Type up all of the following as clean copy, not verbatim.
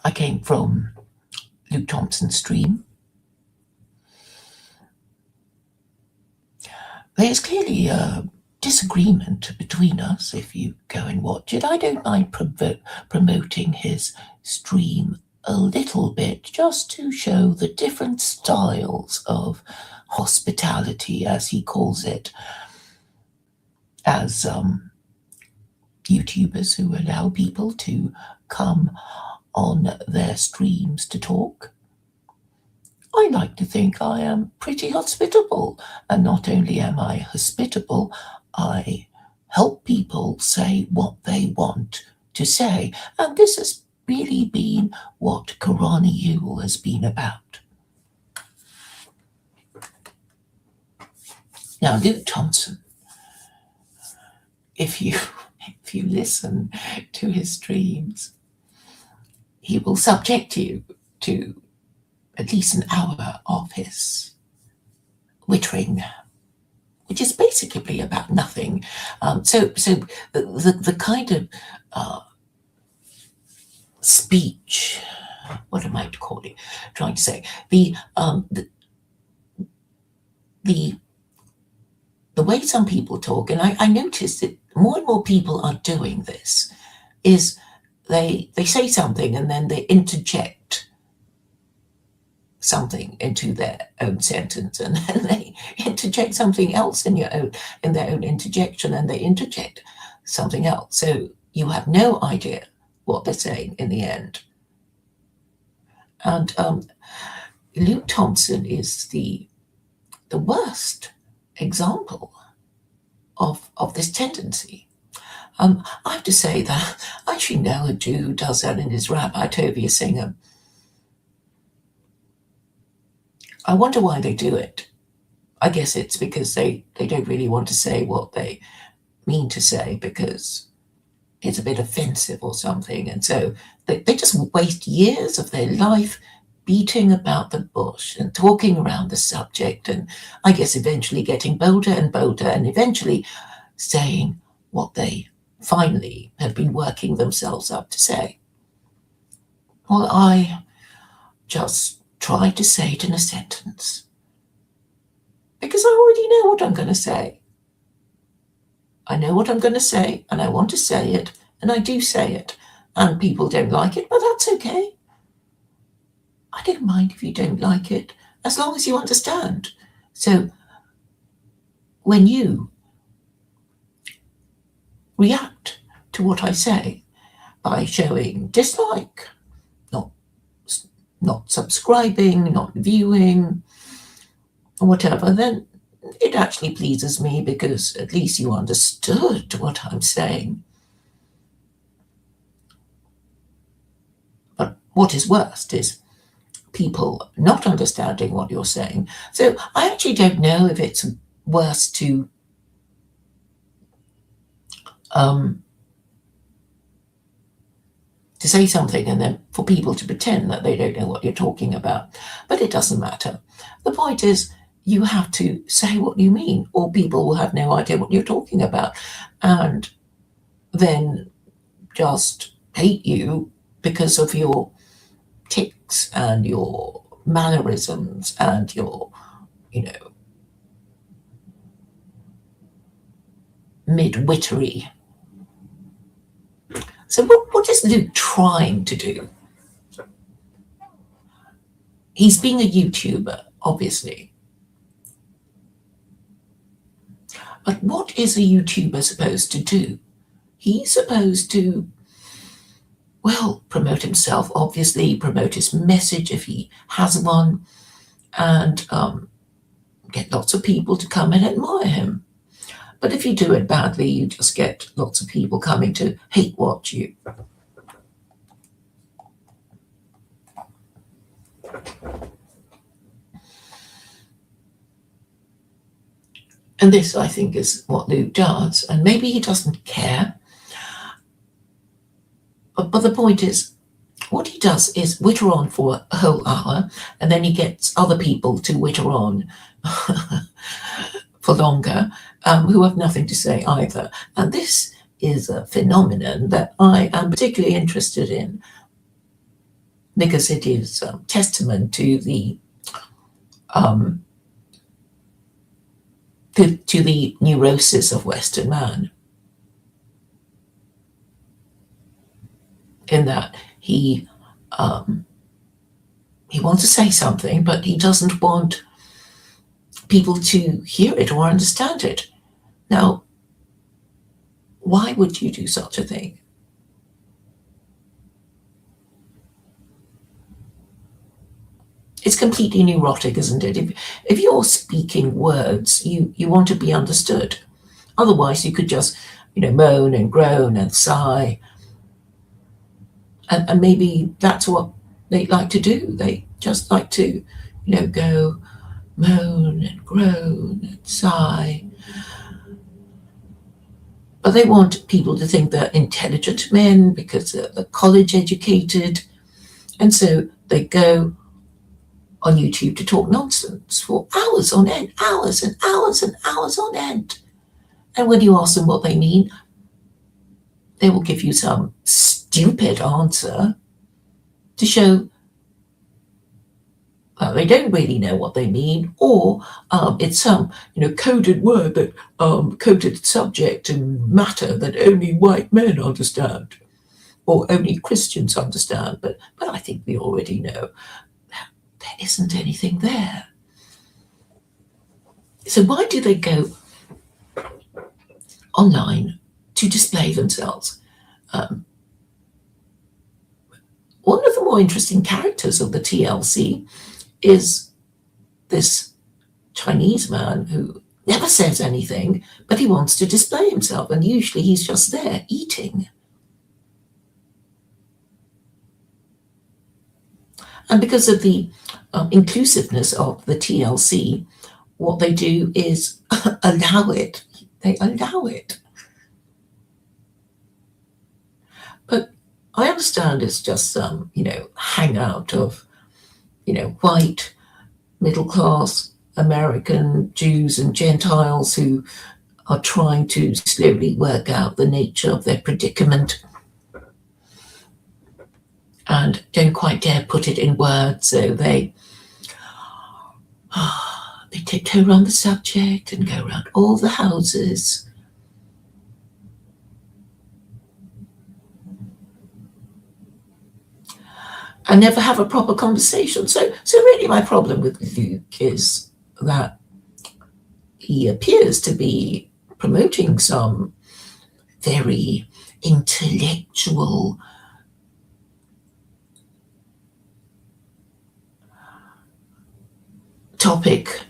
I came from Luke Thompson's stream. There's clearly a disagreement between us if you go and watch it. I don't mind promoting his stream a little bit just to show the different styles of hospitality, as he calls it, as YouTubers who allow people to come on their streams to talk. I like to think I am pretty hospitable, and not only am I hospitable, I help people say what they want to say, and this has really been what Karani Yule has been about. Now, Luke Thompson, if you listen to his streams, he will subject you to at least an hour of his wittering, which is basically about nothing. So the kind of speech, what am I trying to say? The way some people talk, and I noticed that more and more people are doing this, is they say something and then they interject something into their own sentence, and then they interject something else in their own interjection, and they interject something else. So you have no idea what they're saying in the end. And Luke Thompson is the worst example of this tendency. I have to say that I actually know a Jew who does that in his Rabbi Tovia Singer. I wonder why they do it. I guess it's because they don't really want to say what they mean to say because it's a bit offensive or something. And so they just waste years of their life beating about the bush and talking around the subject, and I guess eventually getting bolder and bolder and eventually saying what they finally have been working themselves up to say. Well, I just try to say it in a sentence because I already know what I'm going to say. I know what I'm going to say, and I want to say it, and I do say it, and people don't like it, but that's okay. I don't mind if you don't like it, as long as you understand. So when you react to what I say by showing dislike, not subscribing, not viewing, or whatever, then it actually pleases me because at least you understood what I'm saying. But what is worst is people not understanding what you're saying. So I actually don't know if it's worse to say something and then for people to pretend that they don't know what you're talking about. But it doesn't matter. The point is you have to say what you mean, or people will have no idea what you're talking about and then just hate you because of your tics and your mannerisms and your, mid-wittery. So what is Luke trying to do? He's being a YouTuber, obviously. But what is a YouTuber supposed to do? He's supposed to, promote himself, obviously, promote his message if he has one, and get lots of people to come and admire him. But if you do it badly, you just get lots of people coming to hate watch you. And this, I think, is what Luke does. And maybe he doesn't care. But the point is, what he does is witter on for a whole hour, and then he gets other people to witter on for longer, who have nothing to say either. And this is a phenomenon that I am particularly interested in. because it is testament to the um, to the neurosis of Western man, in that um, he wants to say something, but he doesn't want people to hear it or understand it. Now, why would you do such a thing? It's completely neurotic, isn't it? If you're speaking words, you want to be understood. Otherwise, you could just, moan and groan and sigh. And maybe that's what they like to do. They just like to, go moan and groan and sigh. But they want people to think they're intelligent men because they're college educated. And so they go on YouTube to talk nonsense for hours on end, hours and hours and hours on end. And when you ask them what they mean, they will give you some stupid answer to show they don't really know what they mean, or it's some coded word that coded subject and matter that only white men understand, or only Christians understand. But I think we already know there isn't anything there. So why do they go online to display themselves? One of the more interesting characters of the TLC is this Chinese man who never says anything, but he wants to display himself, and usually he's just there eating. And because of the inclusiveness of the TLC, what they do is allow it. They allow it. But I understand it's just some, hangout of, white, middle class American Jews and Gentiles who are trying to slowly work out the nature of their predicament and don't quite dare put it in words, so they tiptoe around the subject and go around all the houses. And never have a proper conversation. So really my problem with Luke is that he appears to be promoting some very intellectual topic.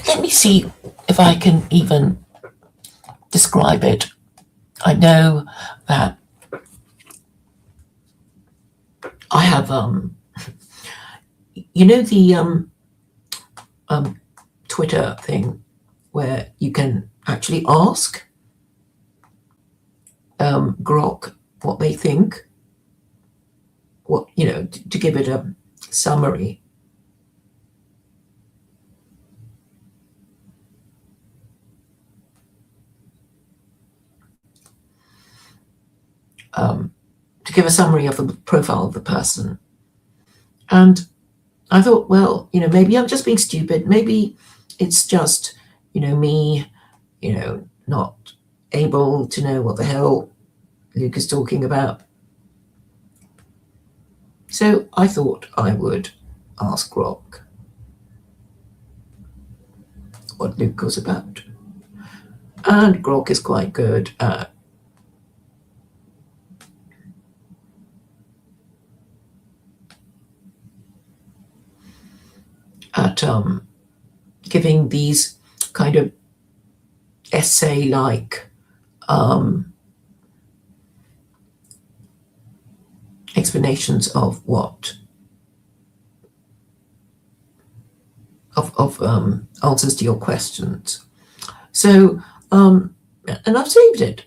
Let me see if I can even describe it. I know that I have the Twitter thing where you can actually ask Grok what they think, to give it a summary. To give a summary of the profile of the person. And I thought, well, maybe I'm just being stupid. Maybe it's just, me, not able to know what the hell Luke is talking about. So I thought I would ask Grok what Luke was about. And Grok is quite good at giving these kind of essay-like explanations of what of answers to your questions. So and I've saved it.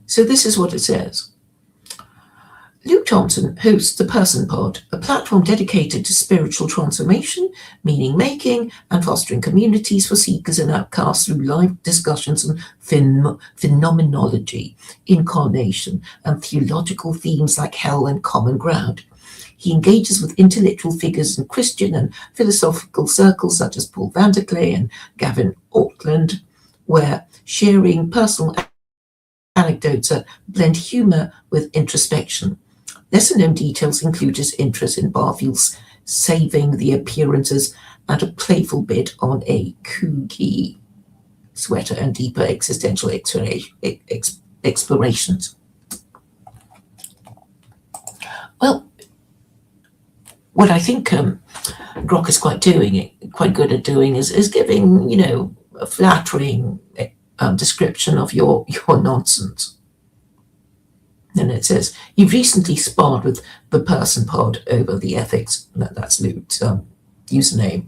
So this is what it says. Luke Thompson hosts the Person Pod, a platform dedicated to spiritual transformation, meaning making, and fostering communities for seekers and outcasts through live discussions on phenomenology, incarnation, and theological themes like hell and common ground. He engages with intellectual figures in Christian and philosophical circles such as Paul van der Klee and Gavin Ortland, where sharing personal anecdotes that blend humour with introspection. Lesser-known details include his interest in Barfield's Saving the Appearances and a playful bit on a kooky sweater and deeper existential explorations. Well, what I think Grok is quite good at doing is giving, a flattering description of your nonsense. And it says, you've recently sparred with the Person Pod over the ethics, that's Luke's username,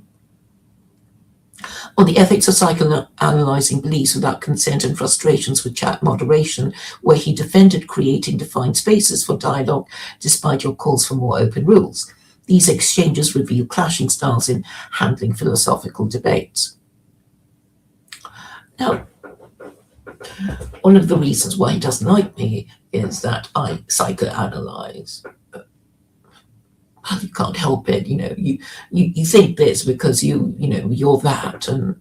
on the ethics of psychoanalyzing beliefs without consent and frustrations with chat moderation, where he defended creating defined spaces for dialogue despite your calls for more open rules. These exchanges reveal clashing styles in handling philosophical debates. Now, one of the reasons why he doesn't like me is that I psychoanalyze. Well, you can't help it, you think this because you're that, and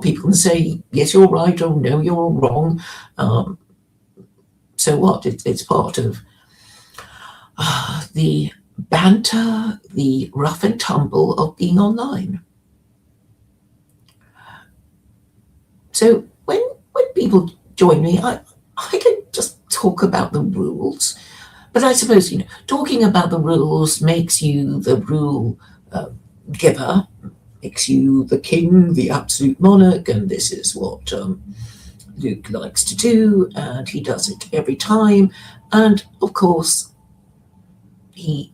people can say yes, you're right, or no, you're wrong. So what? It's part of the banter, the rough and tumble of being online. So when people join me, I don't just talk about the rules, but I suppose, talking about the rules makes you the rule giver, makes you the king, the absolute monarch, and this is what Luke likes to do, and he does it every time. And of course, he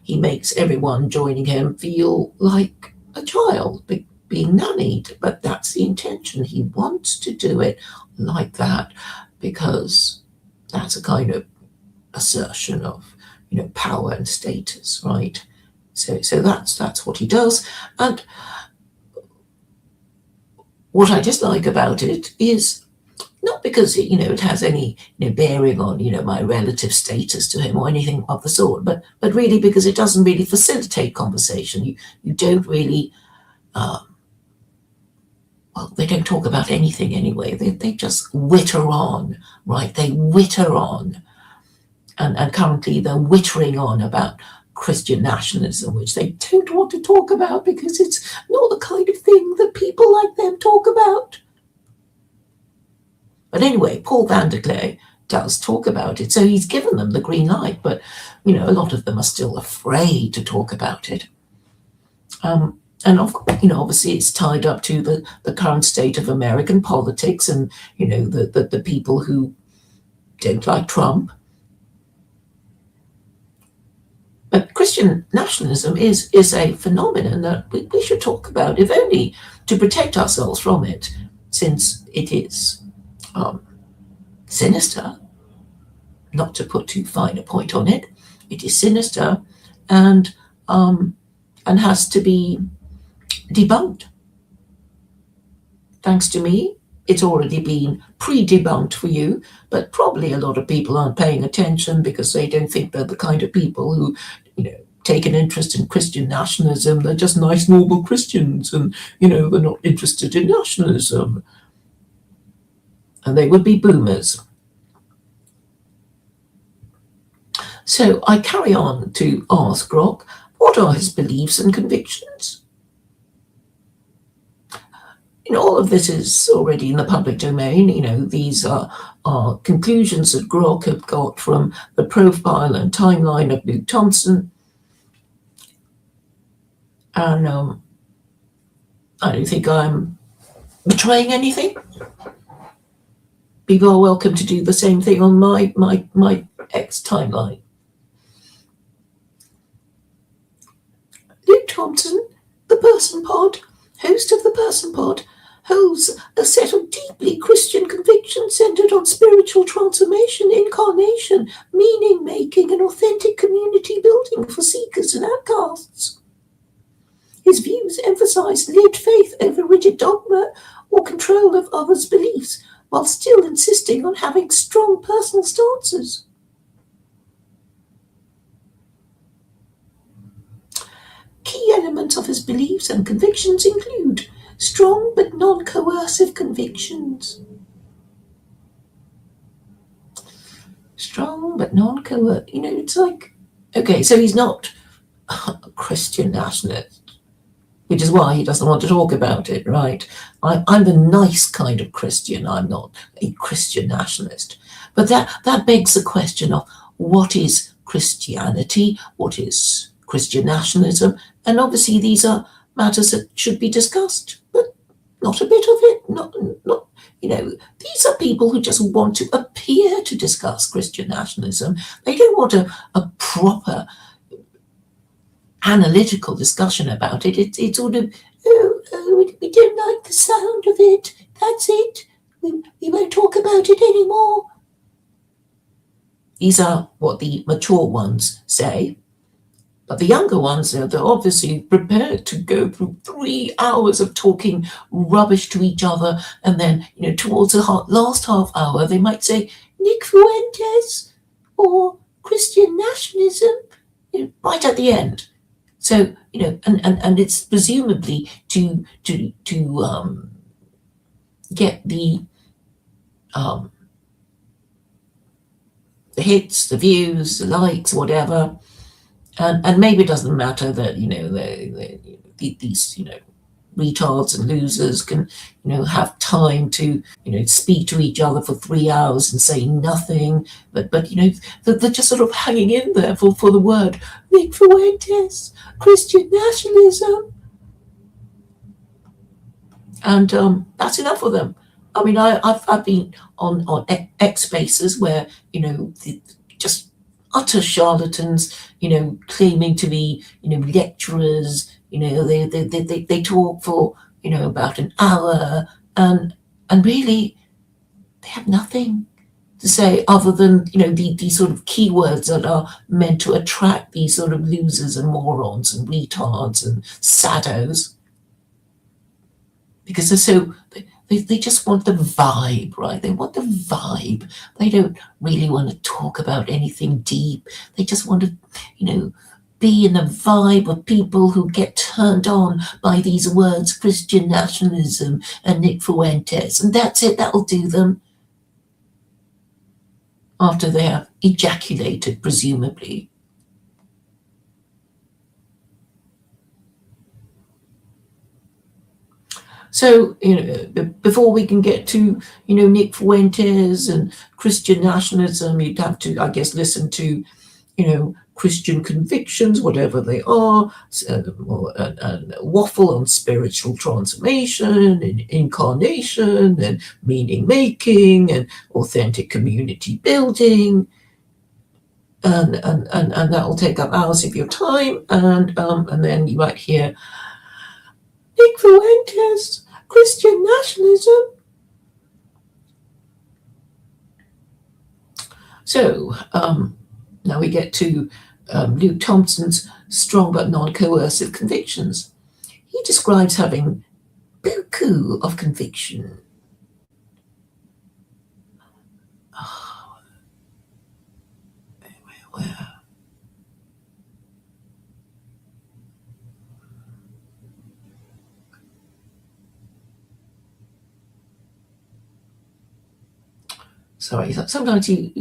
makes everyone joining him feel like a child being nannied, but that's the intention. He wants to do it like that because that's a kind of assertion of power and status, right? So that's what he does. And what I dislike about it is not because it has any bearing on my relative status to him or anything of the sort, but really because it doesn't really facilitate conversation. You don't really they don't talk about anything anyway. They just witter on, right? They witter on. And currently they're wittering on about Christian nationalism, which they don't want to talk about because it's not the kind of thing that people like them talk about. But anyway, Paul van der Klee does talk about it, so he's given them the green light, but, a lot of them are still afraid to talk about it. And obviously it's tied up to the current state of American politics and, the people who don't like Trump. But Christian nationalism is a phenomenon that we should talk about, if only to protect ourselves from it, since it is sinister, not to put too fine a point on it. It is sinister and has to be debunked. Thanks to me, it's already been pre-debunked for you, but probably a lot of people aren't paying attention because they don't think they're the kind of people who, take an interest in Christian nationalism. They're just nice, normal Christians, and, they're not interested in nationalism. And they would be boomers. So I carry on to ask Grok, what are his beliefs and convictions? All of this is already in the public domain. These are conclusions that Grok had got from the profile and timeline of Luke Thompson. And I don't think I'm betraying anything. People are welcome to do the same thing on my X timeline. Luke Thompson, the Person Pod, host of the Person Pod, holds a set of deeply Christian convictions centered on spiritual transformation, incarnation, meaning-making, and authentic community building for seekers and outcasts. His views emphasize lived faith over rigid dogma or control of others' beliefs, while still insisting on having strong personal stances. Key elements of his beliefs and convictions include strong but non-coercive convictions. Strong but non-coercive. It's like, okay, so he's not a Christian nationalist, which is why he doesn't want to talk about it, right? I'm the nice kind of Christian. I'm not a Christian nationalist. But that begs the question of what is Christianity? What is Christian nationalism? And obviously these are matters that should be discussed, but not a bit of it. Not these are people who just want to appear to discuss Christian nationalism. They don't want a proper analytical discussion about it. It's sort of, we don't like the sound of it. That's it. We won't talk about it anymore. These are what the mature ones say. But the younger ones, they're obviously prepared to go through 3 hours of talking rubbish to each other. And then, towards the last half hour, they might say, Nick Fuentes or Christian nationalism, right at the end. So, and it's presumably to get the hits, the views, the likes, whatever. And maybe it doesn't matter that, these, retards and losers can, have time to, speak to each other for 3 hours and say nothing. But they're just sort of hanging in there for the word Nick Fuentes, Christian nationalism. And that's enough for them. I mean, I've been on X spaces where, just utter charlatans, claiming to be, lecturers, they talk for, about an hour and really they have nothing to say other than, these sort of keywords that are meant to attract these sort of losers and morons and retards and saddos. Because they're so, they just want the vibe, right? They want the vibe. They don't really want to talk about anything deep. They just want to, be in the vibe of people who get turned on by these words, Christian nationalism and Nick Fuentes. And that's it, that'll do them. After they have ejaculated, presumably. So, before we can get to, Nick Fuentes and Christian nationalism, you'd have to, I guess, listen to, Christian convictions, whatever they are, and waffle on spiritual transformation and incarnation and meaning making and authentic community building. And that will take up hours of your time. And then you might hear Nick Fuentes, Christian nationalism. So now we get to Luke Thompson's strong but non-coercive convictions. He describes having beaucoup of conviction. Where? Sorry, sometimes you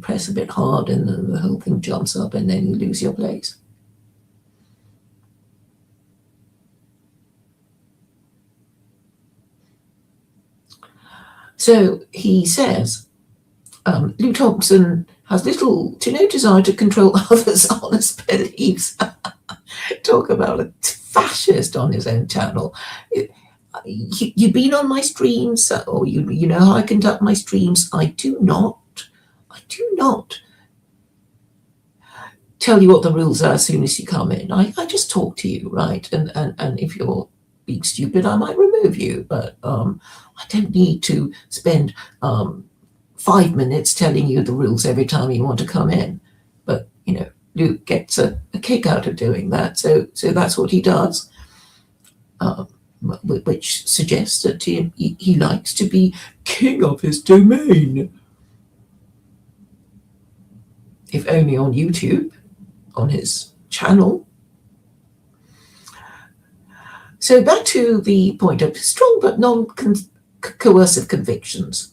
press a bit hard and the whole thing jumps up and then you lose your place. So he says, Luke Thompson has little to no desire to control others' honest beliefs. Talk about a fascist on his own channel. You've been on my streams, or you know how I conduct my streams. I do not tell you what the rules are as soon as you come in. I just talk to you, right? And if you're being stupid, I might remove you. But I don't need to spend 5 minutes telling you the rules every time you want to come in. But, Luke gets a kick out of doing that. So that's what he does, which suggests that he likes to be king of his domain. If only on YouTube, on his channel. So back to the point of strong but non-coercive convictions.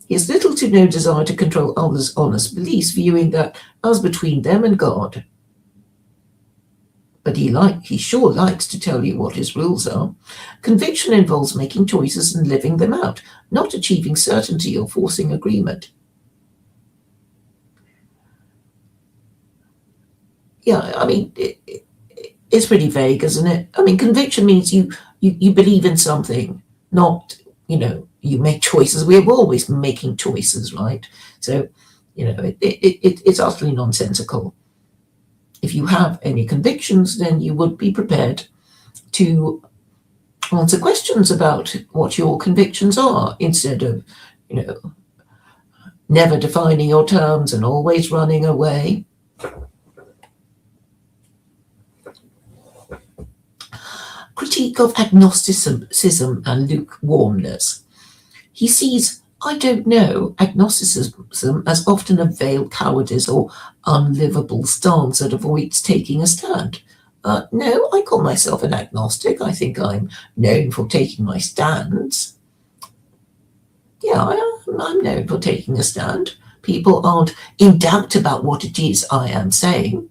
He has little to no desire to control others' honest beliefs, viewing that as between them and God. But he sure likes to tell you what his rules are. Conviction involves making choices and living them out, not achieving certainty or forcing agreement. Yeah, I mean, it's pretty vague, isn't it? I mean, conviction means you believe in something, not, you make choices. We're always making choices, right? So, it's utterly nonsensical. If you have any convictions, then you would be prepared to answer questions about what your convictions are, instead of, never defining your terms and always running away. Critique of agnosticism and lukewarmness. He sees, I don't know, agnosticism as often a veiled cowardice or unlivable stance that avoids taking a stand. No, I call myself an agnostic. I think I'm known for taking my stands. Yeah, I'm known for taking a stand. People aren't in doubt about what it is I am saying,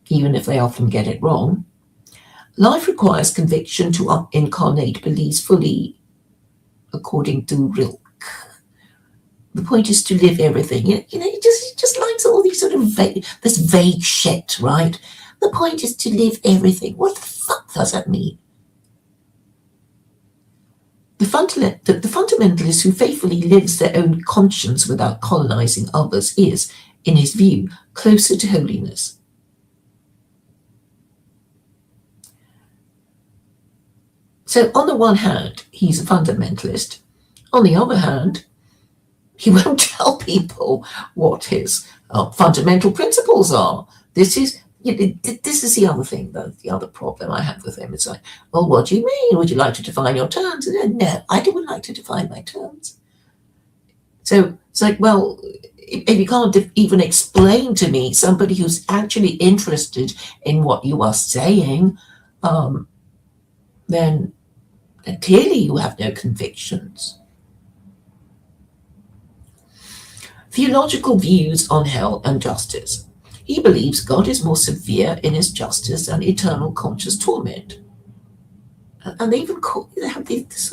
even if they often get it wrong. Life requires conviction to incarnate beliefs fully, according to Rilke. The point is to live everything. He just likes all these sort of this vague shit, right? The point is to live everything. What the fuck does that mean? The fundamentalist who faithfully lives their own conscience without colonizing others is, in his view, closer to holiness. So on the one hand, he's a fundamentalist. On the other hand, he won't tell people what his fundamental principles are. This is the other thing, though. The other problem I have with him is like, well, what do you mean? Would you like to define your terms? No, I don't like to define my terms. So it's like, well, if you can't even explain to me somebody who's actually interested in what you are saying, then clearly you have no convictions. Theological views on hell and justice. He believes God is more severe in his justice than eternal conscious torment. And they even have this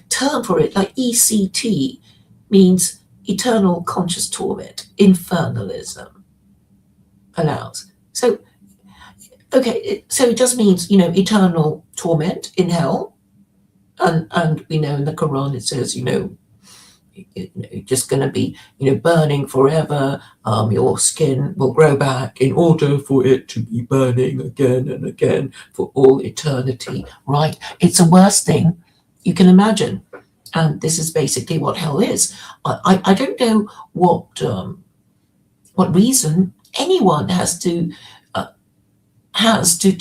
term for it, like ECT means eternal conscious torment, infernalism allows. So, okay, so it just means, eternal torment in hell. And we know in the Quran it says, you're just going to be, burning forever. Your skin will grow back in order for it to be burning again and again for all eternity, right? It's the worst thing you can imagine. And this is basically what hell is. I don't know what reason anyone has to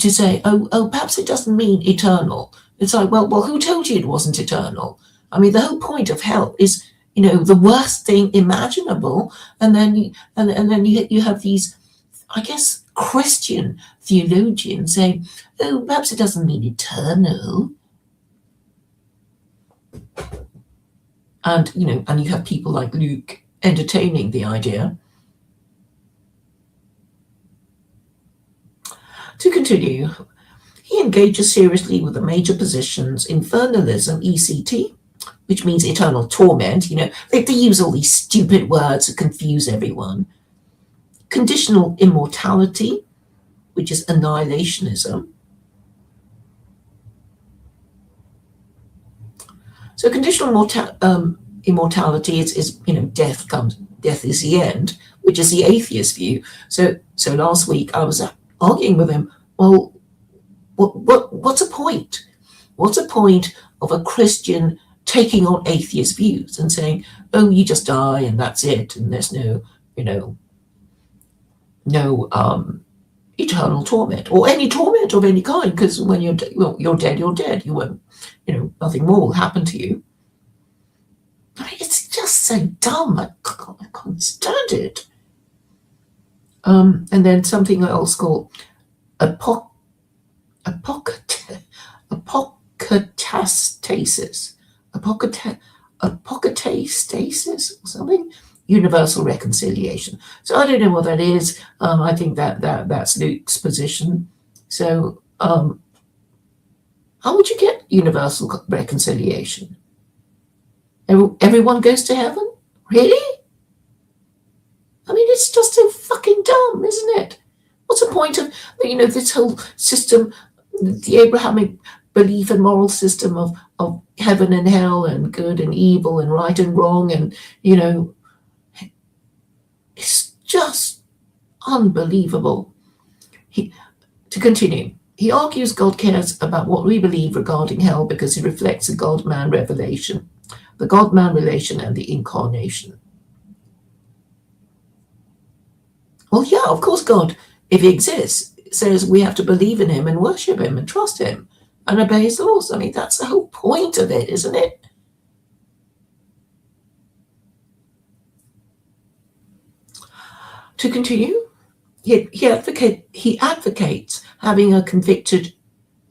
say, oh, perhaps it doesn't mean eternal. It's like, well, who told you it wasn't eternal? I mean, the whole point of hell is, the worst thing imaginable, and then you have these, I guess, Christian theologians saying, oh, perhaps it doesn't mean eternal. And and you have people like Luke entertaining the idea. To continue, he engages seriously with the major positions infernalism, ECT, which means eternal torment. They use all these stupid words to confuse everyone. Conditional immortality, which is annihilationism. So conditional immortality is death is the end, which is the atheist view. So last week I was arguing with him. Well, what's a point? What's a point of a Christian taking on atheist views and saying, oh, you just die and that's it, and there's no, no eternal torment or any torment of any kind, because when you're dead, you're dead. You won't, nothing more will happen to you. I mean, it's just so dumb. I can't stand it. And then something else called apocatastasis, apocatastasis or something, universal reconciliation. So I don't know what that is. I think that's Luke's position. So how would you get universal reconciliation? Everyone goes to heaven? Really? I mean, it's just so fucking dumb, isn't it? What's the point of, this whole system, the Abrahamic belief and moral system of heaven and hell and good and evil and right and wrong, and, it's just unbelievable. To continue, he argues God cares about what we believe regarding hell because it reflects the God-man revelation, the God-man relation and the incarnation. Well, yeah, of course God, if he exists, says we have to believe in him and worship him and trust him and obey his laws. I mean, that's the whole point of it, isn't it? To continue, he advocates having a convicted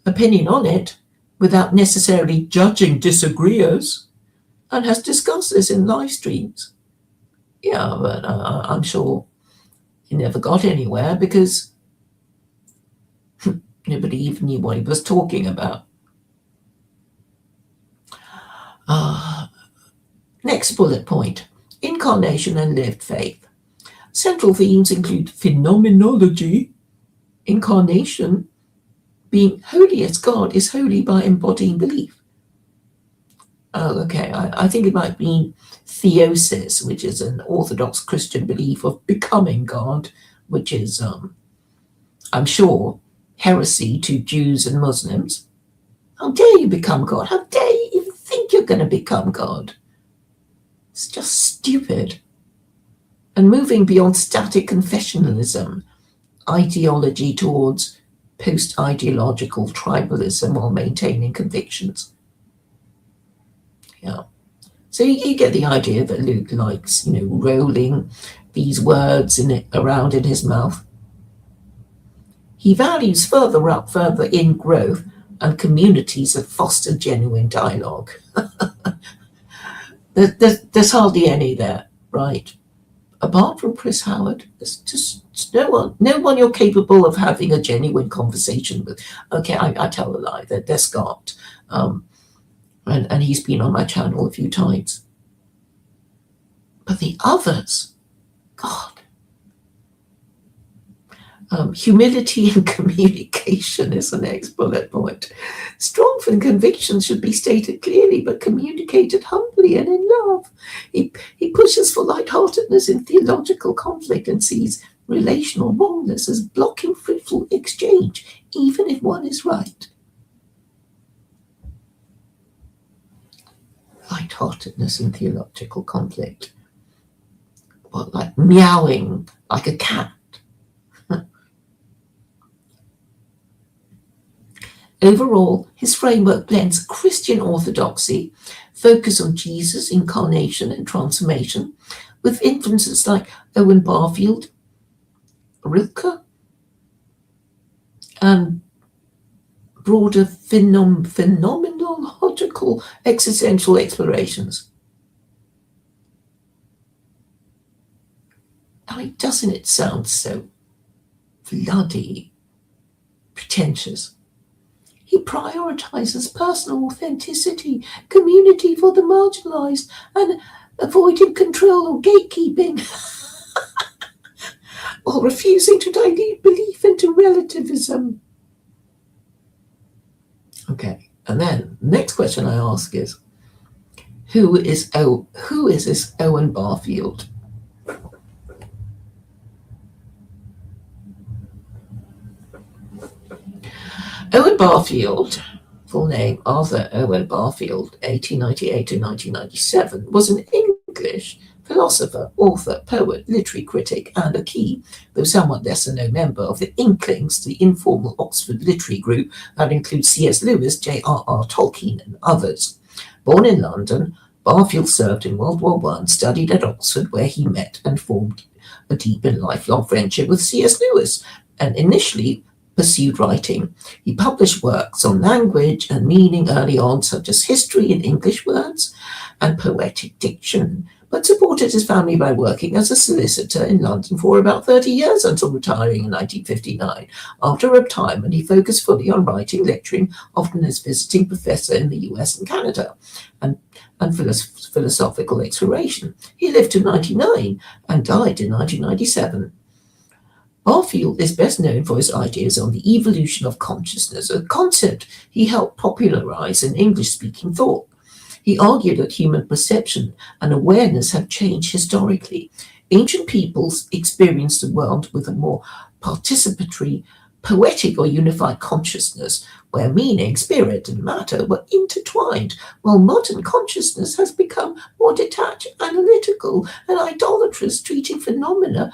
opinion on it without necessarily judging disagreeers, and has discussed this in live streams. Yeah, but I'm sure he never got anywhere because nobody even knew what he was talking about. Next bullet point, incarnation and lived faith. Central themes include phenomenology, incarnation, being holy as God is holy by embodying belief. Oh, okay, I think it might mean theosis, which is an Orthodox Christian belief of becoming God, which is, I'm sure, heresy to Jews and Muslims. How dare you become God? How dare you even think you're going to become God? It's just stupid. And moving beyond static confessionalism, ideology towards post-ideological tribalism while maintaining convictions. Yeah. So you get the idea that Luke likes, rolling these words around in his mouth. He values further in growth and communities that foster genuine dialogue. There's hardly any there, right? Apart from Chris Howard, there's just no one you're capable of having a genuine conversation with. Okay, I tell a lie. There's Scott, and he's been on my channel a few times. But the others, God. Humility and communication is the next bullet point. Strength and conviction should be stated clearly, but communicated humbly and in love. He pushes for lightheartedness in theological conflict and sees relational wrongness as blocking fruitful exchange, even if one is right. Lightheartedness in theological conflict. What, like meowing like a cat? Overall, his framework blends Christian orthodoxy, focus on Jesus, incarnation and transformation, with influences like Owen Barfield, Rilke, and broader phenomenological existential explorations. I mean, doesn't it sound so bloody pretentious? He prioritizes personal authenticity, community for the marginalized, and avoiding control or gatekeeping, while refusing to dilute belief into relativism. Okay, and then the next question I ask is, who is this Owen Barfield? Owen Barfield full name Arthur Owen Barfield, 1898 to 1997, was an English philosopher, author, poet, literary critic, and a key, though somewhat lesser known member of the Inklings, the informal Oxford literary group that includes C.S. Lewis, J.R.R. Tolkien, and others. Born in London, Barfield served in World War I, studied at Oxford, where he met and formed a deep and lifelong friendship with C.S. Lewis, and initially pursued writing. He published works on language and meaning early on, such as history in English words and poetic diction, but supported his family by working as a solicitor in London for about 30 years until retiring in 1959. After retirement, he focused fully on writing, lecturing, often as visiting professor in the US and Canada, and philosophical exploration. He lived to 99 and died in 1997. Barfield is best known for his ideas on the evolution of consciousness, a concept he helped popularize in English-speaking thought. He argued that human perception and awareness have changed historically. Ancient peoples experienced the world with a more participatory, poetic or unified consciousness, where meaning, spirit, and matter were intertwined, while modern consciousness has become more detached, analytical, and idolatrous, treating phenomena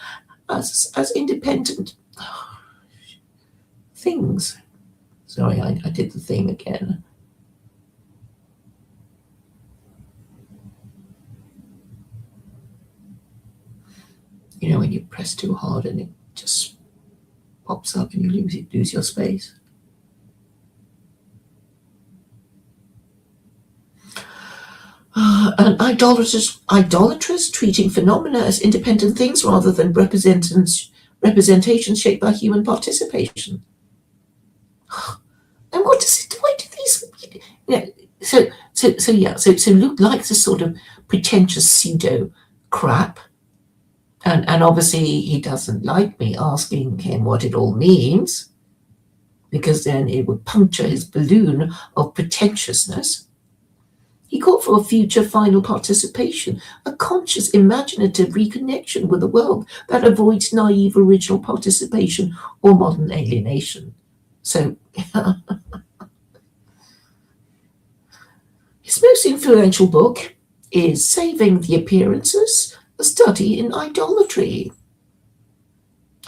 as independent things. Sorry, I did the thing again. You know, when you press too hard and it just pops up and you lose your space. And idolatrous, treating phenomena as independent things rather than representations shaped by human participation. And what does it? Why do these? Yeah. So Luke likes this sort of pretentious pseudo crap, and obviously he doesn't like me asking him what it all means, because then it would puncture his balloon of pretentiousness. He called for a future final participation, a conscious, imaginative reconnection with the world that avoids naive original participation or modern alienation. So, his most influential book is Saving the Appearances, a study in idolatry.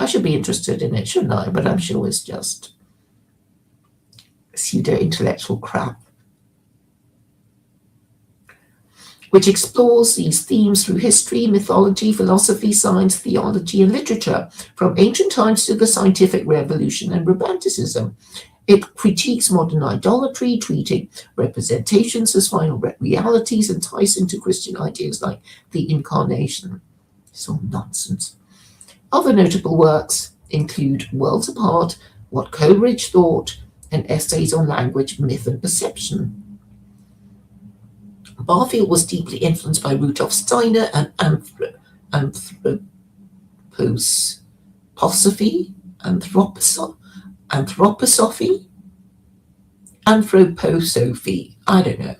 I should be interested in it, shouldn't I? But I'm sure it's just pseudo-intellectual crap, which explores these themes through history, mythology, philosophy, science, theology, and literature, from ancient times to the scientific revolution and romanticism. It critiques modern idolatry, treating representations as final realities, and ties into Christian ideas like the incarnation. It's all nonsense. Other notable works include Worlds Apart, What Coleridge Thought, and essays on language, myth, and perception. Barfield was deeply influenced by Rudolf Steiner and anthroposophy, I don't know,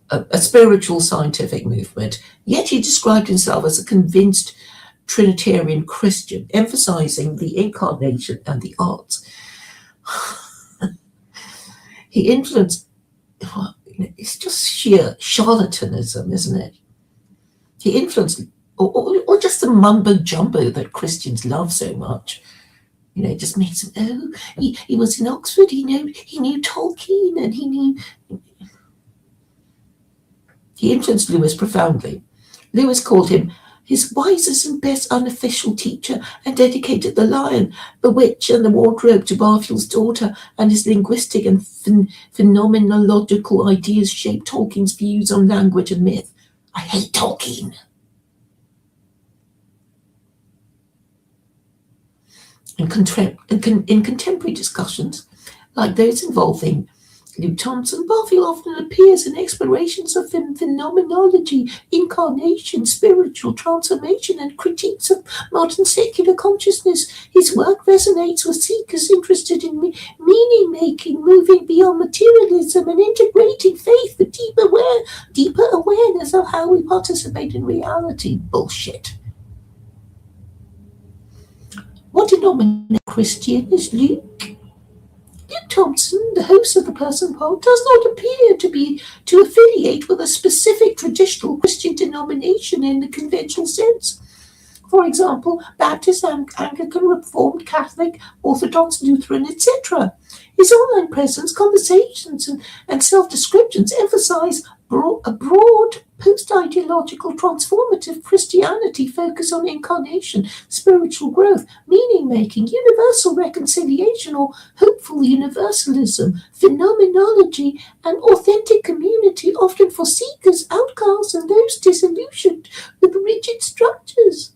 a spiritual scientific movement. Yet he described himself as a convinced Trinitarian Christian, emphasizing the incarnation and the arts. He influenced. It's just sheer charlatanism, isn't it? He influenced, or just the mumbo jumbo that Christians love so much. You know, it just makes him, he was in Oxford, he knew Tolkien, and he influenced Lewis profoundly. Lewis called him his wisest and best unofficial teacher, and dedicated The Lion, the Witch, and the Wardrobe to Barfield's daughter, and his linguistic and phenomenological ideas shaped Tolkien's views on language and myth. I hate Tolkien. In contemporary discussions, like those involving Luke Thompson, Barfield often appears in explorations of phenomenology, incarnation, spiritual transformation, and critiques of modern secular consciousness. His work resonates with seekers interested in meaning-making, moving beyond materialism, and integrating faith with deeper awareness of how we participate in reality. Bullshit. What denominational Christian is Luke? Luke Thompson, the host of the Person Pod, does not appear to affiliate with a specific traditional Christian denomination in the conventional sense. For example, Baptist, Anglican, Reformed, Catholic, Orthodox, Lutheran, etc. His online presence, conversations, and self-descriptions emphasize a broad, post-ideological, transformative Christianity focus on incarnation, spiritual growth, meaning-making, universal reconciliation or hopeful universalism, phenomenology, and authentic community, often for seekers, outcasts, and those disillusioned with rigid structures.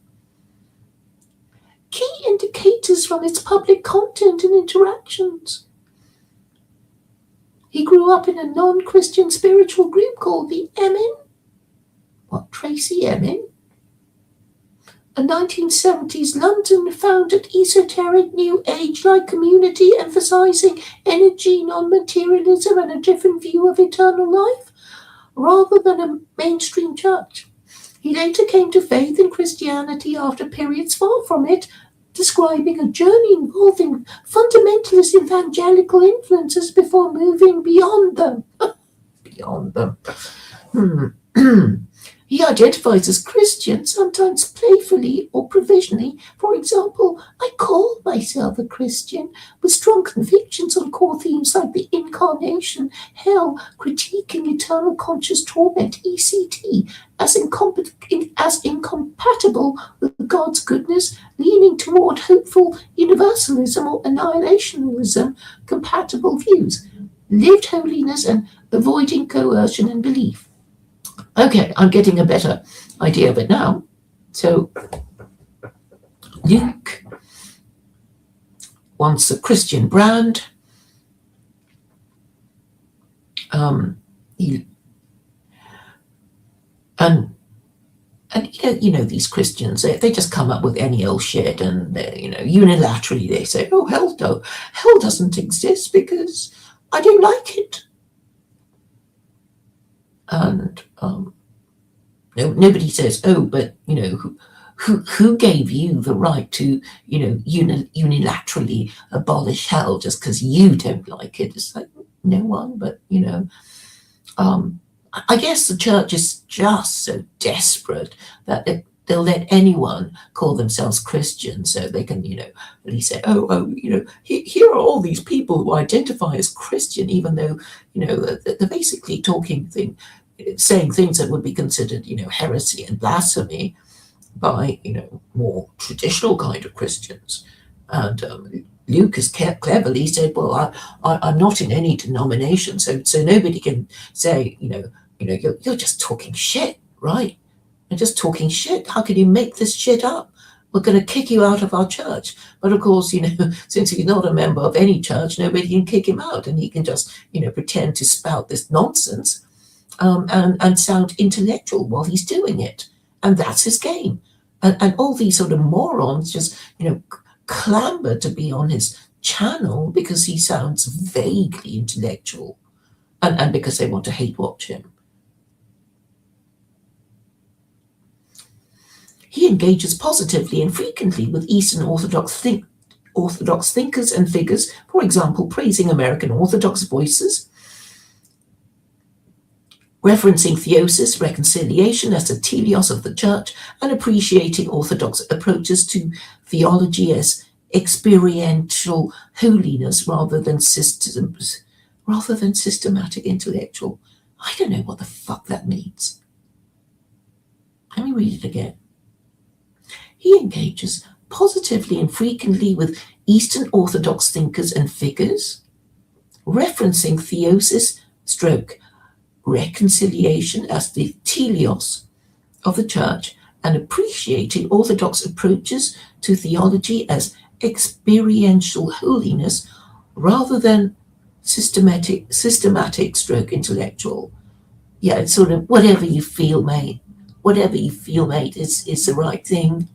Key indicators from its public content and interactions. He grew up in a non-Christian spiritual group called the Emin. What, Tracy Emin? A 1970s London-founded esoteric New Age-like community emphasizing energy, non-materialism, and a different view of eternal life, rather than a mainstream church. He later came to faith in Christianity after periods far from it, describing a journey involving fundamentalist evangelical influences before moving beyond them. Beyond them. He identifies as Christian, sometimes playfully or provisionally. For example, I call myself a Christian, with strong convictions on core themes like the incarnation, hell, critiquing eternal conscious torment, ECT, as incompatible with God's goodness, leaning toward hopeful universalism or annihilationism, compatible views, lived holiness and avoiding coercion and belief. Okay, I'm getting a better idea of it now. So, Luke wants a Christian brand. And you know these Christians, they just come up with any old shit, and unilaterally they say, "Oh, hell doesn't exist because I don't like it." And nobody says, "Oh, but who gave you the right to unilaterally abolish hell just because you don't like it?" It's like no one, but I guess the church is just so desperate that they'll let anyone call themselves Christian, so they can really say, here are all these people who identify as Christian, even though they're basically saying things that would be considered heresy and blasphemy by more traditional kind of Christians. And Luke has cleverly said, well, I'm not in any denomination, so nobody can say you're just talking shit, right? You're just talking shit. How can you make this shit up? We're going to kick you out of our church. But of course, since he's not a member of any church, nobody can kick him out, and he can just pretend to spout this nonsense and sound intellectual while he's doing it. And that's his game. And all these sort of morons just, clamber to be on his channel because he sounds vaguely intellectual and because they want to hate watch him. He engages positively and frequently with Eastern Orthodox thinkers and figures, for example, praising American Orthodox voices, referencing theosis, reconciliation as the teleos of the church, and appreciating Orthodox approaches to theology as experiential holiness rather than systematic intellectual. I don't know what the fuck that means. Let me read it again. He engages positively and frequently with Eastern Orthodox thinkers and figures, referencing theosis / reconciliation as the teleos of the church, and appreciating Orthodox approaches to theology as experiential holiness rather than systematic / intellectual. Yeah, it's sort of whatever you feel, mate. Whatever you feel, mate, is the right thing.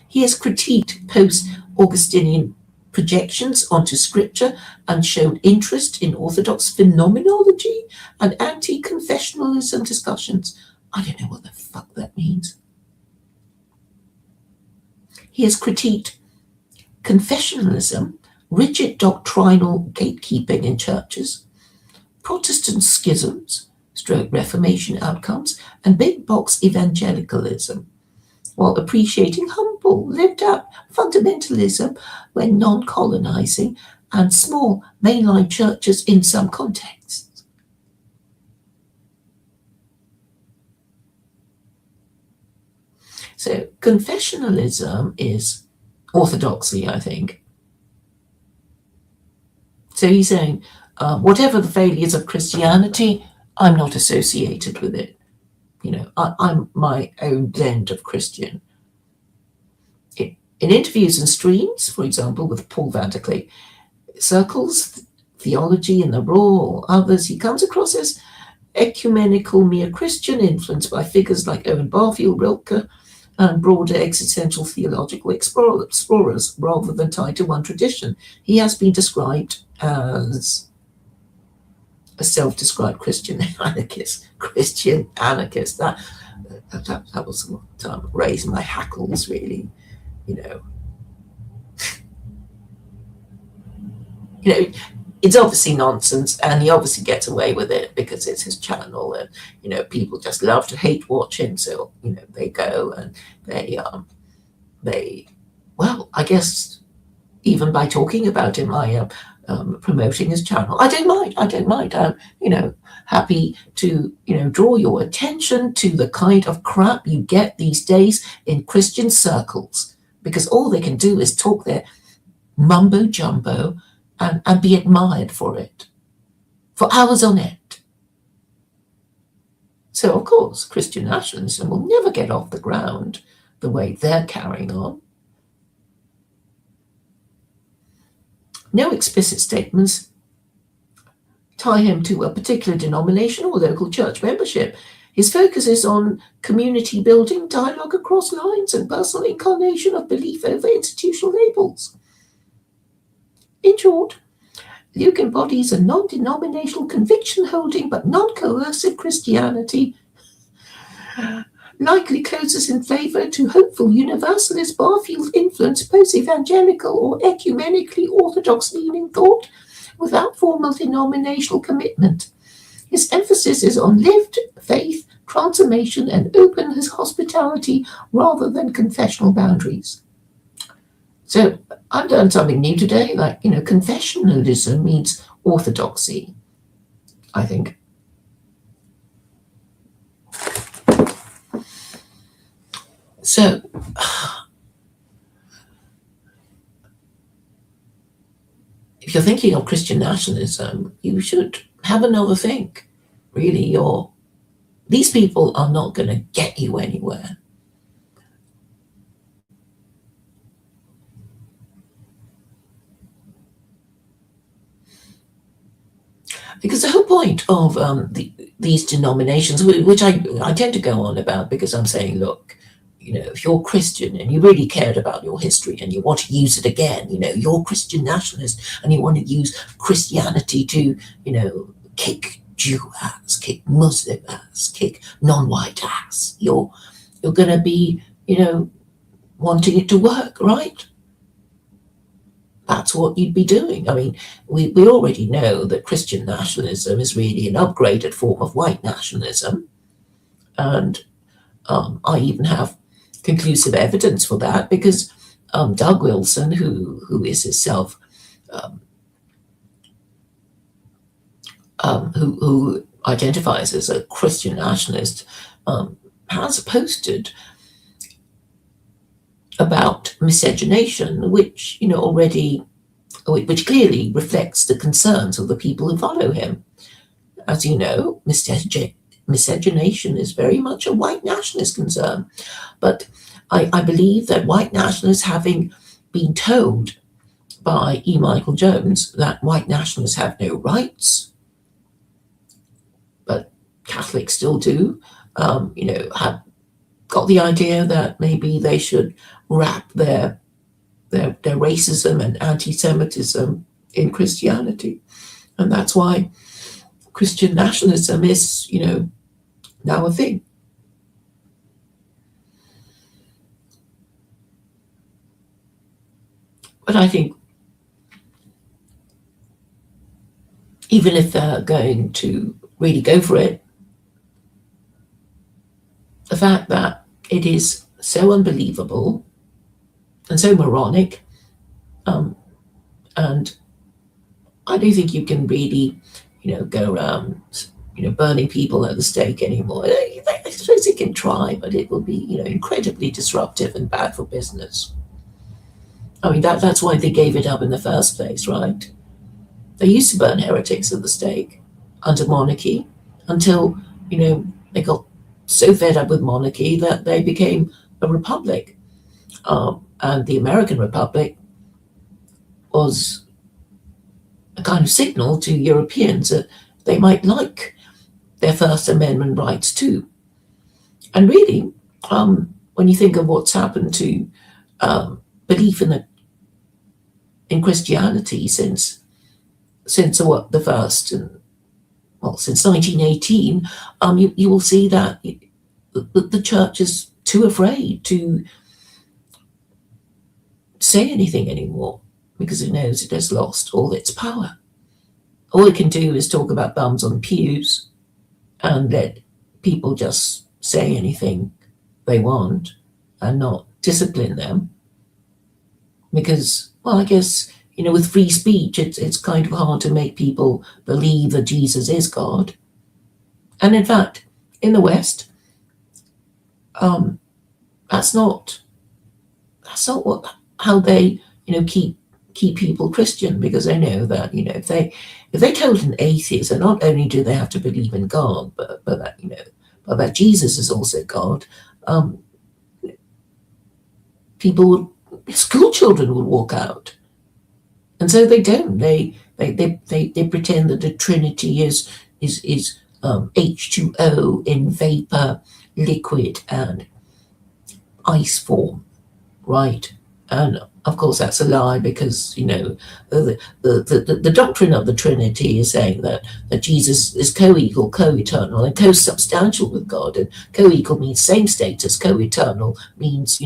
He has critiqued post-Augustinian projections onto scripture and shown interest in Orthodox phenomenology and anti-confessionalism discussions. I don't know what the fuck that means. He has critiqued confessionalism, rigid doctrinal gatekeeping in churches, Protestant schisms, stroke Reformation outcomes, and big box evangelicalism, while appreciating humble, lived out fundamentalism when non colonizing and small mainline churches in some contexts. So, confessionalism is orthodoxy, I think. So he's saying, whatever the failures of Christianity, I'm not associated with it. I'm my own blend of Christian. In interviews and streams, for example, with Paul van der Kleef, circles, theology in the raw or others, he comes across as ecumenical mere Christian, influenced by figures like Owen Barfield, Rilke, and broader existential theological explorers, rather than tied to one tradition. He has been described as a self-described Christian anarchist. That was what raised my hackles, really. It's obviously nonsense, and he obviously gets away with it because it's his channel, and people just love to hate watch him. So they go and they well, I guess even by talking about him, I am promoting his channel. I don't mind. I'm happy to draw your attention to the kind of crap you get these days in Christian circles, because all they can do is talk their mumbo jumbo and be admired for it for hours on end. So, of course, Christian nationalism will never get off the ground the way they're carrying on. No explicit statements tie him to a particular denomination or local church membership. His focus is on community building, dialogue across lines, and personal incarnation of belief over institutional labels. In short, Luke embodies a non-denominational conviction-holding but non-coercive Christianity, likely closes in favour to hopeful universalist Barfield influence post-evangelical or ecumenically orthodox-leaning thought without formal denominational commitment. His emphasis is on lived faith, transformation, and open hospitality rather than confessional boundaries. So I've learned something new today, like, confessionalism means orthodoxy, I think. So, if you're thinking of Christian nationalism, you should have another think. Really, these people are not going to get you anywhere. Because the whole point of these denominations, which I tend to go on about, because I'm saying, look, if you're Christian and you really cared about your history and you want to use it again, you're Christian nationalist and you want to use Christianity to, kick Jew ass, kick Muslim ass, kick non-white ass. You're going to be, wanting it to work, right? That's what you'd be doing. I mean, we already know that Christian nationalism is really an upgraded form of white nationalism. And I even have conclusive evidence for that, because Doug Wilson, who is himself, who identifies as a Christian nationalist, has posted about miscegenation, which which clearly reflects the concerns of the people who follow him. As you know, miscegenation is very much a white nationalist concern. But I believe that white nationalists, having been told by E. Michael Jones that white nationalists have no rights, but Catholics still do, have got the idea that maybe they should wrap their racism and anti-Semitism in Christianity. And that's why Christian nationalism is, now a thing. But I think even if they're going to really go for it, the fact that it is so unbelievable and so moronic, um, and I don't think you can really, go around, burning people at the stake anymore. I suppose you can try, but it will be, incredibly disruptive and bad for business. I mean, that's why they gave it up in the first place, right? They used to burn heretics at the stake under monarchy until, they got so fed up with monarchy that they became a republic. And the American Republic was a kind of signal to Europeans that they might like their First Amendment rights too. And really, when you think of what's happened to belief in Christianity since what the first and well since 1918, you will see that the church is too afraid to say anything anymore because it knows it has lost all its power. All it can do is talk about bums on pews and let people just say anything they want and not discipline them. Because, well, I guess, with free speech, it's kind of hard to make people believe that Jesus is God. And in fact, in the West, um, that's not how they keep people Christian, because they know that if they told an atheist that not only do they have to believe in God, but that Jesus is also God, um, school children would walk out, and so they don't. They pretend that the Trinity is H2O in vapor, liquid, and ice form, right? And of course, that's a lie, because the doctrine of the Trinity is saying that Jesus is co-equal, co-eternal, and co-substantial with God. And co-equal means same status. Co-eternal means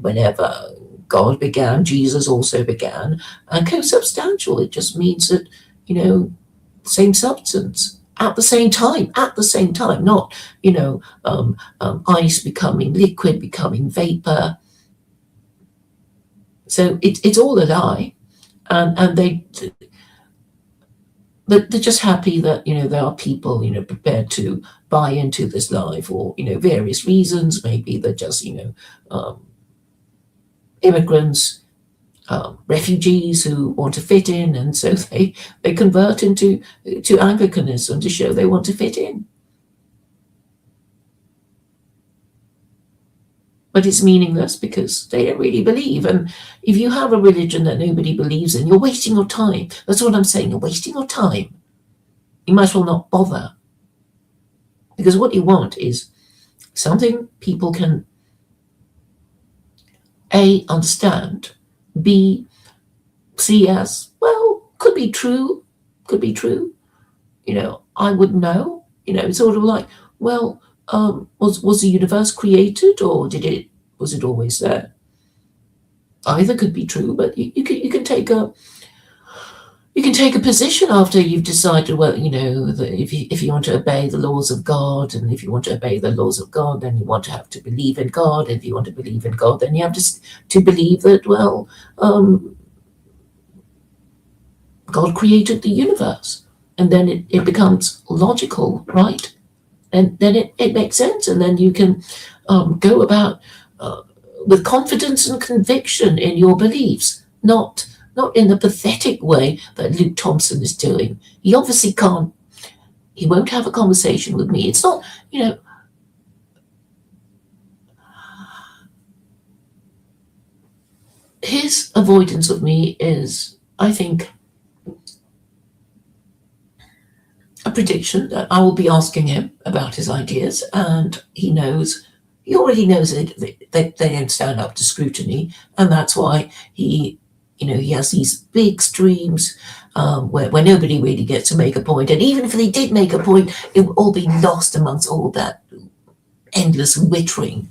whenever God began, Jesus also began. And co-substantial, it just means that same substance at the same time. Not ice becoming liquid, becoming vapor. So it's all a lie, and they're just happy that there are people prepared to buy into this lie for various reasons. Maybe they're just um, immigrants, refugees who want to fit in, and so they convert to Anglicanism to show they want to fit in. But it's meaningless because they don't really believe. And if you have a religion that nobody believes in, you're wasting your time. That's what I'm saying. You're wasting your time. You might as well not bother. Because what you want is something people can A, understand, B, see as, well, could be true. I would know. It's sort of like, well, was the universe created, or was it always there? Either could be true, but you can take a position after you've decided, well, that if you want to obey the laws of God, and if you want to obey the laws of God, then you want to have to believe in God. If you want to believe in God, then you have to believe that, well, God created the universe, and then it becomes logical, right? And then it makes sense, and then you can go about with confidence and conviction in your beliefs, not in the pathetic way that Luke Thompson is doing. He obviously can't. He won't have a conversation with me. It's not, his avoidance of me is, I think, a prediction that I will be asking him about his ideas, and he already knows that they don't stand up to scrutiny, and that's why he has these big streams where nobody really gets to make a point, and even if they did make a point, it would all be lost amongst all that endless wittering.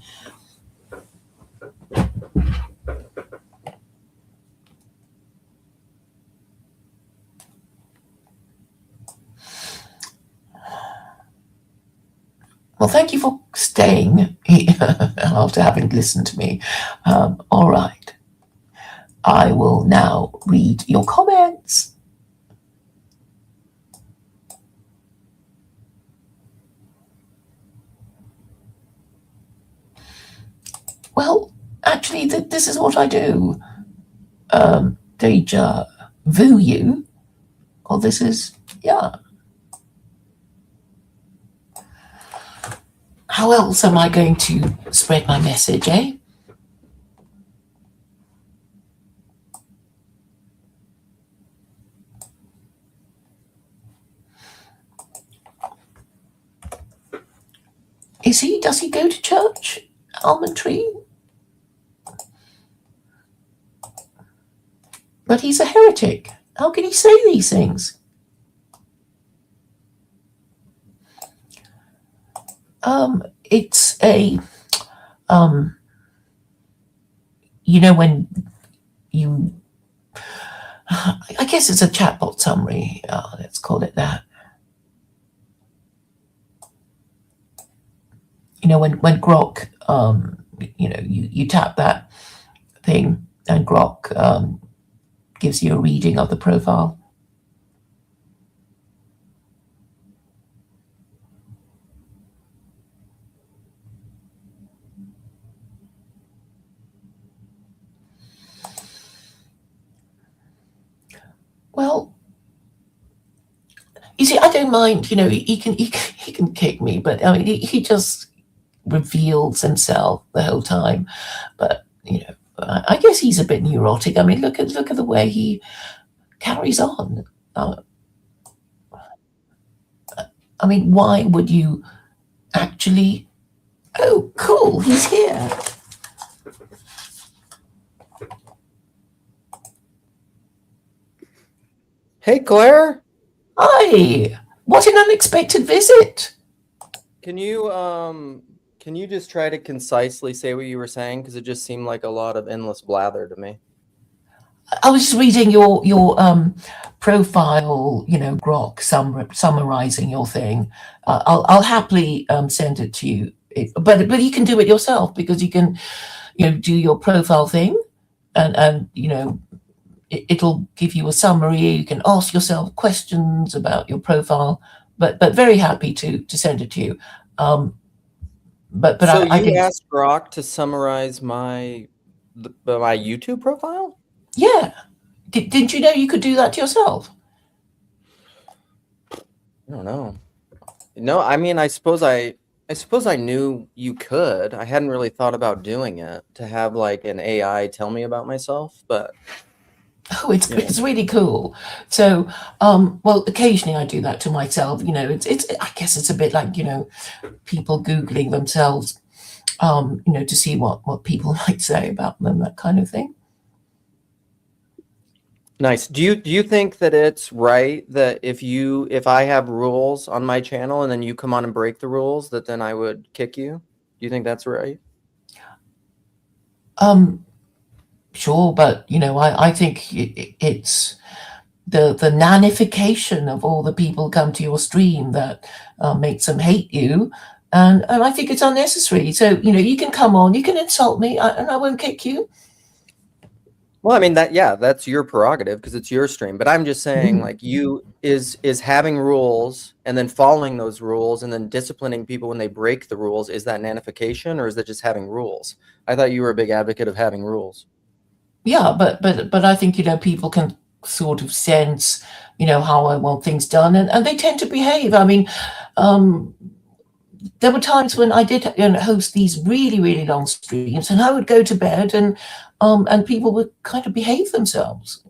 Well, thank you for staying after having listened to me. All right. I will now read your comments. Well, actually, this is what I do. Deja vu you. Or this is, yeah. How else am I going to spread my message, eh? Does he go to church, Almond Tree? But he's a heretic. How can he say these things? It's a, when you, I guess it's a chatbot summary. Let's call it that. When Grok, you tap that thing and Grok gives you a reading of the profile. Well, you see, I don't mind. He can kick me, but I mean, he just reveals himself the whole time. But I guess he's a bit neurotic. I mean, look at the way he carries on. I mean, why would you actually? Oh, cool, he's here. Hey, Claire. Hi, what an unexpected visit. Can you can you just try to concisely say what you were saying? Because it just seemed like a lot of endless blather to me. I was just reading your profile, Grok, summarizing your thing. I'll happily send it to you, but you can do it yourself because you can, do your profile thing, and it'll give you a summary. You can ask yourself questions about your profile, but very happy to send it to you. Um, but So I you think, asked Grok to summarize my YouTube profile? yeah. Didn't you know you could do that to yourself? I don't know. No, I mean, I suppose I knew you could. I hadn't really thought about doing it to have like an AI tell me about myself, but Oh, it's you know. it's really cool. So, well, occasionally I do that to myself. It's I guess it's a bit like people googling themselves, to see what people might say about them, that kind of thing. Nice. Do you think that it's right that if I have rules on my channel and then you come on and break the rules, that then I would kick you? Do you think that's right? Um, sure, but I think it's the nanification of all the people come to your stream that makes them hate you. And I think it's unnecessary. So, you can come on, you can insult me, and I won't kick you. Well, I mean that's your prerogative because it's your stream. But I'm just saying, Mhm. like, is having rules and then following those rules and then disciplining people when they break the rules, is that nanification or is that just having rules? I thought you were a big advocate of having rules. Yeah, but I think people can sort of sense how I want things done, and they tend to behave. I mean, um, there were times when I did host these really really long streams, and I would go to bed, and people would kind of behave themselves.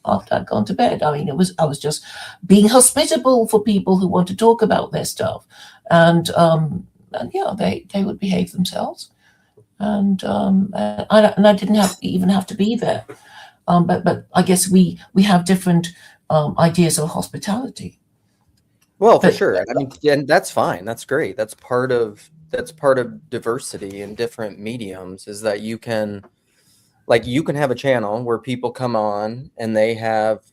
After I'd gone to bed. I mean, I was just being hospitable for people who want to talk about their stuff, and yeah, they would behave themselves, and I didn't even have to be there. But I guess we have different ideas of hospitality. Well, for But sure. And I mean, and that's fine. That's great. That's part of diversity in different mediums is that you can have a channel where people come on and they have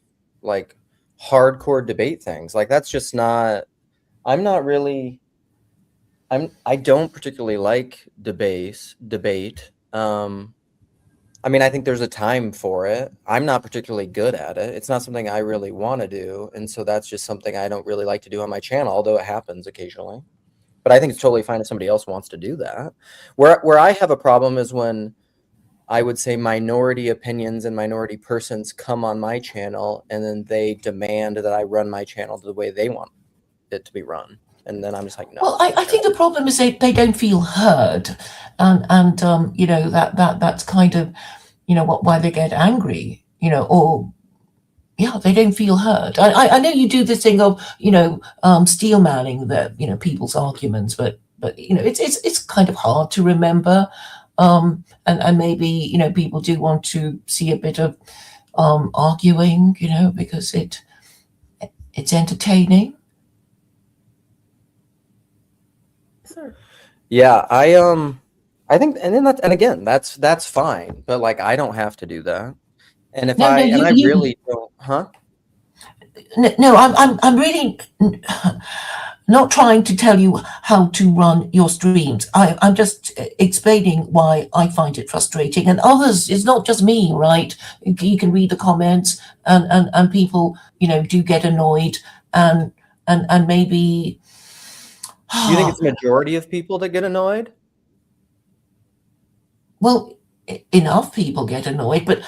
like hardcore debate things. Like that's just not I'm not really I don't particularly like debate. I mean, I think there's a time for it. I'm not particularly good at it. It's not something I really want to do, and so that's just something I don't really like to do on my channel, although it happens occasionally. But I think it's totally fine if somebody else wants to do that. Where I have a problem is when I would say minority opinions and minority persons come on my channel and then they demand that I run my channel the way they want it to be run. And then I'm just like, Well, no. I think the problem is they don't feel heard, and that's kind of why they get angry, or yeah, they don't feel heard. I know you do this thing of steel manning the people's arguments, but it's kind of hard to remember, and maybe people do want to see a bit of arguing, because it's entertaining. Yeah, I think, and then and again, that's fine, but like I don't have to do that. And if No, I no, and you I you really don't, huh? no, I'm really not trying to tell you how to run your streams. I'm just explaining why I find it frustrating, and others. It's not just me, right? You can read the comments, and people, do get annoyed, and and maybe, Do you think it's a majority of people that get annoyed? well, enough people get annoyed. But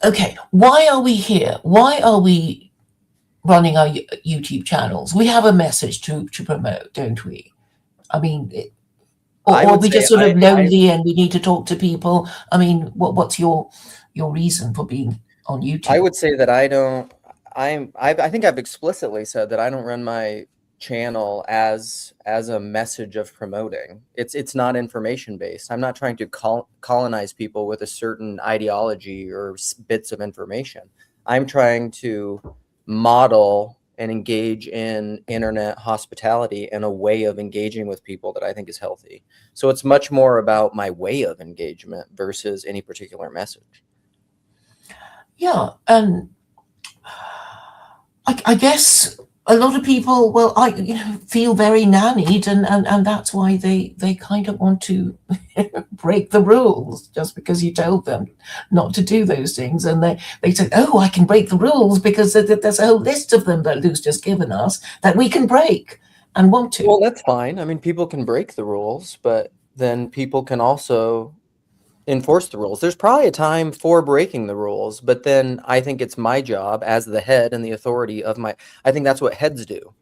okay, why are we here? Why are we running our YouTube channels? We have a message to promote, don't we? I mean, I or would we say just sort of I lonely and we need to talk to people. I mean, what's your reason for being on I YouTube? would say that I don't. I think I've explicitly said that I don't run my channel as a message of promoting. It's not information based. I'm not trying to colonize people with a certain ideology or bits of information. I'm trying to model and engage in internet hospitality and a way of engaging with people that I think is healthy. So it's much more about my way of engagement versus any particular message. Yeah, and I guess a lot of people, well, I feel very nannied, and that's why they kind of want to break the rules just because you told them not to do those things, and they say, oh, I can break the rules because there's a whole list of them that Lou's just given us that we can break and want to. Well, that's fine. I mean, people can break the rules, but then people can also enforce the rules. There's probably a time for breaking the rules, but then I think it's my job as the head and the authority of my, I think that's what heads do.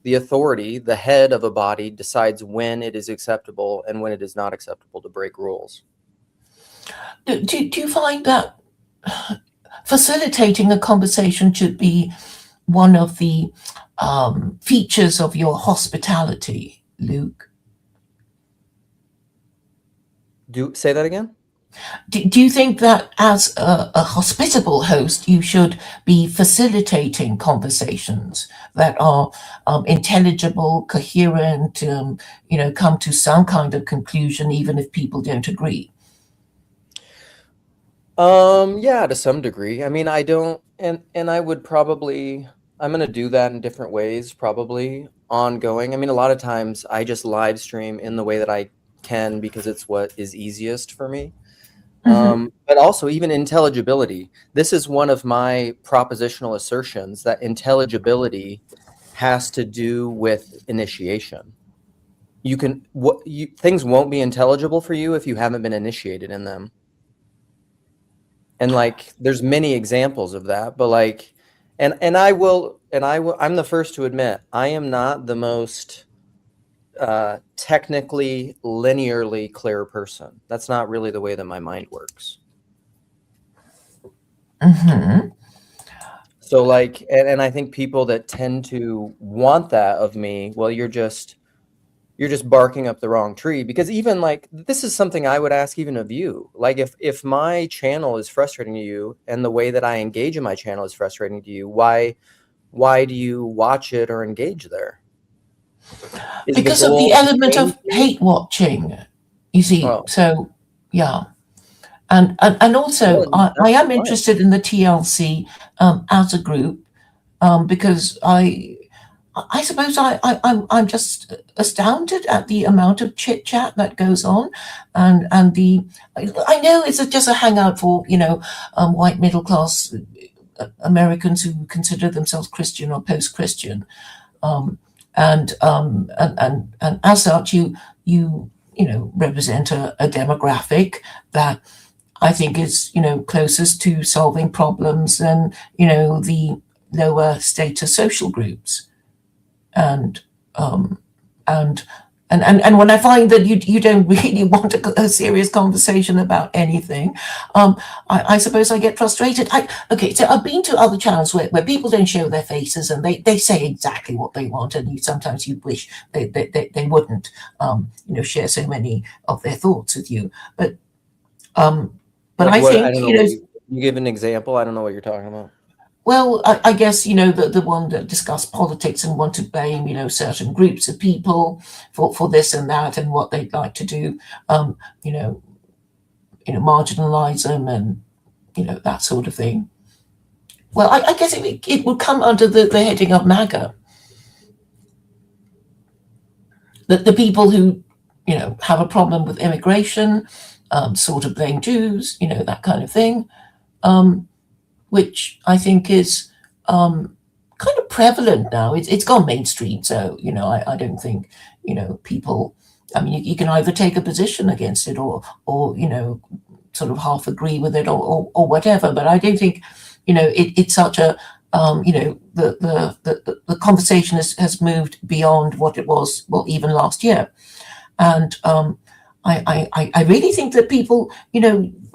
The authority, the head of a body decides when it is acceptable and when it is not acceptable to break rules. Do you find that facilitating a conversation should be one of the features of your hospitality, Luke? Do say that again? Do you think that as a hospitable host, you should be facilitating conversations that are intelligible, coherent, come to some kind of conclusion, even if people don't agree? Yeah, to some degree. I mean, I don't, and I would probably, I'm gonna do that in different ways, probably ongoing. I mean, a lot of times I just live stream in the way that I can because it's what is easiest for me. Mm-hmm. But also even intelligibility. This is one of my propositional assertions that intelligibility has to do with initiation. You can what you things won't be intelligible for you if you haven't been initiated in them. And like there's many examples of that, but like and I will I'm the first to admit I am not the most technically linearly clear person. That's not really the way that my mind works. Mm-hmm. So like and I think people that tend to want that of me, well, you're just barking up the wrong tree because even like this is something I would ask even of you. Like if my channel is frustrating to you and the way that I engage in my channel is frustrating to you, why do you watch it or engage there? Is the Because of the goal to element change of me? hate watching, you see. Oh, So, yeah. And well, also, then I that's am fine. interested in the TLC as a group, because I suppose I'm just astounded at the amount of chit chat that goes on, and the I know it's just a hangout for white middle class Americans who consider themselves Christian or post Christian, um, and as such you represent a demographic that I think is closest to solving problems than the lower status social groups and um, and and when I find that you don't really want a serious conversation about anything, I suppose I get frustrated. Okay, so I've been to other channels where people don't show their faces and they say exactly what they want, and sometimes you wish they wouldn't, share so many of their thoughts with you. Um, but Like I what? I think don't know what you give an example. I don't know what you're talking about. well, I guess the one that discussed politics and want to blame certain groups of people for this and that and what they'd like to do, um, you know marginalize them and that sort of thing. Well, I guess it would come under the heading of MAGA. The people who have a problem with immigration, sort of blame Jews, that kind of thing. Which I think is kind of prevalent now. It's gone mainstream, so I don't think people. I mean, you can either take a position against it or sort of half agree with it or whatever. But I don't think it's such a the conversation has moved beyond what it was, well, even last year. And I really think that people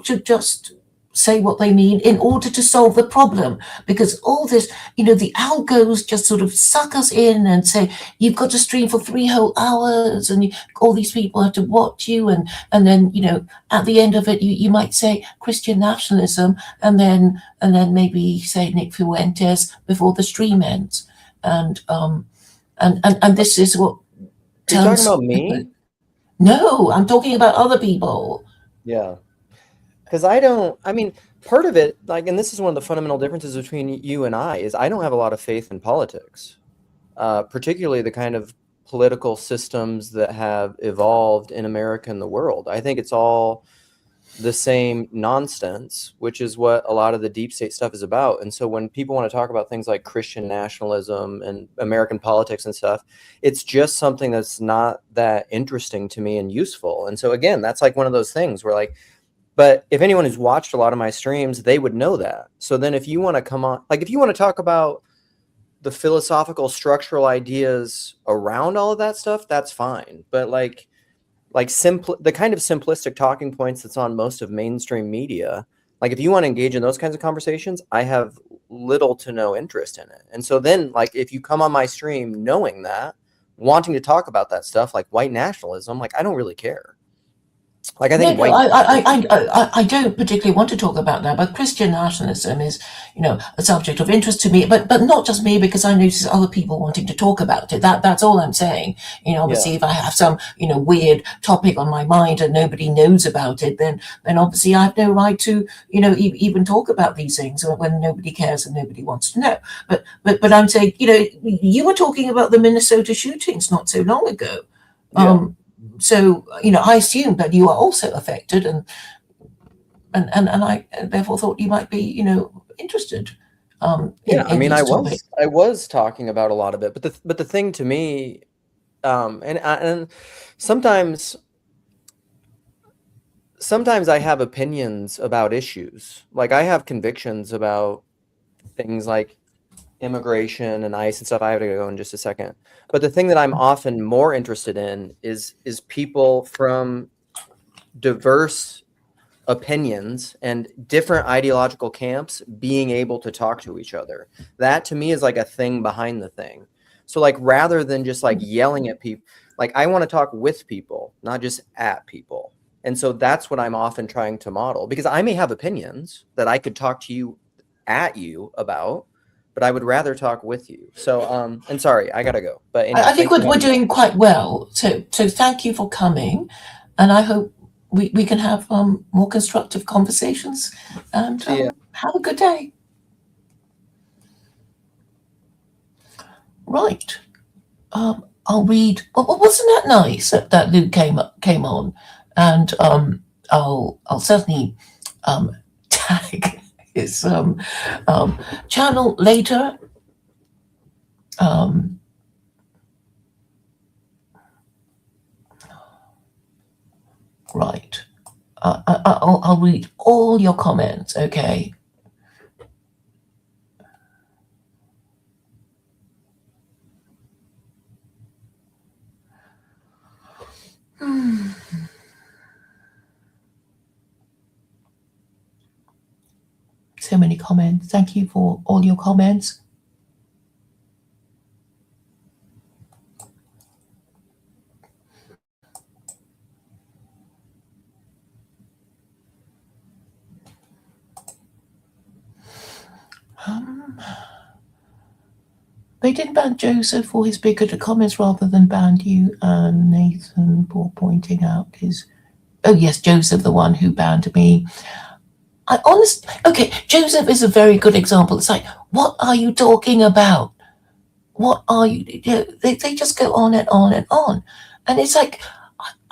should just say what they mean in order to solve the problem, because all this the algos just sort of suck us in and say you've got to stream for 3 whole hours and all these people have to watch you, and then at the end of it you might say Christian nationalism, and then maybe say Nick Fuentes before the stream ends, and this is what You're talking turns. about me? No, I'm talking about other people. Yeah. Because I don't, I mean, part of it, like, and this is one of the fundamental differences between you and I, is I don't have a lot of faith in politics, particularly the kind of political systems that have evolved in America and the world. I think it's all the same nonsense, which is what a lot of the deep state stuff is about. And so when people want to talk about things like Christian nationalism and American politics and stuff, it's just something that's not that interesting to me and useful. And so again, that's like one of those things where like, but if anyone who's watched a lot of my streams, they would know that. So then if you want to come on, like if you want to talk about the philosophical structural ideas around all of that stuff, that's fine. But like the kind of simplistic talking points that's on most of mainstream media, like if you want to engage in those kinds of conversations, I have little to no interest in it. And so then like if you come on my stream knowing that, wanting to talk about that stuff like white nationalism, like I don't really care. Like I No, think no, white I don't particularly want to talk about that, but Christian nationalism is, a subject of interest to me, but not just me, because I notice other people wanting to talk about it. That's all I'm saying. yeah. Obviously, if I have some, weird topic on my mind and nobody knows about it, then obviously I have no right to, even talk about these things when nobody cares and nobody wants to know. But I'm saying, you were talking about the Minnesota shootings not so long ago. Yeah. So I assumed that you are also affected, and I therefore thought you might be interested Yeah, I in mean, these topics. I was talking about a lot of it, but the thing to me, and sometimes I have opinions about issues. Like I have convictions about things like immigration and ICE and stuff. I have to go in just a second. But the thing that I'm often more interested in is people from diverse opinions and different ideological camps being able to talk to each other. That to me is like a thing behind the thing. So like rather than just like yelling at people, like I want to talk with people, not just at people. And so that's what I'm often trying to model, because I may have opinions that I could talk to you at you about, but I would rather talk with you. So and sorry, I gotta go. But I anyways, think thanks for we're having me on. doing quite well. So thank you for coming, and I hope we can have more constructive conversations. And See ya. have a good day. Right. I'll read. Well, wasn't that nice that Luke came on, and I'll certainly tag his channel later. Um, right. I'll read all your comments. Okay. So many comments. Thank you for all your comments. They did ban Joseph for his bigoted comments rather than banned you and Nathan for pointing out his. Oh yes, Joseph, the one who banned me. I honestly, okay, Joseph is a very good example. It's like, what are you talking about? What are you? They just go on and on and on, and it's like,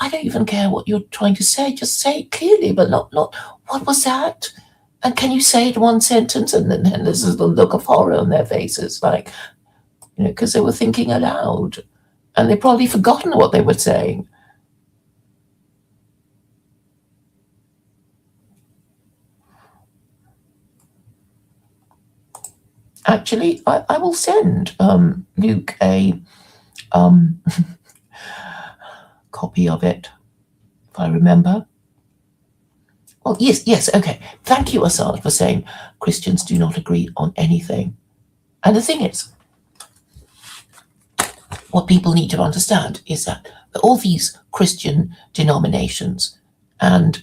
I don't even care what you're trying to say. Just say it clearly, but not. What was that? And can you say it one sentence? And then there's the look of horror on their faces, like, because they were thinking aloud, and they've probably forgotten what they were saying. Actually, I will send Luke a copy of it, if I remember. Well, yes, okay. Thank you, Asad, for saying Christians do not agree on anything. And the thing is, what people need to understand is that all these Christian denominations and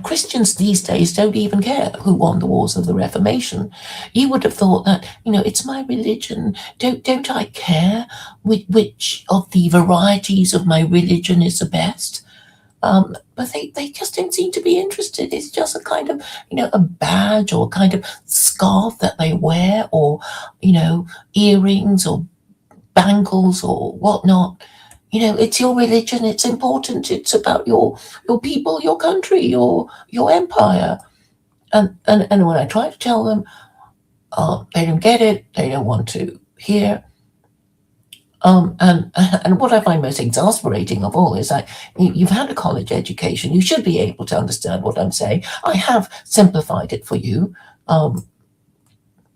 Christians these days don't even care who won the wars of the Reformation. You would have thought that, it's my religion. Don't I care which of the varieties of my religion is the best? But they just don't seem to be interested. It's just a kind of, a badge or a kind of scarf that they wear, or, earrings or bangles or whatnot. It's your religion. It's important. It's about your people, your country, your empire. And when I try to tell them, they don't get it. They don't want to hear. And what I find most exasperating of all is that you've had a college education. You should be able to understand what I'm saying. I have simplified it for you, but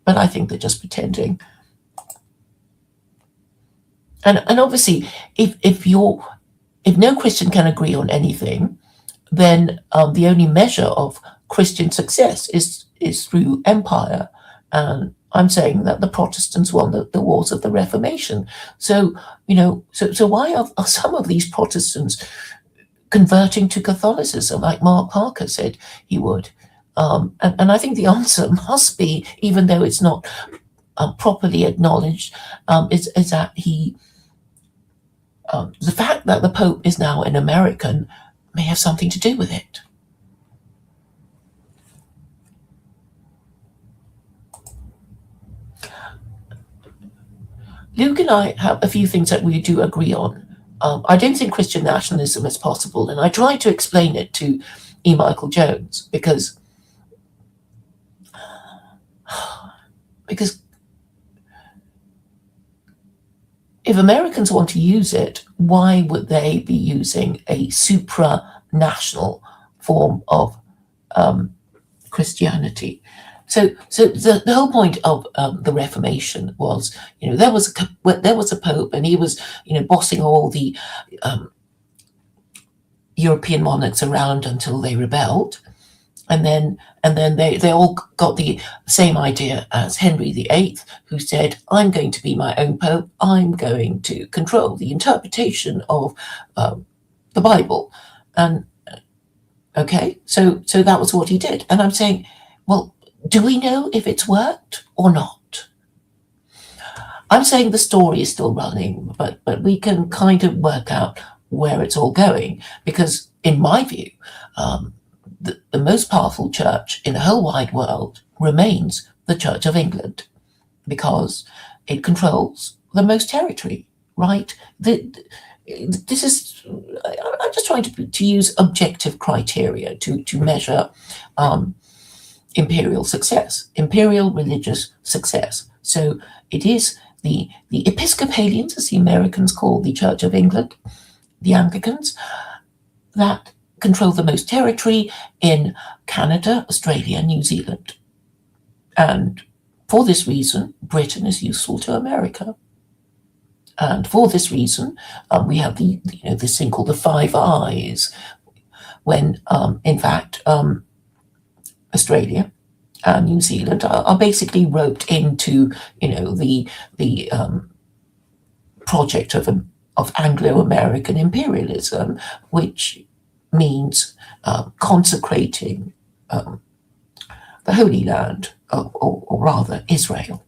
I think they're just pretending. And obviously, if no Christian can agree on anything, then the only measure of Christian success is through empire. And I'm saying that the Protestants won the wars of the Reformation. So so why are some of these Protestants converting to Catholicism, like Mark Parker said he would? And I think the answer must be, even though it's not properly acknowledged, is that the fact that the Pope is now an American may have something to do with it. Luke and I have a few things that we do agree on. I don't think Christian nationalism is possible, and I tried to explain it to E. Michael Jones because if Americans want to use it, why would they be using a supranational form of Christianity? So the whole point of the Reformation was, there was a pope, and he was, bossing all the European monarchs around until they rebelled, and then they all got the same idea as Henry VIII, who said, "I'm going to be my own pope. I'm going to control the interpretation of the Bible." And okay, so that was what he did. And I'm saying, well, do we know if it's worked or not? I'm saying the story is still running, but we can kind of work out where it's all going, because in my view, the most powerful church in the whole wide world remains the Church of England, because it controls the most territory, right? This is, I'm just trying to use objective criteria to measure um, imperial success, imperial religious success. So it is the Episcopalians, as the Americans call the Church of England, the Anglicans, that control the most territory in Canada, Australia, New Zealand. And for this reason, Britain is useful to America. And for this reason, we have this thing called the Five Eyes, when in fact Australia and New Zealand are basically roped into the project of Anglo-American imperialism, which means consecrating the Holy Land, or rather Israel.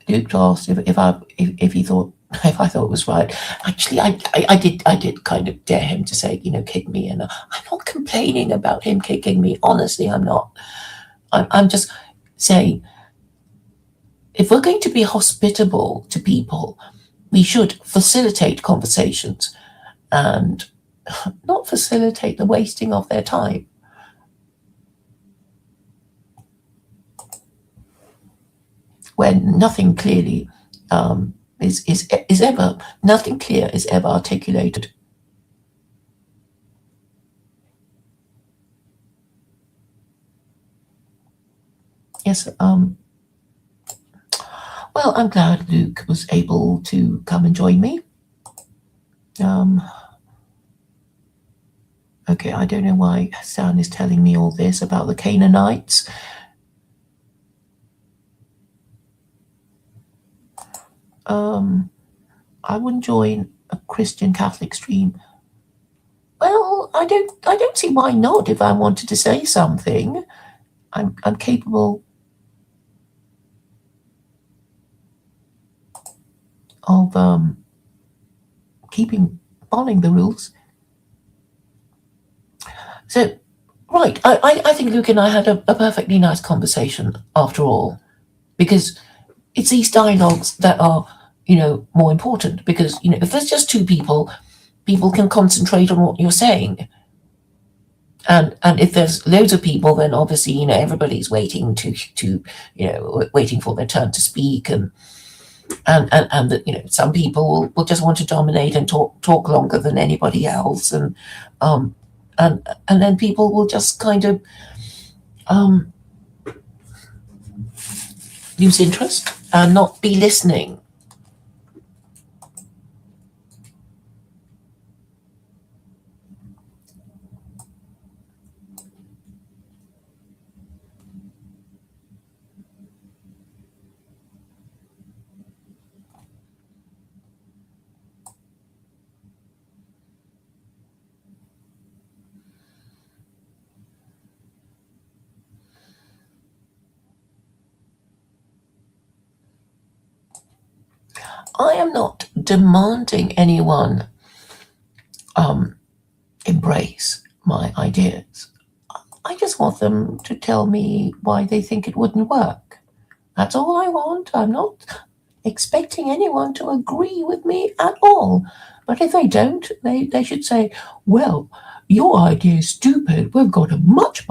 Luke asked if he thought if I thought it was right. Actually, I did kind of dare him to say, kick me, and I'm not complaining about him kicking me. Honestly, I'm not. I'm just saying, if we're going to be hospitable to people, we should facilitate conversations and not facilitate the wasting of their time. When nothing clearly is ever nothing clear is ever articulated. Yes. Well, I'm glad Luke was able to come and join me. Okay, I don't know why Hassan is telling me all this about the Canaanites. I wouldn't join a Christian Catholic stream. Well, I don't see why not. If I wanted to say something, I'm capable of following the rules. So, right, I think Luke and I had a perfectly nice conversation after all, because it's these dialogues that are, more important. Because if there's just two people, people can concentrate on what you're saying. And if there's loads of people, then obviously everybody's waiting to waiting for their turn to speak, and that some people will just want to dominate and talk longer than anybody else, um and then people will just kind of um lose interest and not be listening. I am not demanding anyone embrace my ideas. I just want them to tell me why they think it wouldn't work. That's all I want. I'm not expecting anyone to agree with me at all. But if they don't, they should say, well, your idea is stupid. We've got a much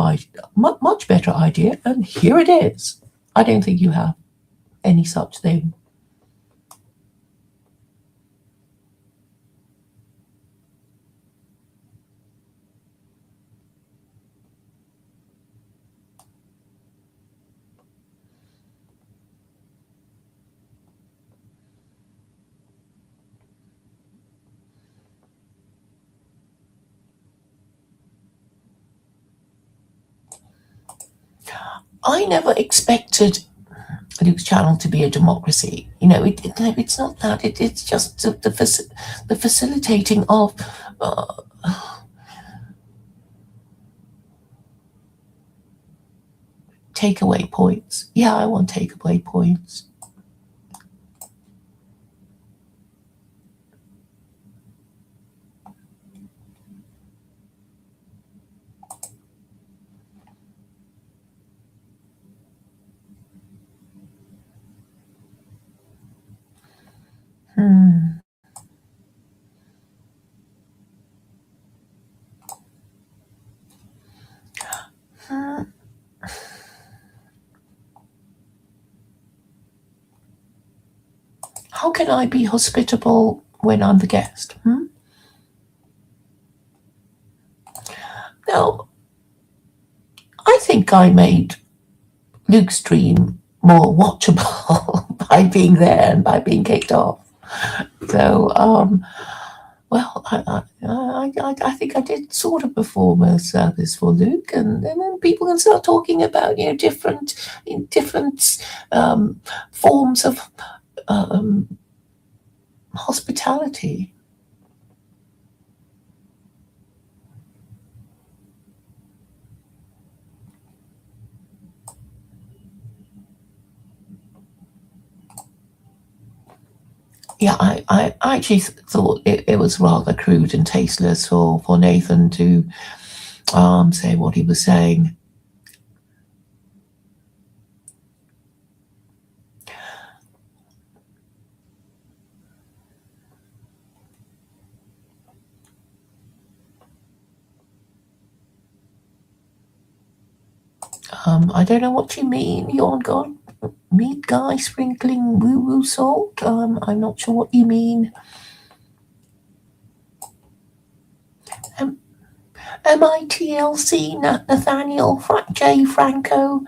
better idea, and here it is. I don't think you have any such thing. I never expected Luke's channel to be a democracy. It's not that. It's just the facilitating of takeaway points. Yeah, I want takeaway points. How can I be hospitable when I'm the guest? Now, I think I made Luke's dream more watchable by being there and by being kicked off. So, well, I think I did sort of perform a service for Luke, and then people can start talking about different um, forms of um, hospitality. Yeah, I actually thought it was rather crude and tasteless for Nathan to say what he was saying. I don't know what you mean. You're God, meat guy sprinkling woo woo salt. I'm not sure what you mean. Um, MITLC Nathaniel J Franco.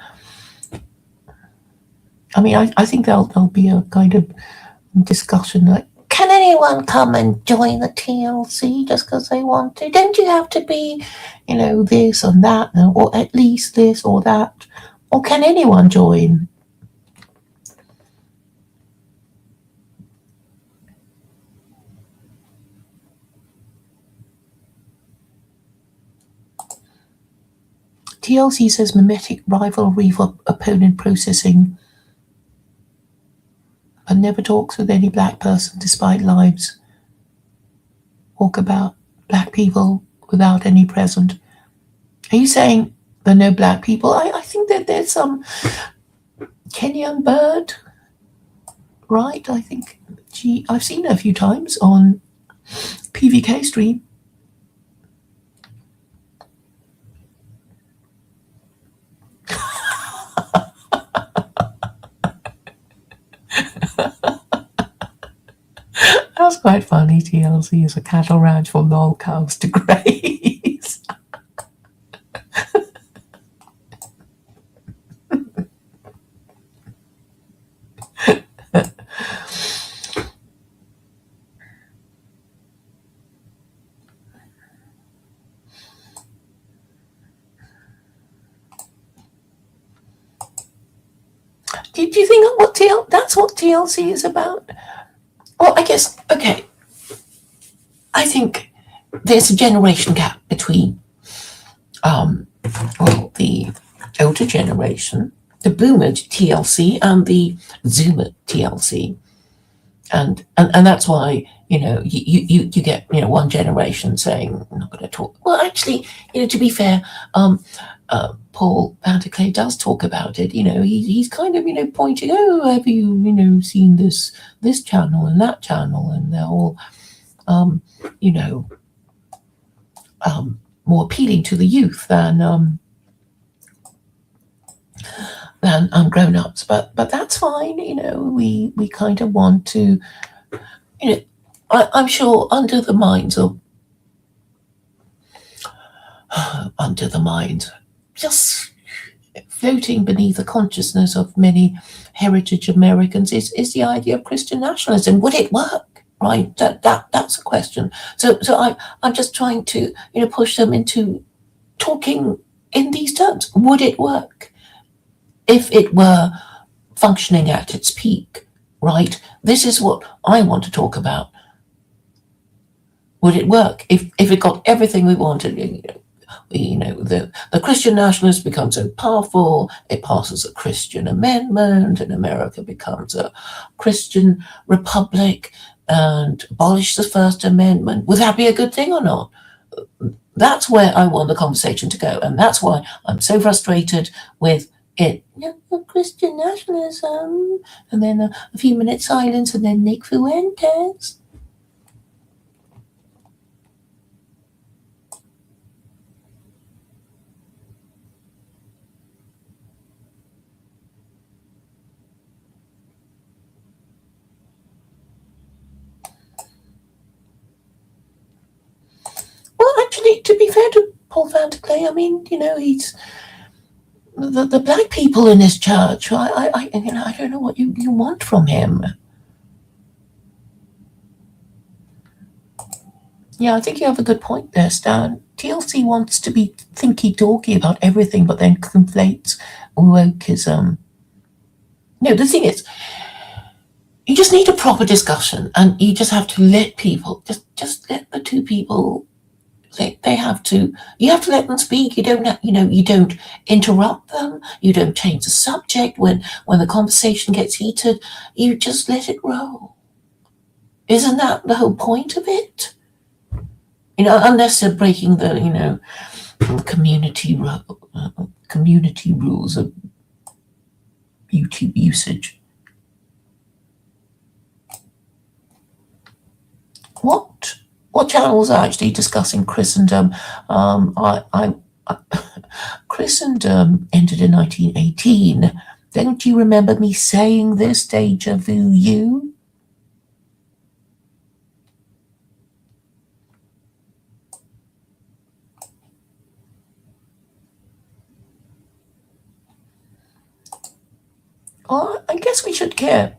I mean, I think there'll be a kind of discussion like, can anyone come and join the TLC just because they want to? Don't you have to be, this and that, or at least this or that? Or can anyone join? TLC says mimetic rivalry for opponent processing, but never talks with any black person despite lives walk about black people without any present. Are you saying there are no black people? I think that there's some Kenyan bird, right? I think I've seen her a few times on PVK stream. That's quite funny. TLC is a cattle ranch for lol cows to graze. Do you think that's what TLC is about? Well, I guess, okay, I think there's a generation gap between, um, well, the older generation, the boomer TLC, and the zoomer TLC. And that's why you get one generation saying I'm not going to talk. Well, actually, to be fair, Paul Vanderclay does talk about it. He's kind of pointing, oh, have you seen this channel and that channel, and they're all you know more appealing to the youth than grown-ups, but that's fine. We kind of want to, you know I'm sure under the mind, just floating beneath the consciousness of many heritage Americans is the idea of Christian nationalism. Would it work? Right, that's a question. So I'm just trying to push them into talking in these terms. Would it work if it were functioning at its peak? Right, this is what I want to talk about. Would it work if it got everything we wanted? The Christian nationalists become so powerful, it passes a Christian amendment, and America becomes a Christian republic and abolish the First Amendment. Would that be a good thing or not? That's where I want the conversation to go, and that's why I'm so frustrated with it. Christian nationalism, and then a few minutes silence, and then Nick Fuentes. to be fair to Paul Van der Clay, I mean, he's the black people in his church. I don't know what you want from him. Yeah, I think you have a good point there, Stan. TLC wants to be thinky-talky about everything, but then conflates wokeism. No, the thing is, you just need a proper discussion, and you just have to let people just let the two people. They have to. You have to let them speak. You don't. You don't interrupt them. You don't change the subject when the conversation gets heated. You just let it roll. Isn't that the whole point of it? Unless they're breaking the community rules of YouTube usage. What channels are actually discussing Christendom? Christendom ended in 1918. Don't you remember me saying this, deja vu you? I guess we should care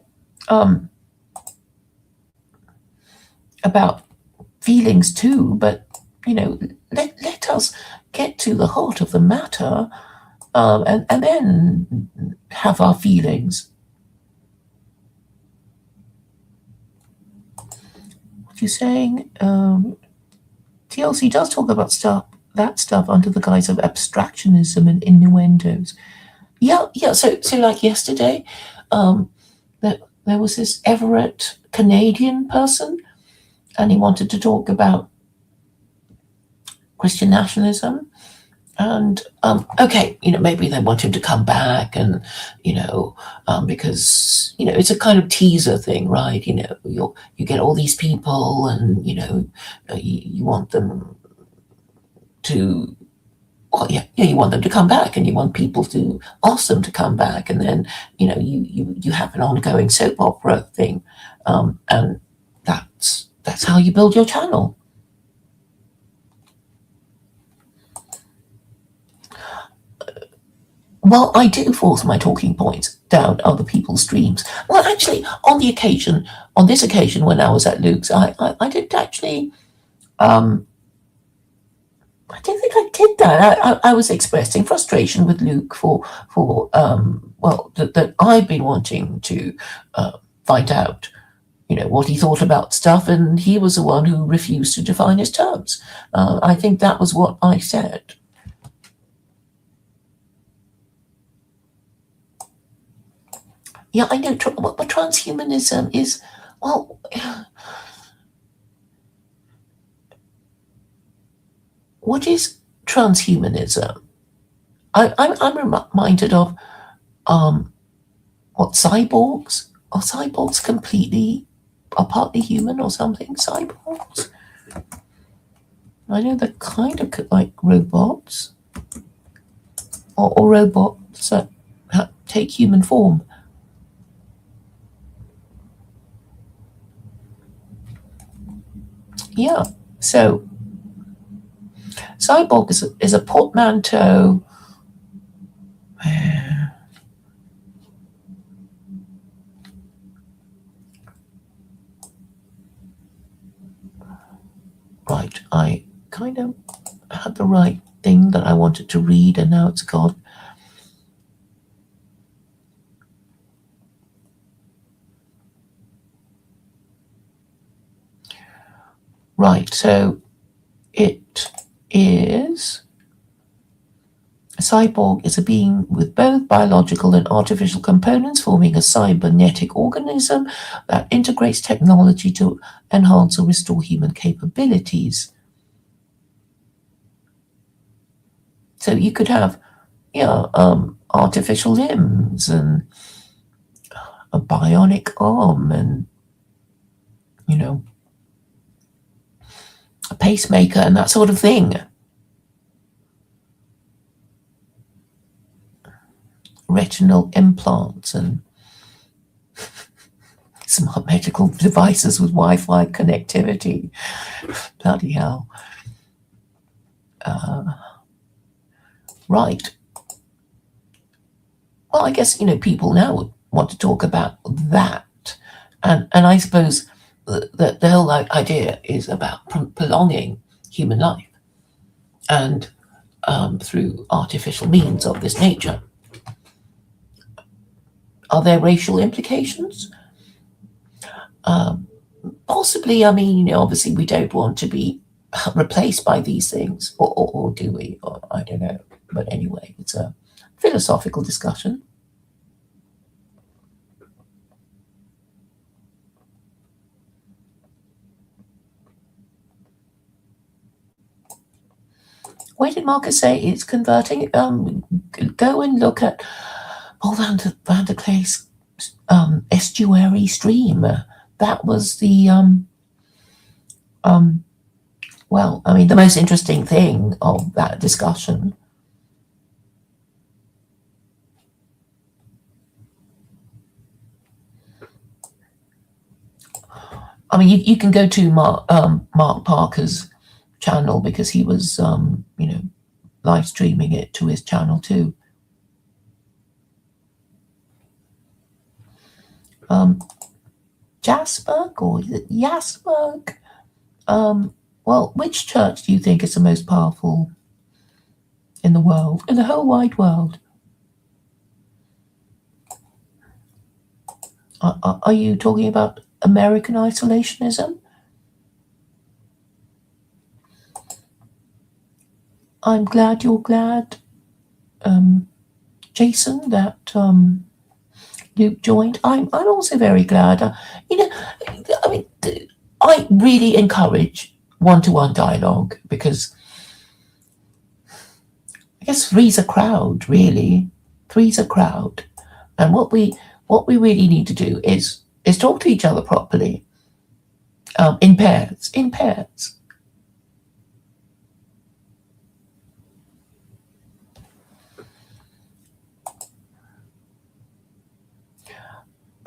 about feelings too, but let us get to the heart of the matter, and then have our feelings. What you saying? TLC does talk about that stuff under the guise of abstractionism and innuendos. Yeah. So like yesterday, there was this Everett Canadian person, and he wanted to talk about Christian nationalism. And okay, maybe they want him to come back, and because it's a kind of teaser thing, right? You get all these people, and you want them to. Well, yeah, you want them to come back, and you want people to ask them to come back, and then you have an ongoing soap opera thing, and that's how you build your channel. Well, I do force my talking points down other people's streams. Well, actually, on this occasion, when I was at Luke's, I didn't actually. I don't think I did that. I was expressing frustration with Luke for that I've been wanting to find out, what he thought about stuff, and he was the one who refused to define his terms. I think that was what I said. Yeah, I know. But transhumanism is, well, what is transhumanism? I'm reminded of what, cyborgs? Are cyborgs are partly human or something? Cyborgs? I know they're kind of like robots, or robots that take human form. Yeah, so cyborg is a portmanteau. Right, I kind of had the right thing that I wanted to read, and now it's gone. Right, so it is. A cyborg is a being with both biological and artificial components, forming a cybernetic organism that integrates technology to enhance or restore human capabilities. So you could have, artificial limbs and a bionic arm, and a pacemaker and that sort of thing. Retinal implants and smart medical devices with Wi-Fi connectivity. Bloody hell. Right. Well, I guess, people now want to talk about that. And I suppose the whole idea is about prolonging human life and through artificial means of this nature. Are there racial implications? Possibly. I mean, obviously, we don't want to be replaced by these things, or do we? Or, I don't know. But anyway, it's a philosophical discussion. Where did Marcus say it's converting? Go and look at Paul van der Klee's estuary stream. That was the well, I mean, the most interesting thing of that discussion. I mean, you can go to Mark Parker's channel because he was, live streaming it to his channel too. Jasberg, or is it Jasberg? Well, which church do you think is the most powerful in the world, in the whole wide world? Are you talking about American isolationism? I'm glad you're glad, Jason, that Luke joined. I'm also very glad. I mean, I really encourage one-to-one dialogue because I guess three's a crowd, really. Three's a crowd, and what we really need to do is talk to each other properly, in pairs.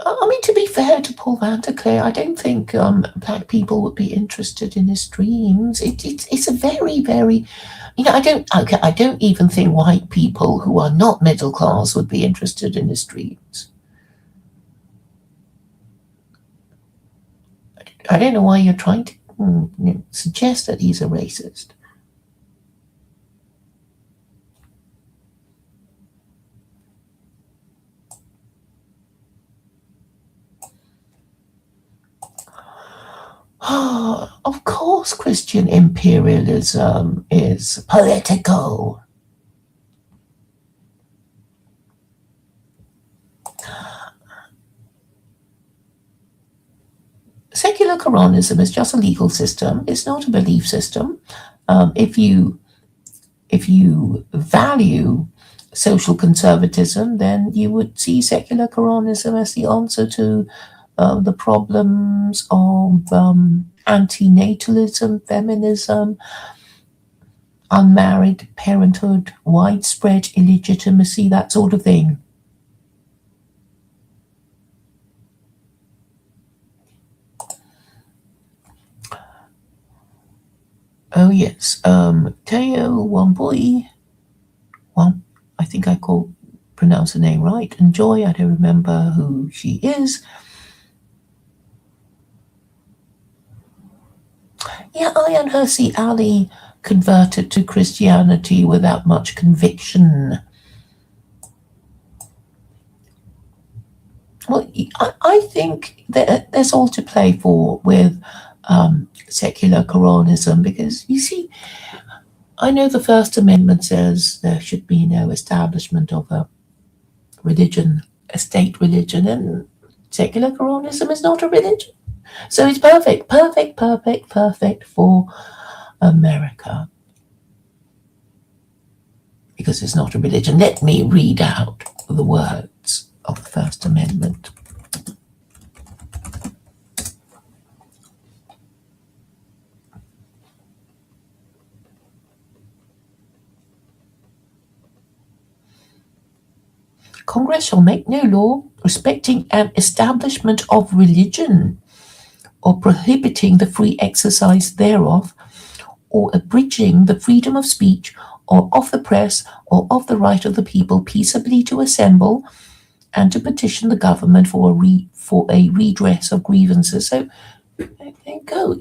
I mean, to be fair to Paul van der Klee, I don't think black people would be interested in his streams. It's a very, very, I don't even think white people who are not middle class would be interested in his streams. I don't know why you're trying to suggest that he's a racist. Of course, Christian imperialism is political. Secular Quranism is just a legal system. It's not a belief system. If you value social conservatism, then you would see secular Quranism as the answer to the problems of antinatalism, feminism, unmarried parenthood, widespread illegitimacy, that sort of thing. Oh yes, Teo Wambui, I think I pronounce the name right, and Joy, I don't remember who she is. Yeah, Ayaan Hirsi Ali converted to Christianity without much conviction. Well, I think that there's all to play for with secular Quranism because, you see, I know the First Amendment says there should be no establishment of a religion, a state religion, and secular Quranism is not a religion. So it's perfect for America. Because it's not a religion. Let me read out the words of the First Amendment. Congress shall make no law respecting an establishment of religion or prohibiting the free exercise thereof, or abridging the freedom of speech or of the press or of the right of the people peaceably to assemble and to petition the government for a redress of grievances. So there you go.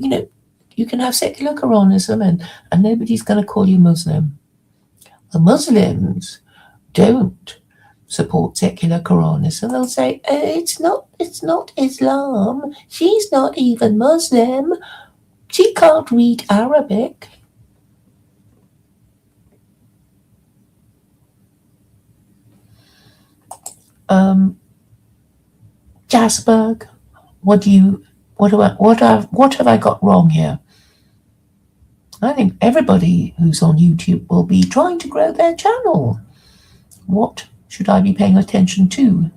You can have secular Quranism and nobody's going to call you Muslim. The Muslims don't support secular Quranism. They'll say, it's not Islam. She's not even Muslim. She can't read Arabic. Jasberg, what have I got wrong here? I think everybody who's on YouTube will be trying to grow their channel. What should I be paying attention to?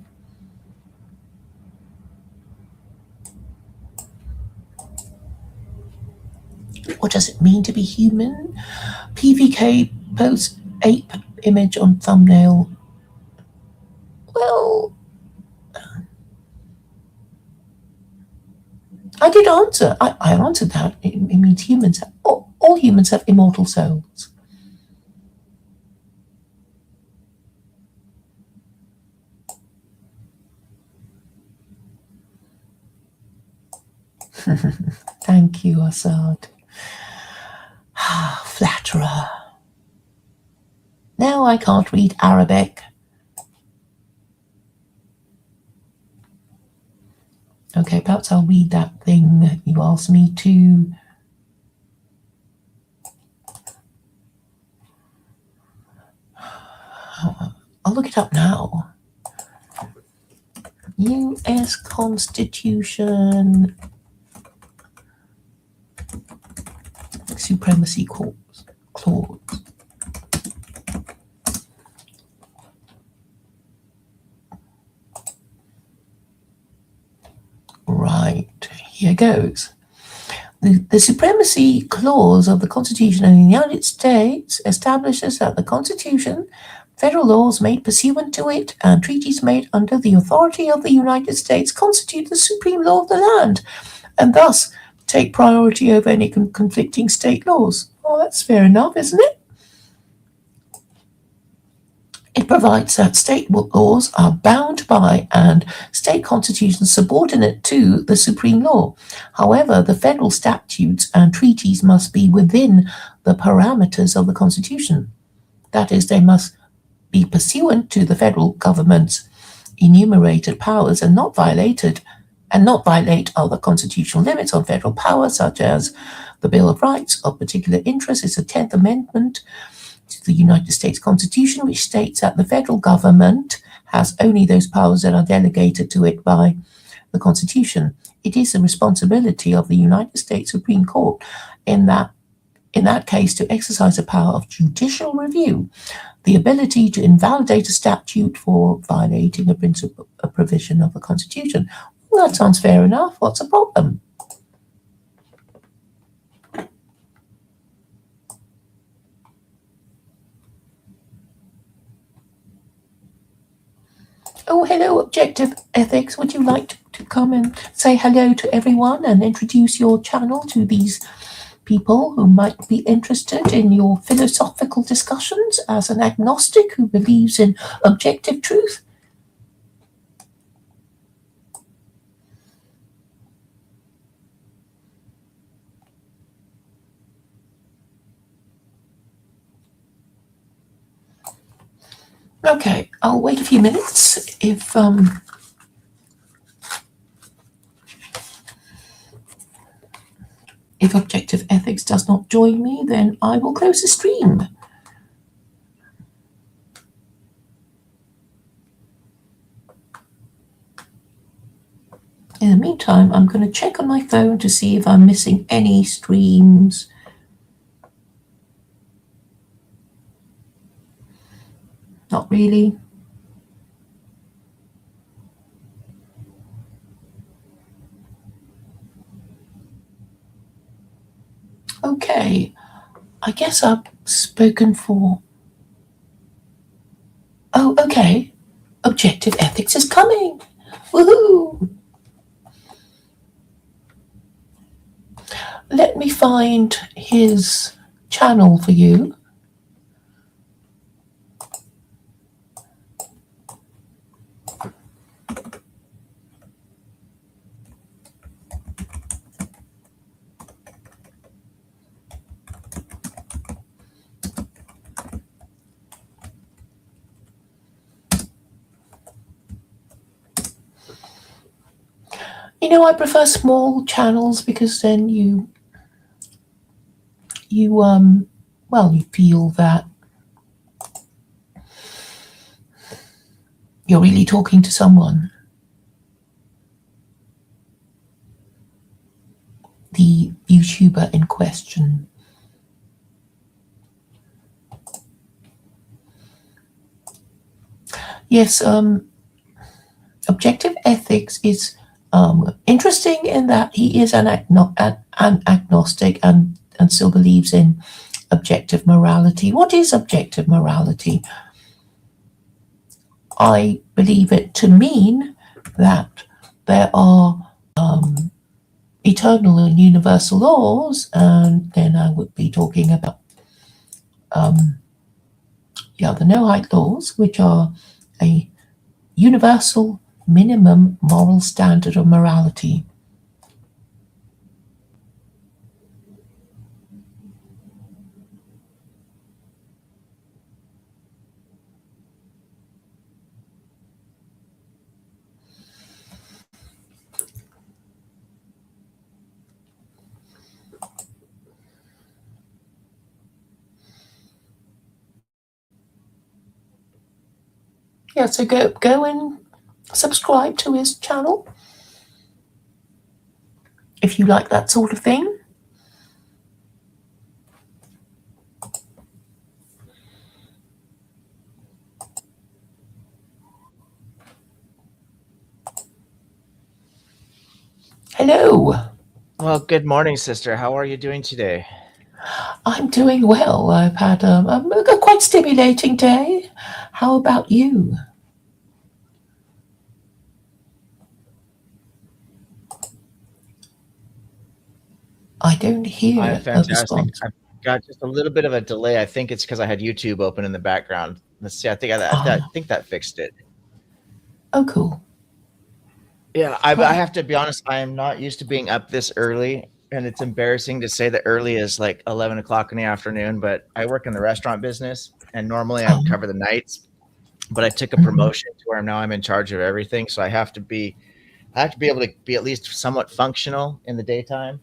What does it mean to be human? PVK posts ape image on thumbnail. Well, I did answer. I answered that. It means humans. All humans have immortal souls. Thank you, Assad. Flatterer. Now I can't read Arabic. Okay, perhaps I'll read that thing you asked me to. I'll look it up now. U.S. Constitution Supremacy Clause. Right, here goes. The Supremacy Clause of the Constitution of the United States establishes that the Constitution, federal laws made pursuant to it, and treaties made under the authority of the United States constitute the supreme law of the land, and thus take priority over any conflicting state laws. Oh, that's fair enough, isn't it? It provides that state laws are bound by and state constitutions subordinate to the supreme law. However, the federal statutes and treaties must be within the parameters of the Constitution. That is, they must be pursuant to the federal government's enumerated powers and not violate other constitutional limits on federal power, such as the Bill of Rights. Of particular interest is the 10th Amendment to the United States Constitution, which states that the federal government has only those powers that are delegated to it by the Constitution. It is the responsibility of the United States Supreme Court in that case to exercise the power of judicial review, the ability to invalidate a statute for violating a provision of the Constitution. Well, that sounds fair enough. What's the problem? Oh, hello, Objective Ethics. Would you like to come and say hello to everyone and introduce your channel to these people who might be interested in your philosophical discussions as an agnostic who believes in objective truth? Okay, I'll wait a few minutes. If Objective Ethics does not join me, then I will close the stream. In the meantime, I'm going to check on my phone to see if I'm missing any streams. Not really. Okay, I guess I've spoken for... Oh, okay. Objective Ethics is coming. Woohoo! Let me find his channel for you? I prefer small channels because then you feel that you're really talking to someone. The YouTuber in question. Yes, objective ethics is interesting in that he is an agnostic and still believes in objective morality. What is objective morality? I believe it to mean that there are eternal and universal laws, and then I would be talking about the no-height laws, which are a universal minimum moral standard of morality. Yeah, so go and subscribe to his channel if you like that sort of thing. Hello. Well, good morning, sister. How are you doing today? I'm doing well. I've had a quite stimulating day. How about you? I don't I'm hear a fantastic. response. I've got just a little bit of a delay. I think it's because I had YouTube open in the background. Let's see. I Ah, think that fixed it. oh, cool. Yeah, I Right. have to be honest. I am not used to being up this early, and it's embarrassing to say that early is like 11 o'clock in the afternoon. But I work in the restaurant business, and normally I Um, cover the nights. But I took a mhm, promotion to where now I'm in charge of everything, so I have to be able to be at least somewhat functional in the daytime.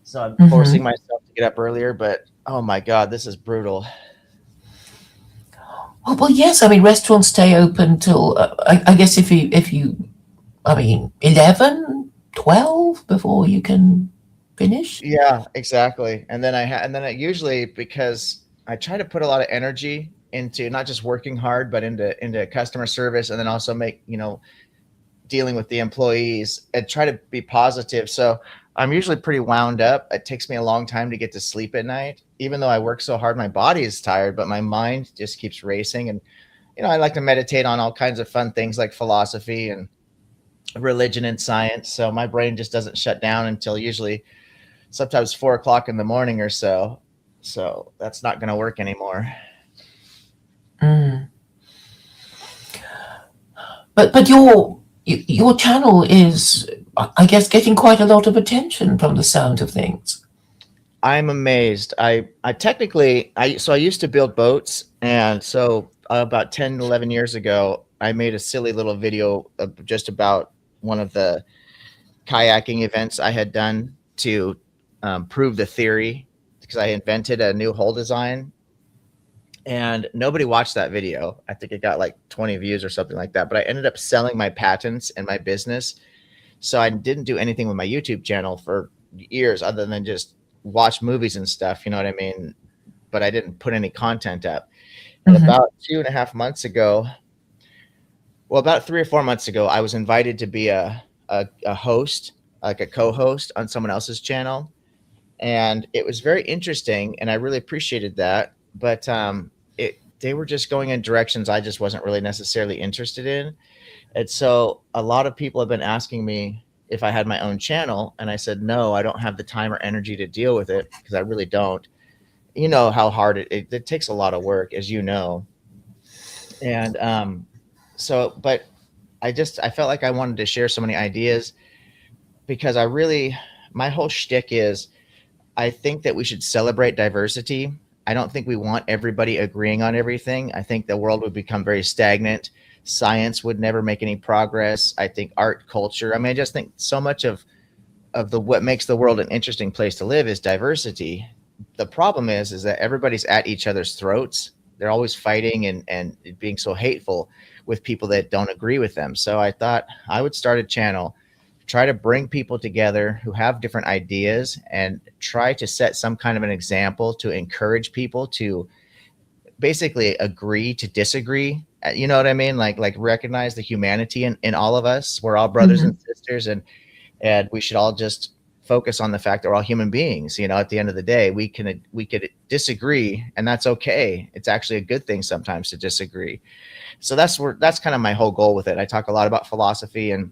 So I'm forcing mhm. myself to get up earlier, but oh my god, this is brutal. Well, yes. I mean, restaurants stay open till I guess I mean, 11, 12 before you can finish. Yeah, exactly. And then I usually, because I try to put a lot of energy into not just working hard, but into customer service, and then also make, dealing with the employees and try to be positive. So I'm usually pretty wound up. It takes me a long time to get to sleep at night. Even though I work so hard, my body is tired, but my mind just keeps racing. And I like to meditate on all kinds of fun things like philosophy and religion and science. So my brain just doesn't shut down until usually sometimes 4 o'clock in the morning or so. So that's not going to work anymore. Mm. But your channel is, I guess, getting quite a lot of attention from the sound of things. I'm amazed. I technically, I used to build boats. And so about 10, 11 years ago, I made a silly little video of just about one of the kayaking events I had done to prove the theory because I invented a new hull design and nobody watched that video. I think it got like 20 views or something like that. But I ended up selling my patents and my business. So I didn't do anything with my YouTube channel for years other than just watch movies and stuff. You know what I mean? But I didn't put any content up. And Hmm. about 2.5 months ago, well, about 3 or 4 months ago, I was invited to be a host, like a co-host on someone else's channel. And it was very interesting. And I really appreciated that. But they were just going in directions I just wasn't really necessarily interested in. And so a lot of people have been asking me if I had my own channel. And I said, no, I don't have the time or energy to deal with it because I really don't. you know how hard it takes a lot of work, as you know. And so, but I felt like I wanted to share so many ideas because my whole shtick is I think that we should celebrate diversity. I don't think we want everybody agreeing on everything. I think the world would become very stagnant. Science would never make any progress. I think art, culture. I mean, I just think so much of the what makes the world an interesting place to live is diversity. The problem is that everybody's at each other's throats. They're always fighting and being so hateful with people that don't agree with them. So I thought I would start a channel, try to bring people together who have different ideas and try to set some kind of an example to encourage people to basically agree to disagree. You know what I mean? Like recognize the humanity in all of us. We're all brothers and Mhm. sisters, and we should all just focus on the fact that we're all human beings. You know, at the end of the day, we could disagree, and that's okay. It's actually a good thing sometimes to disagree. So that's kind of my whole goal with it. I talk a lot about philosophy, and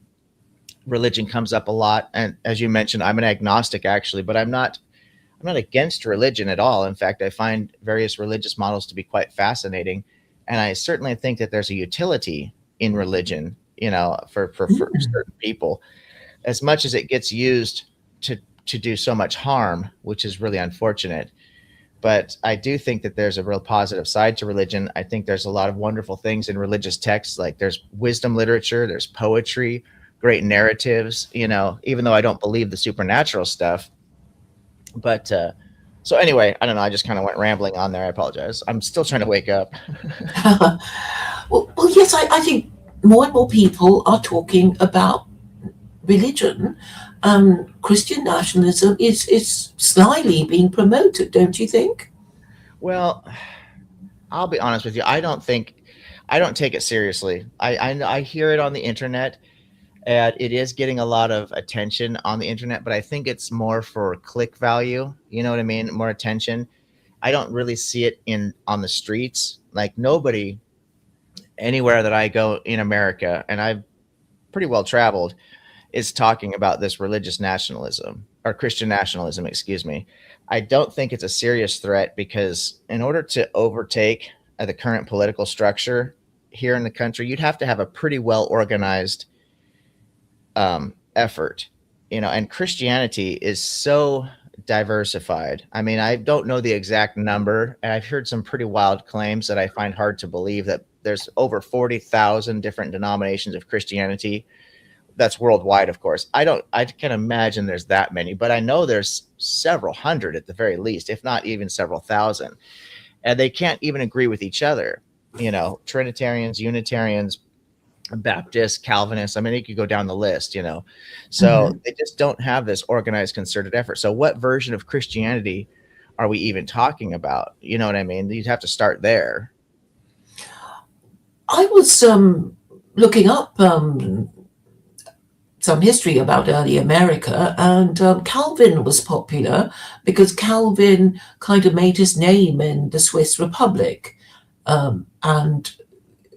religion comes up a lot. And as you mentioned, I'm an agnostic actually, but I'm not against religion at all. In fact, I find various religious models to be quite fascinating, and I certainly think that there's a utility in religion. You know, for Mm. certain people, as much as it gets used to do so much harm, which is really unfortunate. But I do think that there's a real positive side to religion. I think there's a lot of wonderful things in religious texts, like there's wisdom literature, there's poetry, great narratives. You know, even though I don't believe the supernatural stuff, but so anyway, I don't know. I just kind of went rambling on there. I apologize. I'm still trying to wake up. Well, yes, I think more and more people are talking about religion. Christian nationalism is slyly being promoted, don't you think? Well, I'll be honest with you. I don't take it seriously. I hear it on the internet, and it is getting a lot of attention on the internet, but I think it's more for click value. You know what I mean? More attention. I don't really see it in on the streets. Like nobody anywhere that I go in America, and I've pretty well traveled, is talking about this religious nationalism or Christian nationalism, excuse me. I don't think it's a serious threat because in order to overtake the current political structure here in the country, you'd have to have a pretty well organized effort, you know. And Christianity is so diversified. I mean, I don't know the exact number, and I've heard some pretty wild claims that I find hard to believe that there's over 40,000 different denominations of Christianity. That's worldwide, of course. I can imagine there's that many, but I know there's several hundred at the very least, if not even several thousand. And they can't even agree with each other. You know, Trinitarians, Unitarians, Baptists, Calvinists. I mean, you could go down the list, you know. So Mhm. they just don't have this organized, concerted effort. So what version of Christianity are we even talking about? You know what I mean? You'd have to start there. I was looking up some history about early America, and Calvin was popular because Calvin kind of made his name in the Swiss Republic. And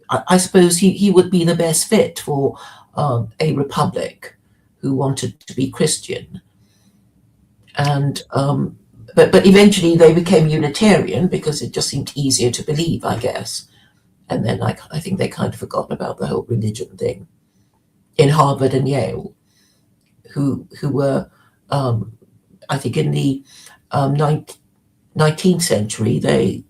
I suppose he would be the best fit for a republic who wanted to be Christian. And but eventually they became Unitarian because it just seemed easier to believe, I guess. And then I think they kind of forgotten about the whole religion thing in Harvard and Yale, who were I think in the um, 19th century they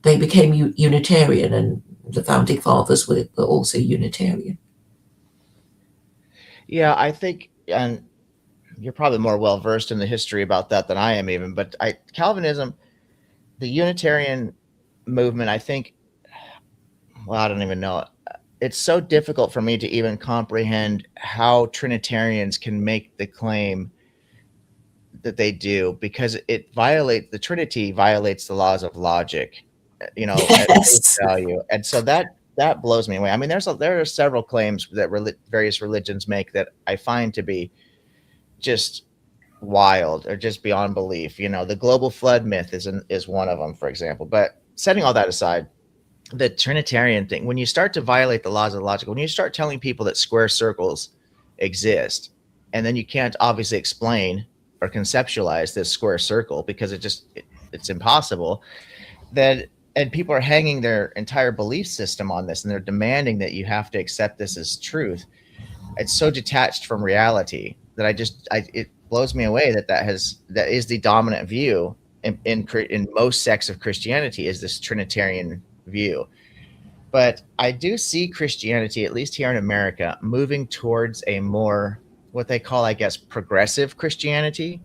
became Unitarian, and the founding fathers were also Unitarian. Yeah, I think, and you're probably more well versed in the history about that than I am, even. But Calvinism, the Unitarian movement, I think, well, I don't even know. It's so difficult for me to even comprehend how Trinitarians can make the claim that they do because the Trinity violates the laws of logic, you know, at face Yes. value, and so that blows me away. I mean, there are several claims that various religions make that I find to be just wild or just beyond belief. You know, the global flood myth is one of them, for example. But setting all that aside, the Trinitarian thing, when you start to violate the laws of logic, when you start telling people that square circles exist, and then you can't obviously explain or conceptualize this square circle because it's impossible. That and people are hanging their entire belief system on this, and they're demanding that you have to accept this as truth. It's so detached from reality that it blows me away that that is the dominant view in most sects of Christianity, is this Trinitarian view. But I do see Christianity, at least here in America, moving towards a more, what they call, I guess, progressive Christianity,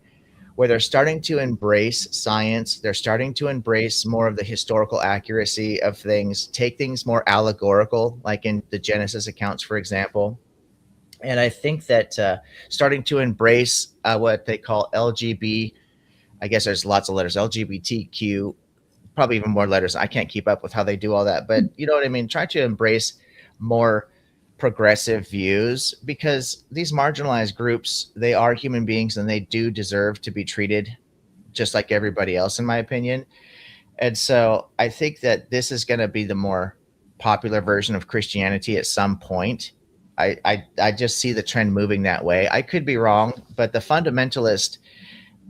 where they're starting to embrace science. They're starting to embrace more of the historical accuracy of things, take things more allegorical, like in the Genesis accounts, for example. And I think that starting to embrace what they call LGB, I guess there's lots of letters, LGBTQ, probably even more letters. I can't keep up with how they do all that, but you know what I mean? Try to embrace more progressive views, because these marginalized groups, they are human beings and they do deserve to be treated just like everybody else, in my opinion. And so I think that this is going to be the more popular version of Christianity at some point. I just see the trend moving that way. I could be wrong, but the fundamentalist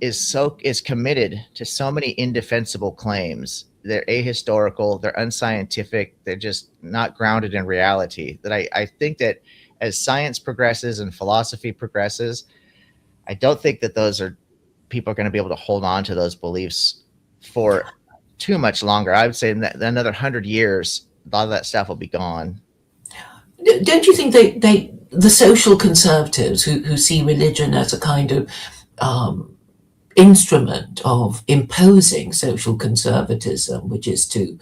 is committed to so many indefensible claims. They're ahistorical, they're unscientific, they're just not grounded in reality. That I think that as science progresses and philosophy progresses, I don't think that those are people are going to be able to hold on to those beliefs for too much longer. I would say in another 100 years, a lot of that stuff will be gone. Don't you think the social conservatives who see religion as a kind of instrument of imposing social conservatism, which is to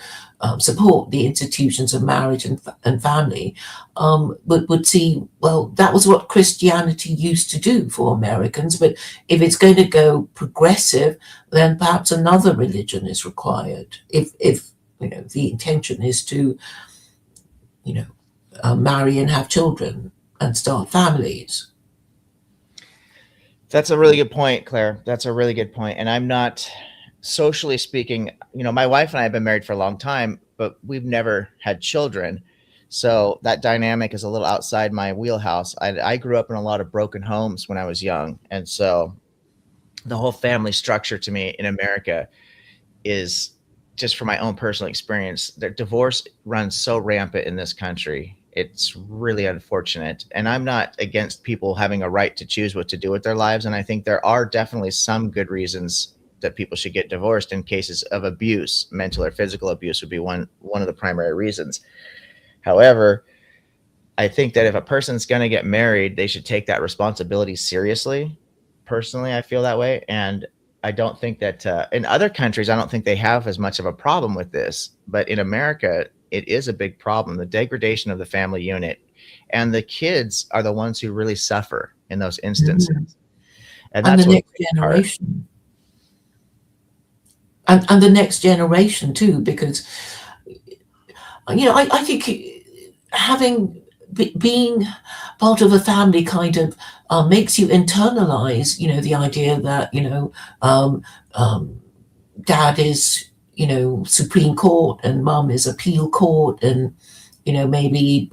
support the institutions of marriage and family, would see, well, that was what Christianity used to do for Americans, but if it's going to go progressive, then perhaps another religion is required. If the intention is to, marry and have children and start families. That's a really good point, Claire. That's a really good point. And I'm not, socially speaking, my wife and I have been married for a long time, but we've never had children. So that dynamic is a little outside my wheelhouse. I grew up in a lot of broken homes when I was young. And so the whole family structure to me in America is, just from my own personal experience, that divorce runs so rampant in this country. It's really unfortunate. And I'm not against people having a right to choose what to do with their lives. And I think there are definitely some good reasons that people should get divorced in cases of abuse. Mental or physical abuse would be one of the primary reasons. However, I think that if a person's going to get married, they should take that responsibility seriously. Personally, I feel that way. And I don't think that in other countries, I don't think they have as much of a problem with this. But in America, it is a big problem, the degradation of the family unit. And the kids are the ones who really suffer in those instances. Mm-hmm. And that's the next generation. And the next generation too, because, I think being part of a family kind of makes you internalize, the idea that, dad is, Supreme Court and mum is appeal court, and, maybe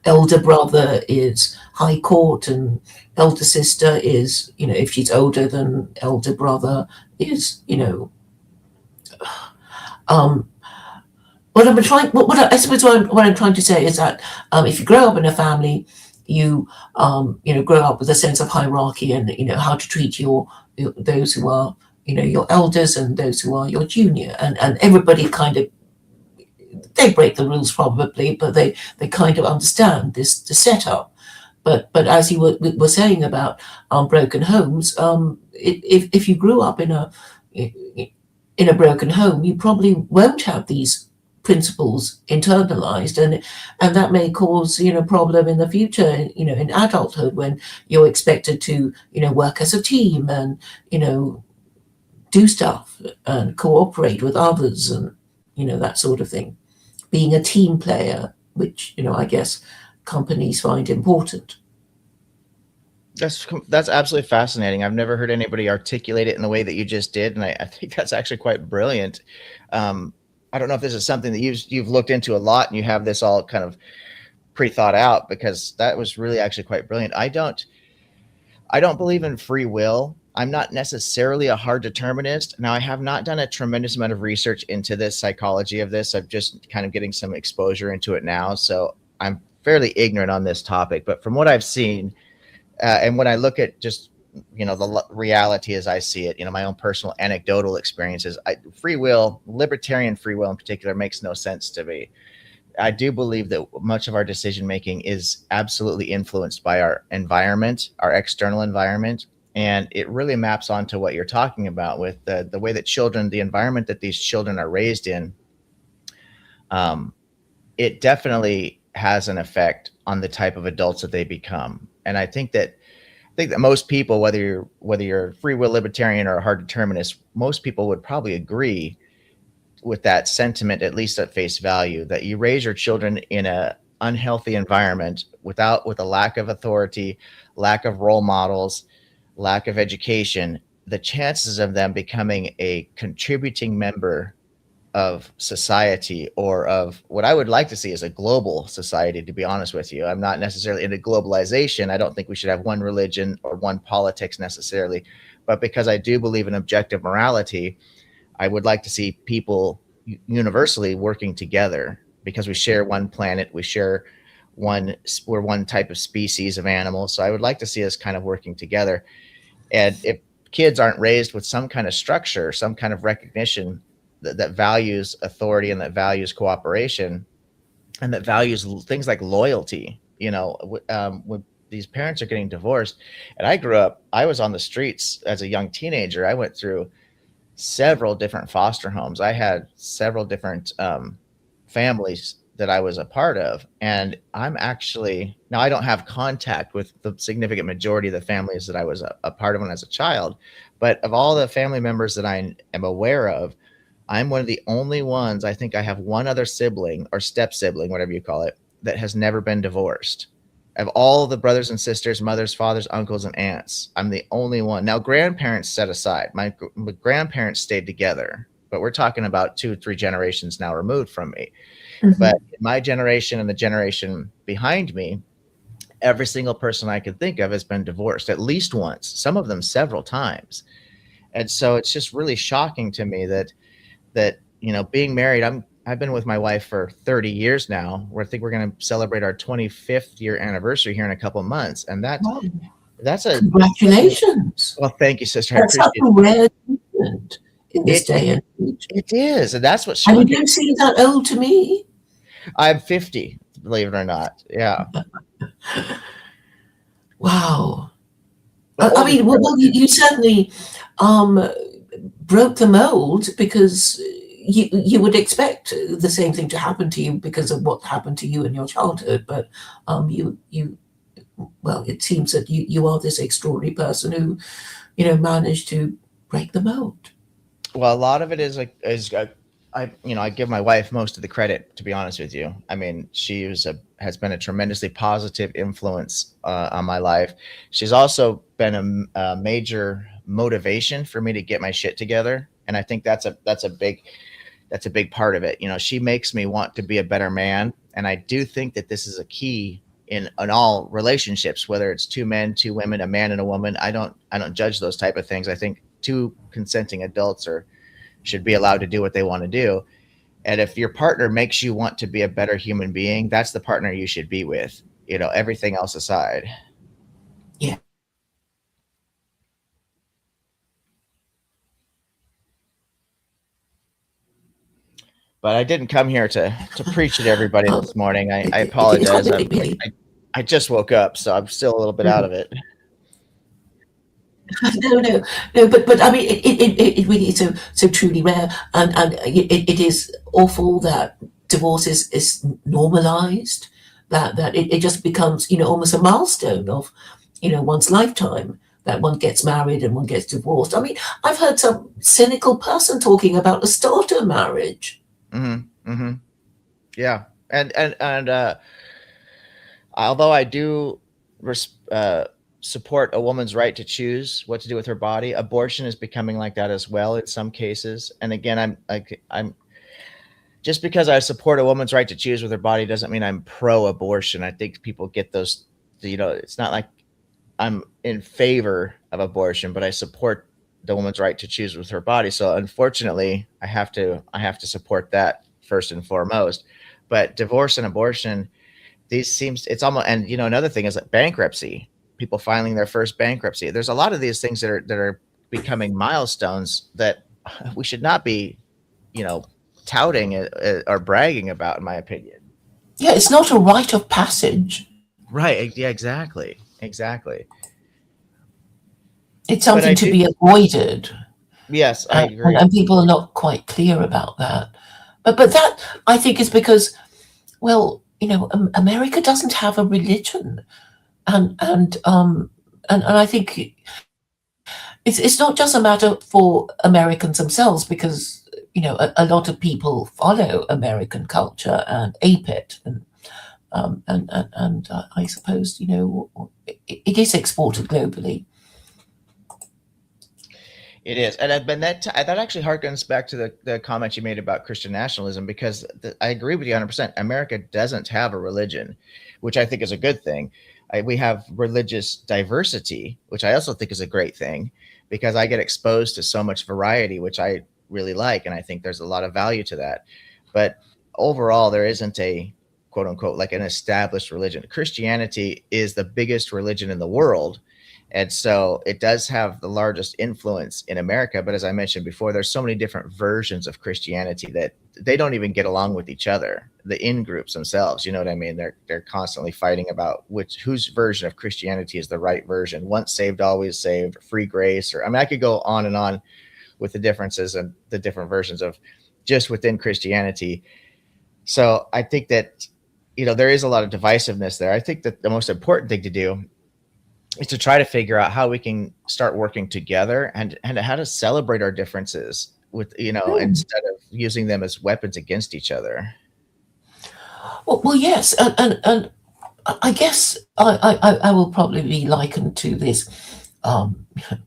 elder brother is high court and elder sister is, if she's older than elder brother is, I suppose what I'm trying to say is that if you grow up in a family, you grow up with a sense of hierarchy and how to treat those who are your elders and those who are your junior, and everybody kind of, they break the rules probably, but they kind of understand the setup. But as you were saying about broken homes, if you grew up in a broken home, you probably won't have these principles internalized, and that may cause problem in the future, in adulthood, when you're expected to work as a team and do stuff and cooperate with others and that sort of thing, being a team player, which I guess companies find important. That's absolutely fascinating. I've never heard anybody articulate it in the way that you just did, and I think that's actually quite brilliant. I don't know if this is something that you've looked into a lot and you have this all kind of pre-thought out, because that was really actually quite brilliant. I don't believe in free will. I'm not necessarily a hard determinist. Now, I have not done a tremendous amount of research into this psychology of this. I'm just kind of getting some exposure into it now. So I'm fairly ignorant on this topic. But from what I've seen, and when I look at just, the reality as I see it, my own personal anecdotal experiences, free will, libertarian free will in particular, makes no sense to me. I do believe that much of our decision making is absolutely influenced by our environment, our external environment. And it really maps onto what you're talking about with the way that children, the environment that these children are raised in. It definitely has an effect on the type of adults that they become. And I think that most people, whether you're a free will libertarian or a hard determinist, most people would probably agree with that sentiment, at least at face value, that you raise your children in a unhealthy environment with a lack of authority, lack of role models, lack of education, the chances of them becoming a contributing member of society, or of what I would like to see as a global society, to be honest with you. I'm not necessarily into globalization. I don't think we should have one religion or one politics necessarily, but because I do believe in objective morality, I would like to see people universally working together, because we share one planet, we're one type of species of animal. So I would like to see us kind of working together. And if kids aren't raised with some kind of structure, some kind of recognition that values authority and that values cooperation and that values things like loyalty, when these parents are getting divorced. And I was on the streets as a young teenager. I went through several different foster homes. I had several different families that I was a part of. And now I don't have contact with the significant majority of the families that I was a part of when I was a child. But of all the family members that I am aware of, I'm one of the only ones. I think I have one other sibling or step sibling, whatever you call it, that has never been divorced. Of all the brothers and sisters, mothers, fathers, uncles, and aunts, I'm the only one. Now, grandparents set aside. My grandparents stayed together, but we're talking about 2-3 generations now removed from me. Mm-hmm. But in my generation and the generation behind me, every single person I could think of has been divorced at least once, some of them several times. And so it's just really shocking to me that being married, I've been with my wife for 30 years now. I think we're going to celebrate our 25th year anniversary here in a couple of months. And Wow. that's a Congratulations. well, thank you, sister. I That's such appreciate a rare achievement in this it. day and age. It is. And that's what's And you shocking. don't seem that old to me. I'm 50, believe it or not. Yeah. Wow. The I mean, oldest well, you certainly broke the mold, because you would expect the same thing to happen to you because of what happened to you in your childhood. But well, it seems that you are this extraordinary person who, managed to break the mold. Well, a lot of it I give my wife most of the credit, to be honest with you. I mean, has been a tremendously positive influence on my life. She's also been a major motivation for me to get my shit together, and I think that's a big part of it. She makes me want to be a better man, and I do think that this is a key in all relationships, whether it's two men, two women, a man and a woman. I don't judge those type of things. I think two consenting adults should be allowed to do what they want to do. And if your partner makes you want to be a better human being, that's the partner you should be with, everything else aside. Yeah. But I didn't come here to preach to everybody Oh, this morning. I it's apologize. quite really. I just woke up, so I'm still a little bit out of it. No. But I mean, it really is so truly rare, and it is awful that divorce is normalized. That it just becomes almost a milestone of one's lifetime, that one gets married and one gets divorced. I mean, I've heard some cynical person talking about the starter marriage. Mm-hmm. Mm-hmm. Yeah, and although I do support a woman's right to choose what to do with her body, abortion is becoming like that as well in some cases. And again, I'm just because I support a woman's right to choose with her body doesn't mean I'm pro-abortion. I think people get those. It's not like I'm in favor of abortion, but I support the woman's right to choose with her body. So unfortunately, I have to support that first and foremost. But divorce and abortion, these seems it's almost, and another thing is like bankruptcy, people filing their first bankruptcy. There's a lot of these things that are becoming milestones that we should not be, you know, touting or bragging about, in my opinion. Yeah, it's not a rite of passage. Right. Yeah, exactly. Exactly. It's But I something to do, be avoided. yes, I And, agree. and people are not quite clear about that. But that, I think, is because, well, America doesn't have a religion. And I think it's not just a matter for Americans themselves, because a lot of people follow American culture and ape it, and I suppose it is exported globally. It is, and but that actually harkens back to the comment you made about Christian nationalism, because I agree with you 100%. America doesn't have a religion, which I think is a good thing. We have religious diversity, which I also think is a great thing, because I get exposed to so much variety, which I really like, and I think there's a lot of value to that. But overall, there isn't a quote unquote like an established religion. Christianity is the biggest religion in the world, and so it does have the largest influence in America. But as I mentioned before, there's so many different versions of Christianity that they don't even get along with each other. The in groups themselves, you know what I mean? They're constantly fighting about whose version of Christianity is the right version. Once saved, always saved, free grace, or I mean, I could go on and on with the differences and the different versions of just within Christianity. So I think that there is a lot of divisiveness there. I think that the most important thing to do is to try to figure out how we can start working together and how to celebrate our differences with Hmm. instead of using them as weapons against each other. Well, yes, and I guess I will probably be likened to this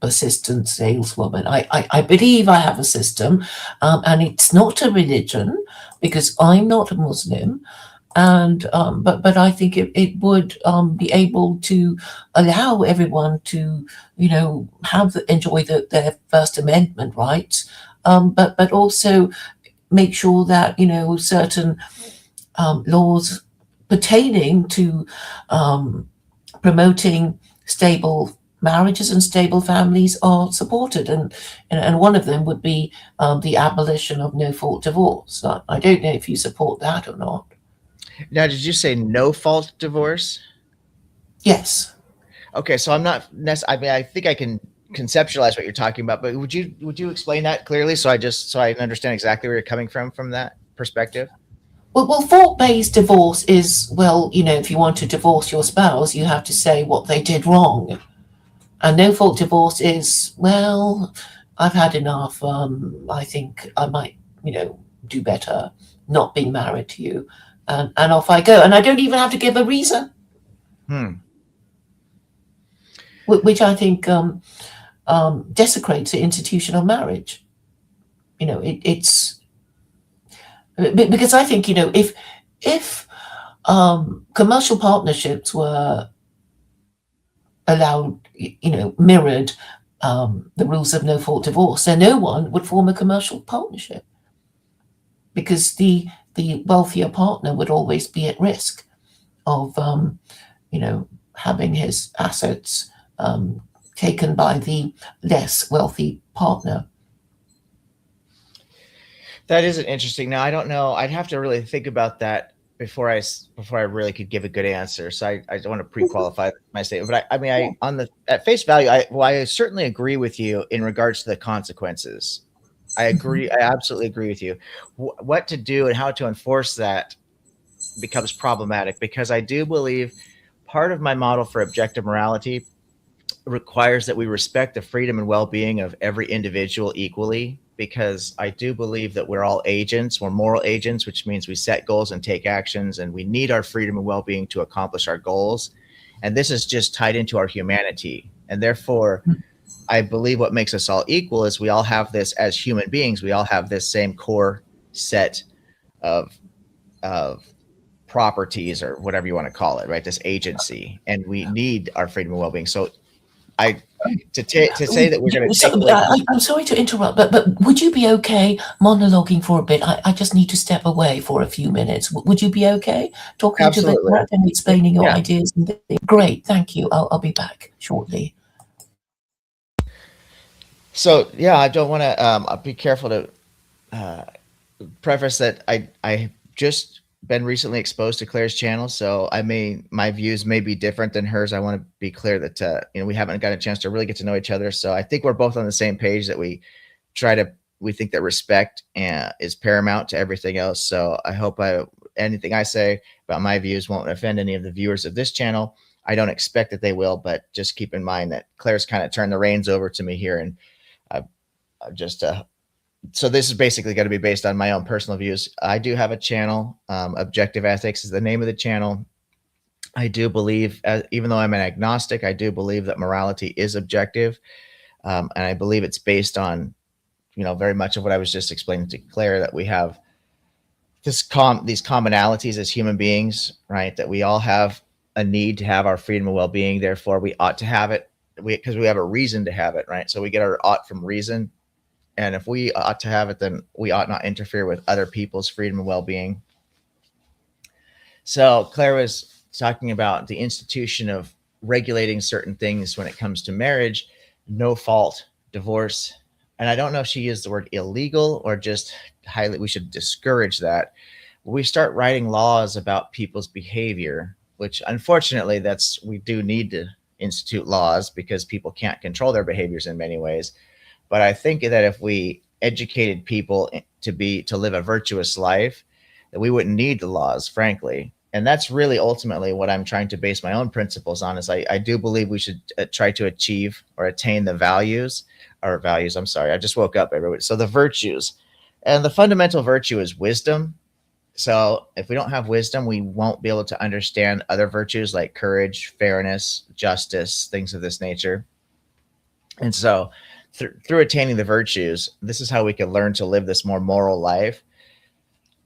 persistent saleswoman. I believe I have a system, and it's not a religion, because I'm not a Muslim, and but I think it would be able to allow everyone to enjoy their First Amendment rights, but also make sure that certain laws pertaining to um, promoting stable marriages and stable families are supported, and one of them would be the abolition of no fault divorce. I don't know if you support that or not. Now, did you say no fault divorce? Yes. Okay, so I'm not I mean, I think I can conceptualize what you're talking about, but would you explain that clearly, so I understand exactly where you're coming from that perspective? Well, fault-based divorce is, well, if you want to divorce your spouse, you have to say what they did wrong. And no fault divorce is, well, I've had enough. I think I might, do better not being married to you. And off I go. And I don't even have to give a reason, Hmm. which I think desecrates the institution of marriage. It's because I think, if commercial partnerships were allowed, mirrored the rules of no fault divorce, then no one would form a commercial partnership, because the wealthier partner would always be at risk of having his assets taken by the less wealthy partner. That is an interesting. Now, I don't know. I'd have to really think about that before I really could give a good answer. So I don't want to pre-qualify my statement. But I mean, Yeah. I on the at face value, I certainly agree with you in regards to the consequences. I Mhm. agree. I absolutely agree with you. What to do and how to enforce that becomes problematic, because I do believe part of my model for objective morality requires that we respect the freedom and well-being of every individual equally, because I do believe that we're all agents, we're moral agents, which means we set goals and take actions, and we need our freedom and well-being to accomplish our goals. And this is just tied into our humanity, and therefore I believe what makes us all equal is we all have this, as human beings, we all have this same core set of of properties, or whatever you want to call it, right? This agency, and we need our freedom and well-being. So to say that we're going to take away. I'm sorry to interrupt, but would you be okay monologuing for a bit? I just need to step away for a few minutes. Would you be okay talking to the Absolutely. chat and explaining your Yeah. ideas and things? Great, thank you. I'll be back shortly. So yeah, I don't want to. I'll be careful to preface that I just been recently exposed to Claire's channel, so my views may be different than hers. I want to be clear that we haven't got a chance to really get to know each other. So I think we're both on the same page that we think that respect is paramount to everything else. So I hope anything I say about my views won't offend any of the viewers of this channel. I don't expect that they will, but just keep in mind that Claire's kind of turned the reins over to me here, and I've just so this is basically going to be based on my own personal views. I do have a channel. Objective Ethics is the name of the channel. I do believe, even though I'm an agnostic, I do believe that morality is objective, and I believe it's based on, very much of what I was just explaining to Claire, that we have these commonalities as human beings, right? That we all have a need to have our freedom and well-being. Therefore, we ought to have it because we have a reason to have it, right? So we get our ought from reason. And if we ought to have it, then we ought not interfere with other people's freedom and well-being. So Claire was talking about the institution of regulating certain things when it comes to marriage, no fault, divorce. And I don't know if she used the word illegal or just we should discourage that. We start writing laws about people's behavior, which unfortunately we do need to institute laws because people can't control their behaviors in many ways. But I think that if we educated people to live a virtuous life, that we wouldn't need the laws, frankly. And that's really ultimately what I'm trying to base my own principles on. Is I do believe we should try to achieve or attain the values. I'm sorry, I just woke up, everybody. So the virtues, and the fundamental virtue is wisdom. So if we don't have wisdom, we won't be able to understand other virtues like courage, fairness, justice, things of this nature. And so through attaining the virtues, this is how we can learn to live this more moral life.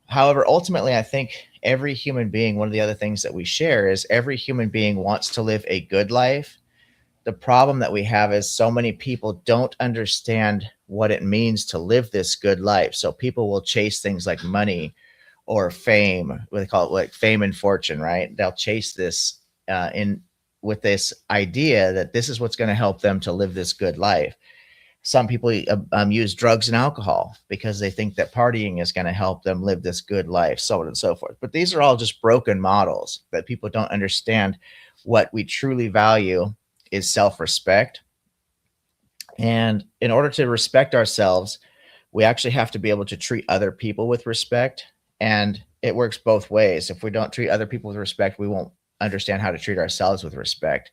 However, ultimately, I think every human being, one of the other things that we share is every human being wants to live a good life. The problem that we have is so many people don't understand what it means to live this good life. So people will chase things like money or fame, what they call it, like fame and fortune, right? They'll chase this with this idea that this is what's going to help them to live this good life. Some people use drugs and alcohol because they think that partying is going to help them live this good life, so on and so forth. But these are all just broken models that people don't understand. What we truly value is self-respect. And in order to respect ourselves, we actually have to be able to treat other people with respect. And it works both ways. If we don't treat other people with respect, we won't understand how to treat ourselves with respect.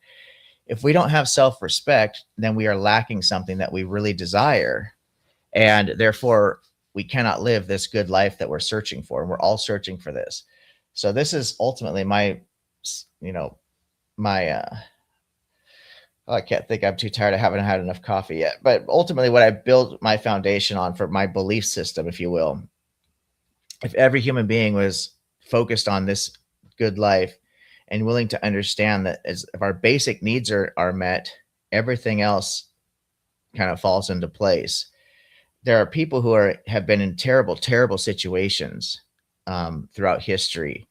If we don't have self-respect, then we are lacking something that we really desire. And therefore, we cannot live this good life that we're searching for. And we're all searching for this. So this is ultimately I can't think, I'm too tired. I haven't had enough coffee yet. But ultimately, what I built my foundation on for my belief system, if you will, if every human being was focused on this good life and willing to understand that if our basic needs are met, everything else kind of falls into place. There are people who have been in terrible, terrible situations throughout history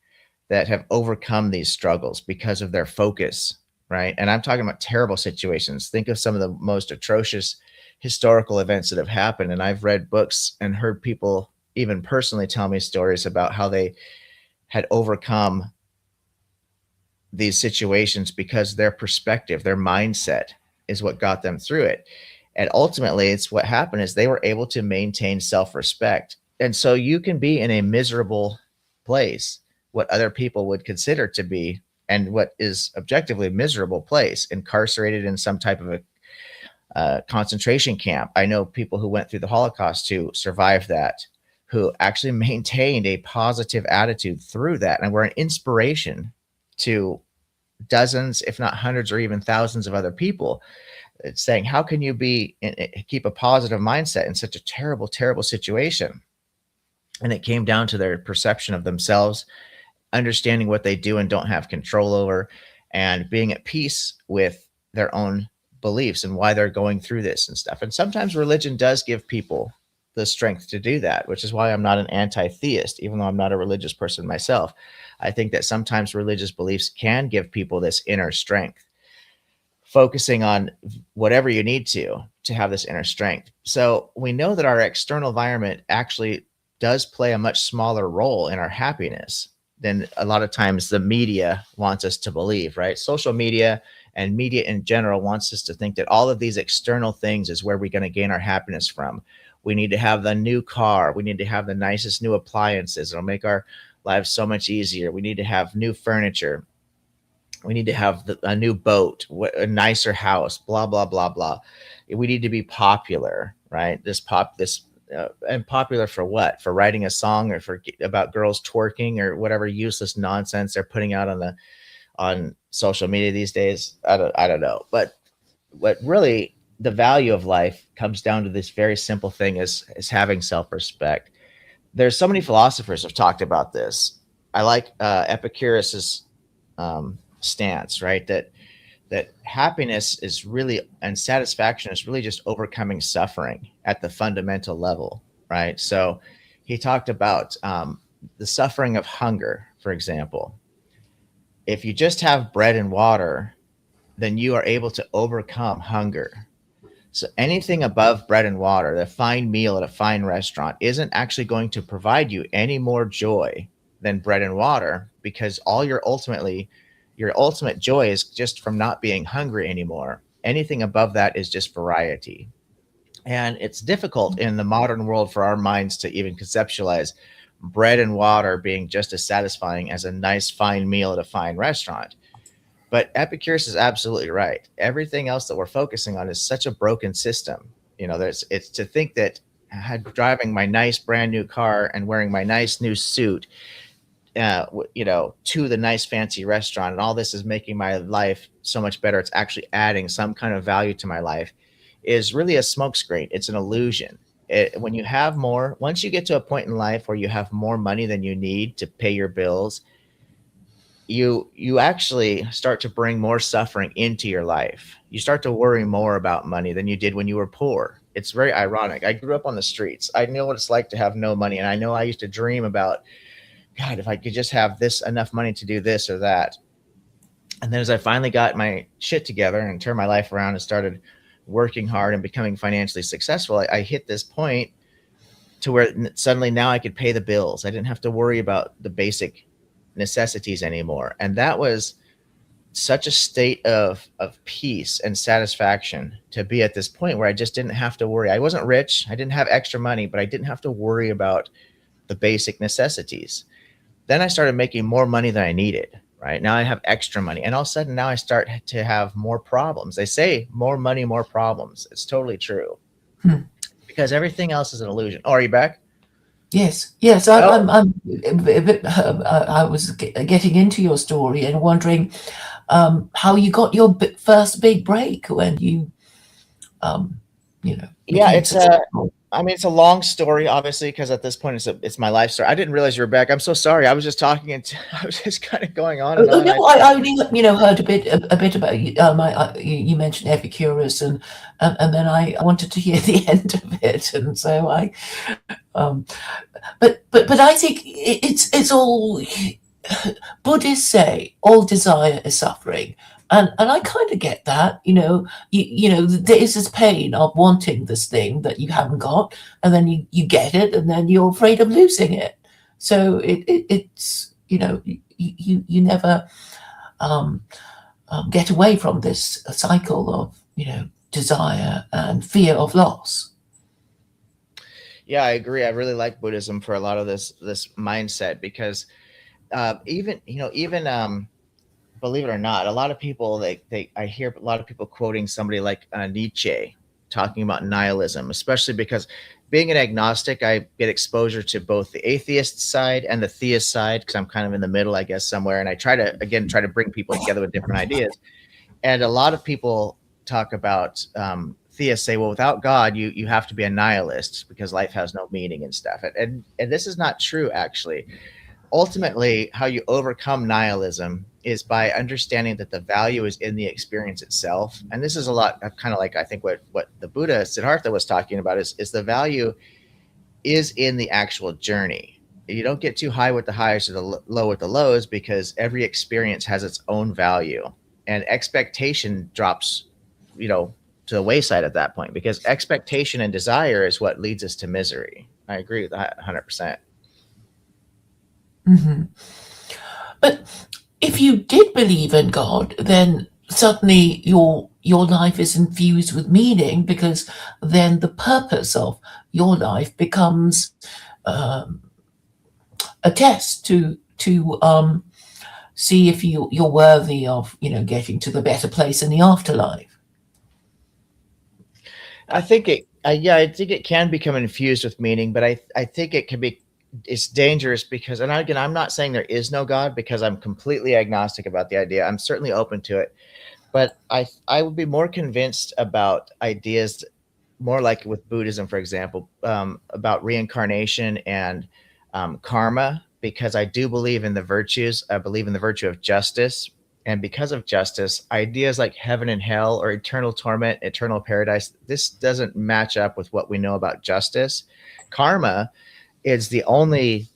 that have overcome these struggles because of their focus, right? And I'm talking about terrible situations. Think of some of the most atrocious historical events that have happened. And I've read books and heard people even personally tell me stories about how they had overcome these situations because their perspective, their mindset is what got them through it. And ultimately, it's what happened is they were able to maintain self-respect. And so you can be in a miserable place, what other people would consider to be, and what is objectively a miserable place, incarcerated in some type of a concentration camp. I know people who went through the Holocaust who survived that, who actually maintained a positive attitude through that, and were an inspiration to dozens, if not hundreds or even thousands of other people. It's saying, how can you keep a positive mindset in such a terrible, terrible situation? And it came down to their perception of themselves, understanding what they do and don't have control over, and being at peace with their own beliefs and why they're going through this and stuff. And sometimes religion does give people the strength to do that, which is why I'm not an anti-theist, even though I'm not a religious person myself. I think that sometimes religious beliefs can give people this inner strength, focusing on whatever you need to have this inner strength. So we know that our external environment actually does play a much smaller role in our happiness than a lot of times the media wants us to believe, right? Social media and media in general wants us to think that all of these external things is where we're going to gain our happiness from. We need to have the new car. We need to have the nicest new appliances. It'll make our lives so much easier. We need to have new furniture. We need to have a new boat, a nicer house, blah, blah, blah, blah. We need to be popular, right? And popular for what? For writing a song, or for about girls twerking, or whatever useless nonsense they're putting out on social media these days. I don't know. But what really the value of life comes down to this very simple thing is having self-respect. There's so many philosophers have talked about this. I like Epicurus's stance, right? That happiness is really, and satisfaction is really just overcoming suffering at the fundamental level, right? So he talked about the suffering of hunger, for example. If you just have bread and water, then you are able to overcome hunger. So anything above bread and water, the fine meal at a fine restaurant, isn't actually going to provide you any more joy than bread and water, because your ultimate joy is just from not being hungry anymore. Anything above that is just variety. And it's difficult in the modern world for our minds to even conceptualize bread and water being just as satisfying as a nice fine meal at a fine restaurant. But Epicurus is absolutely right. Everything else that we're focusing on is such a broken system. It's to think that driving my nice brand new car and wearing my nice new suit, to the nice fancy restaurant, and all this is making my life so much better. It's actually adding some kind of value to my life, is really a smokescreen. It's an illusion. When you have more, once you get to a point in life where you have more money than you need to pay your bills, you actually start to bring more suffering into your life. You start to worry more about money than you did when you were poor. It's very ironic. I grew up on the streets. I know what it's like to have no money, and I know I used to dream about, God, if I could just have enough money to do this or that. And then as I finally got my shit together and turned my life around and started working hard and becoming financially successful, I hit this point to where suddenly now I could pay the bills. I didn't have to worry about the basic necessities anymore. And that was such a state of peace and satisfaction to be at this point where I just didn't have to worry. I wasn't rich. I didn't have extra money, but I didn't have to worry about the basic necessities. Then I started making more money than I needed. Right now I have extra money, and all of a sudden now I start to have more problems. They say more money, more problems. It's totally true, because everything else is an illusion. Oh, are you back? Yes. I'm a bit, I was getting into your story and wondering how you got your first big break when you, Yeah, became successful. it's a long story, obviously, because at this point it's my life story. I didn't realize you were back. I'm so sorry. I was just talking, and I was just kind of going on and on. No, I only heard a bit about you. You mentioned Epicurus, and then I wanted to hear the end of it, and so um, but I think it's all Buddhists say all desire is suffering. And I kind of get that, there is this pain of wanting this thing that you haven't got, and then you get it, and then you're afraid of losing it. So it's you never get away from this cycle of desire and fear of loss. Yeah, I agree. I really like Buddhism for a lot of this mindset, because even believe it or not, a lot of people I hear a lot of people quoting somebody like Nietzsche talking about nihilism, especially because being an agnostic, I get exposure to both the atheist side and the theist side, because I'm kind of in the middle, I guess, somewhere. And I try to bring people together with different ideas. And a lot of people talk about theists say, well, without God, you have to be a nihilist because life has no meaning and stuff. And this is not true, actually. Ultimately, how you overcome nihilism is by understanding that the value is in the experience itself. And this is a lot of kind of like, I think what the Buddha Siddhartha was talking about is the value is in the actual journey. You don't get too high with the highs or the low with the lows, because every experience has its own value, and expectation drops, you know, to the wayside at that point, because expectation and desire is what leads us to misery. I agree with that 100%. Hmm. But if you did believe in God, then suddenly your life is infused with meaning, because then the purpose of your life becomes um, a test to see if you're worthy of getting to the better place in the afterlife. I think it, yeah, I think it can become infused with meaning, but I think it can be, it's dangerous because, and again, I'm not saying there is no God, because I'm completely agnostic about the idea. I'm certainly open to it, but I would be more convinced about ideas, more like with Buddhism, for example, about reincarnation and karma, because I do believe in the virtues. I believe in the virtue of justice. And because of justice, ideas like heaven and hell or eternal torment, eternal paradise, this doesn't match up with what we know about justice. Karma is the only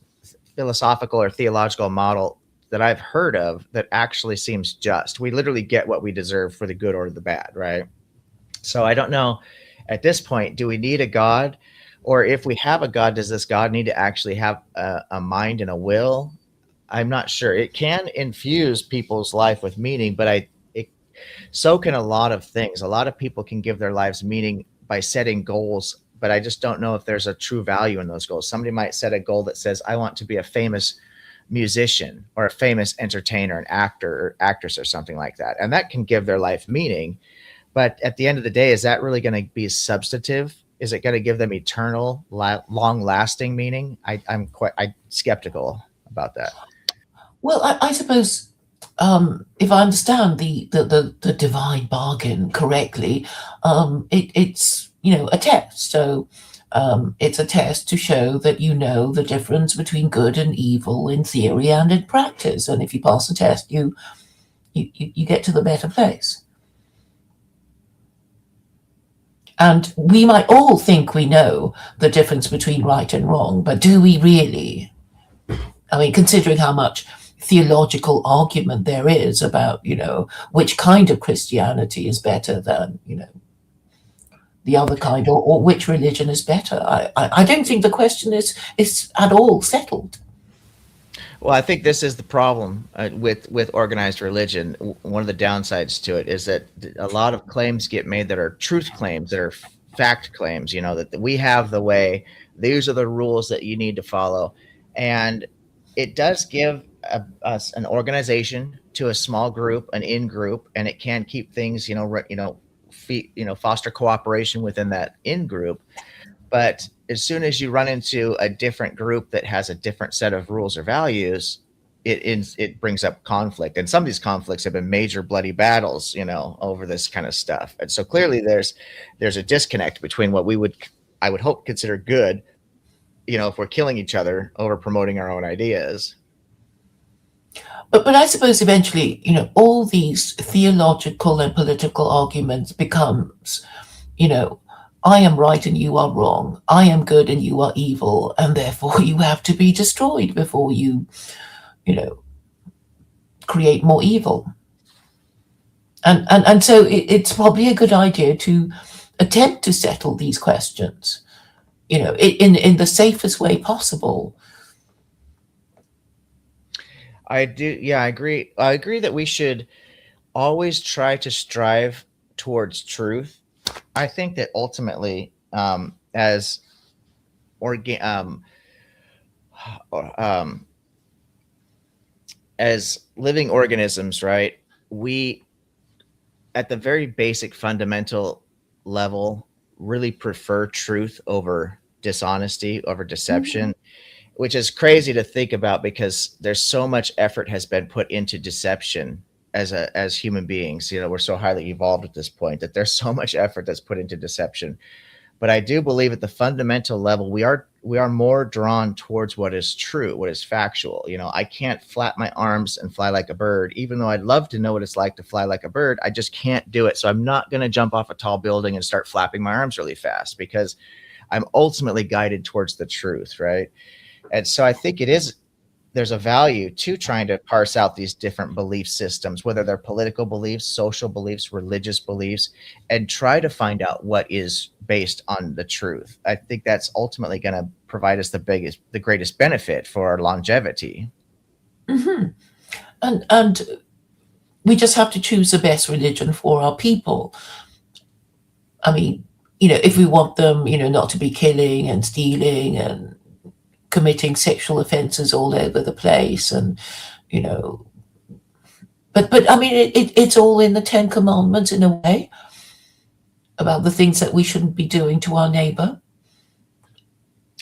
philosophical or theological model that I've heard of that actually seems just. We literally get what we deserve for the good or the bad, right? So I don't know at this point, do we need a God? Or if we have a God, does this God need to actually have a mind and a will? I'm not sure. It can infuse people's life with meaning, but so can a lot of things. A lot of people can give their lives meaning by setting goals, but I just don't know if there's a true value in those goals. Somebody might set a goal that says, I want to be a famous musician or a famous entertainer, an actor or actress or something like that. And that can give their life meaning. But at the end of the day, is that really going to be substantive? Is it going to give them eternal, long-lasting meaning? I'm skeptical about that. Well, I suppose if I understand the divine bargain correctly, it's a test. So it's a test to show that you know the difference between good and evil in theory and in practice. And if you pass the test, you get to the better place. And we might all think we know the difference between right and wrong, but do we really? I mean, considering how much theological argument there is about, which kind of Christianity is better than, the other kind, or which religion is better. I don't think the question is at all settled. Well, I think this is the problem with organized religion. One of the downsides to it is that a lot of claims get made that are truth claims, that are fact claims. That we have the way. These are the rules that you need to follow, and it does give us an organization to a small group, an in group, and it can keep things, foster cooperation within that in group. But as soon as you run into a different group that has a different set of rules or values, it brings up conflict. And some of these conflicts have been major bloody battles, over this kind of stuff. And so clearly there's a disconnect between what I would hope consider good, if we're killing each other over promoting our own ideas. But I suppose eventually, all these theological and political arguments becomes, I am right and you are wrong. I am good and you are evil, and therefore you have to be destroyed before you create more evil. And so it's probably a good idea to attempt to settle these questions, in the safest way possible. I do. Yeah, I agree. I agree that we should always try to strive towards truth. I think that ultimately, as organ, um, as living organisms, right? We, at the very basic fundamental level, really prefer truth over dishonesty, over deception, which is crazy to think about because there's so much effort has been put into deception as human beings. We're so highly evolved at this point that there's so much effort that's put into deception. But I do believe at the fundamental level, we are more drawn towards what is true, what is factual. You know, I can't flap my arms and fly like a bird, even though I'd love to know what it's like to fly like a bird. I just can't do it. So I'm not going to jump off a tall building and start flapping my arms really fast, because I'm ultimately guided towards the truth, right? And so I think there's a value to trying to parse out these different belief systems, whether they're political beliefs, social beliefs, religious beliefs, and try to find out what is based on the truth. I think that's ultimately going to provide us the greatest benefit for our longevity. Hmm. And we just have to choose the best religion for our people. I mean, if we want them, not to be killing and stealing and committing sexual offences all over the place, and you know, but I mean, it's all in the Ten Commandments in a way about the things that we shouldn't be doing to our neighbour,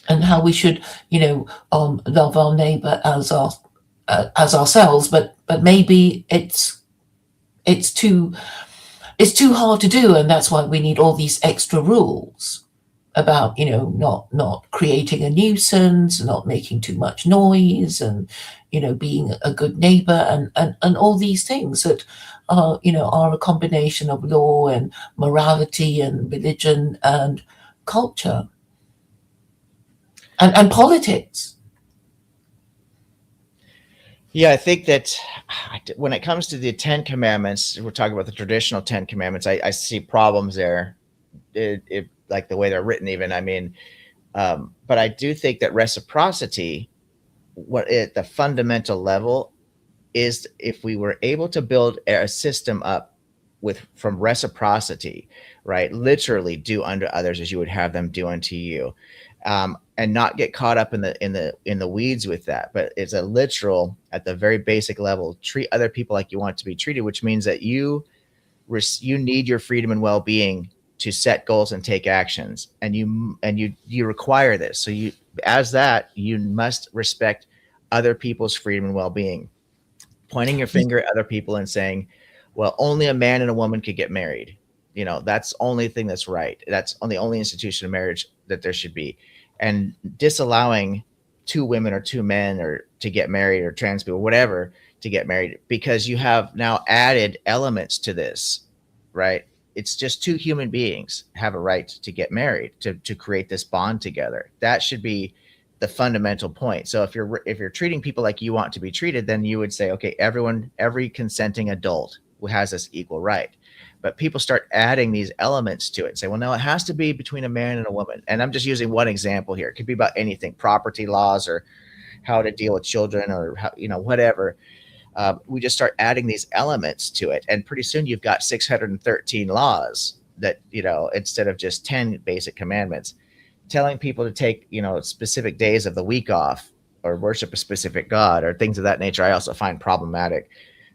and how we should, love our neighbour as ourselves. But maybe it's too hard to do, and that's why we need all these extra rules about not creating a nuisance, not making too much noise, and being a good neighbor, and all these things that are a combination of law and morality and religion and culture and politics. Yeah, I think that when it comes to the Ten Commandments, we're talking about the traditional Ten Commandments. I see problems there. It like the way they're written, even. I mean, but I do think that reciprocity, the fundamental level is, if we were able to build a system up from reciprocity, right? Literally do unto others as you would have them do unto you, and not get caught up in the weeds with that. But it's a literal, at the very basic level, treat other people like you want to be treated, which means that you need your freedom and well-being to set goals and take actions, and you require this. So you must respect other people's freedom and well-being. Pointing your finger at other people and saying, well, only a man and a woman could get married, that's the only thing that's right, that's on the only institution of marriage that there should be, and disallowing two women or two men or to get married, or trans people, whatever, to get married, because you have now added elements to this, right? It's just two human beings have a right to get married, to create this bond together. That should be the fundamental point. So if you're treating people like you want to be treated, then you would say, okay, every consenting adult has this equal right. But people start adding these elements to it and say, well, no, it has to be between a man and a woman. And I'm just using one example here. It could be about anything, property laws, or how to deal with children, or how, whatever. We just start adding these elements to it, and pretty soon you've got 613 laws that, instead of just 10 basic commandments. Telling people to take, specific days of the week off, or worship a specific god, or things of that nature, I also find problematic.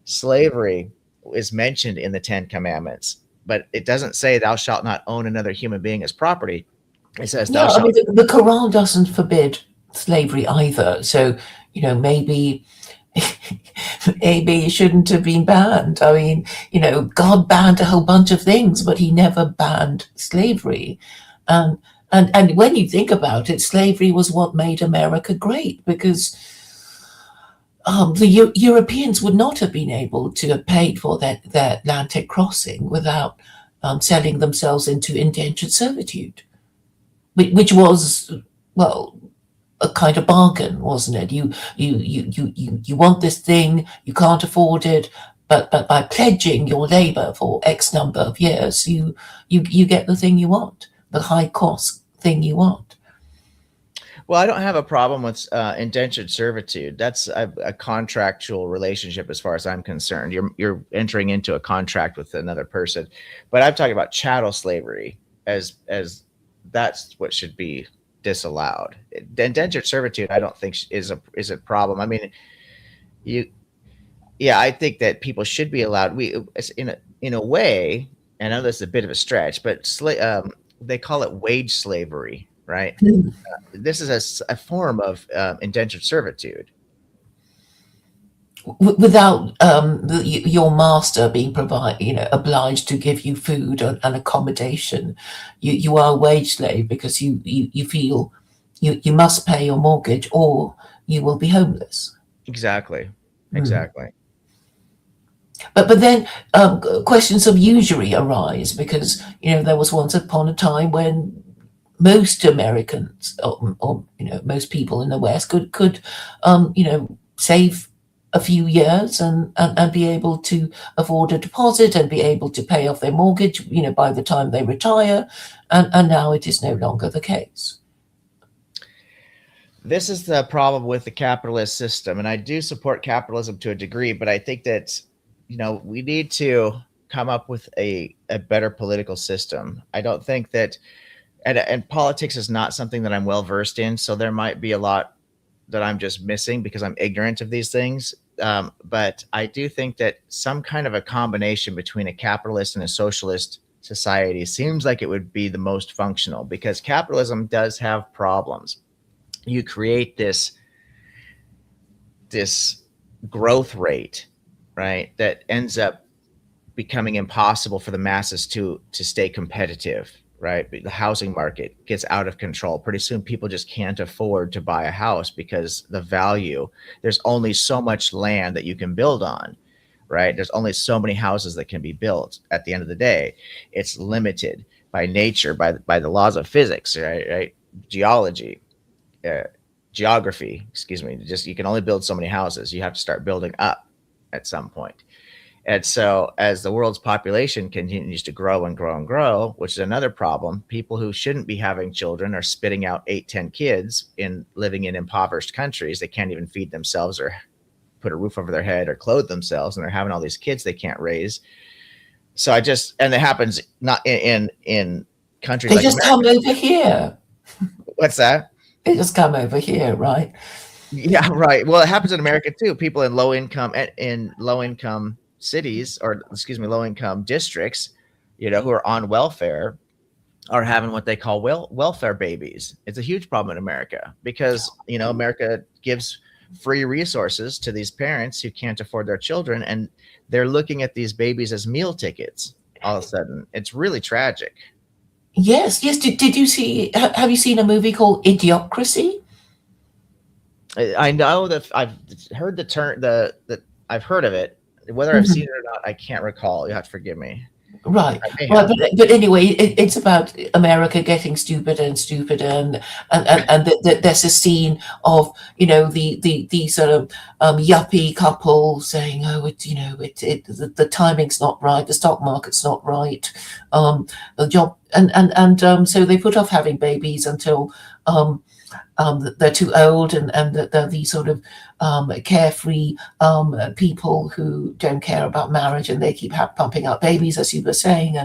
Slavery is mentioned in the Ten Commandments, but it doesn't say thou shalt not own another human being as property. It says thou Yeah, I shalt. mean, the Quran doesn't forbid slavery either. So, maybe maybe it shouldn't have been banned. I mean, God banned a whole bunch of things, but he never banned slavery. And when you think about it, slavery was what made America great, because the Europeans would not have been able to have paid for their Atlantic crossing without selling themselves into indentured servitude, which was, well, a kind of bargain, wasn't it? You want this thing, you can't afford it, but by pledging your labor for X number of years, you get the thing you want, the high cost thing you want. Well, I don't have a problem with indentured servitude. That's a contractual relationship, as far as I'm concerned. You're entering into a contract with another person, but I'm talking about chattel slavery as that's what should be disallowed. The indentured servitude, I don't think is a problem. I mean, I think that people should be allowed. In a way, I know this is a bit of a stretch, but they call it wage slavery, right? This is a form of indentured servitude. Without your master being obliged to give you food and accommodation, you are a wage slave, because you feel You must pay your mortgage or you will be homeless. Exactly. Mm. Exactly. But then questions of usury arise because there was once upon a time when most Americans or most people in the West could save a few years and be able to afford a deposit and be able to pay off their mortgage by the time they retire, and now it is no longer the case. This is the problem with the capitalist system, and I do support capitalism to a degree, but I think that we need to come up with a better political system. I don't think that, and politics is not something that I'm well versed in, so there might be a lot that I'm just missing because I'm ignorant of these things. But I do think that some kind of a combination between a capitalist and a socialist society seems like it would be the most functional, because capitalism does have problems. You create this growth rate, right, that ends up becoming impossible for the masses to stay competitive, right? The housing market gets out of control. Pretty soon people just can't afford to buy a house because the value, there's only so much land that you can build on, right? There's only so many houses that can be built. At the end of the day, it's limited by nature, by the laws of physics, right? Geology, uh, geography, excuse me. Just, you can only build so many houses. You have to start building up at some point. And so, as the world's population continues to grow and grow and grow, which is another problem, people who shouldn't be having children are spitting out 8, 10 kids in living in impoverished countries. They can't even feed themselves or put a roof over their head or clothe themselves, and they're having all these kids they can't raise. So and it happens not in countries They like just America. come over here. What's that? They just come over here, right? Yeah, right. Well, it happens in America too. People in low income cities, or excuse me, low income districts, who are on welfare, are having what they call welfare babies. It's a huge problem in America because America gives free resources to these parents who can't afford their children, and they're looking at these babies as meal tickets. All of a sudden, it's really tragic. Yes, yes. Did you see? Have you seen a movie called Idiocracy? I know that I've heard the term, that I've heard of it. Whether I've seen Mhm. it or not, I can't recall. You have to forgive me. Right, I may right, have. but anyway, it's about America getting stupider and stupider, and there's a scene of the sort of yuppie couple saying, "Oh, the timing's not right, the stock market's not right, the job," and so they put off having babies until um, they're too old, and that they're these sort of carefree people who don't care about marriage, and they keep pumping out babies, as you were saying,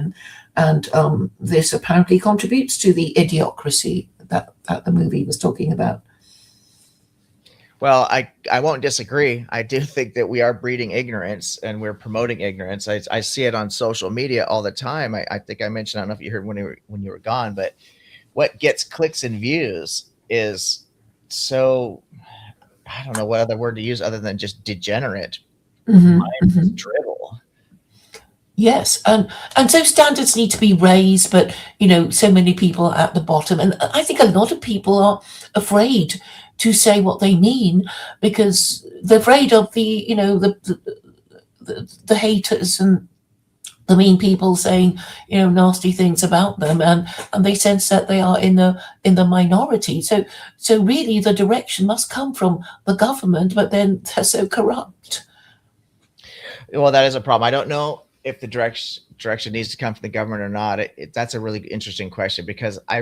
and this apparently contributes to the idiocracy that the movie was talking about. Well, I won't disagree. I do think that we are breeding ignorance and we're promoting ignorance. I see it on social media all the time. I think I mentioned, I don't know if you heard when you were gone, but what gets clicks and views is so, I don't know what other word to use other than just degenerate, Hmm, mindless hmm. drivel. Yes, and so standards need to be raised, but so many people are at the bottom, and I think a lot of people are afraid to say what they mean because they're afraid of the haters and the mean people saying nasty things about them, and they sense that they are in the minority. So really, the direction must come from the government, but then they're so corrupt. Well, that is a problem. I don't know if the direction needs to come from the government or not. That's a really interesting question, because I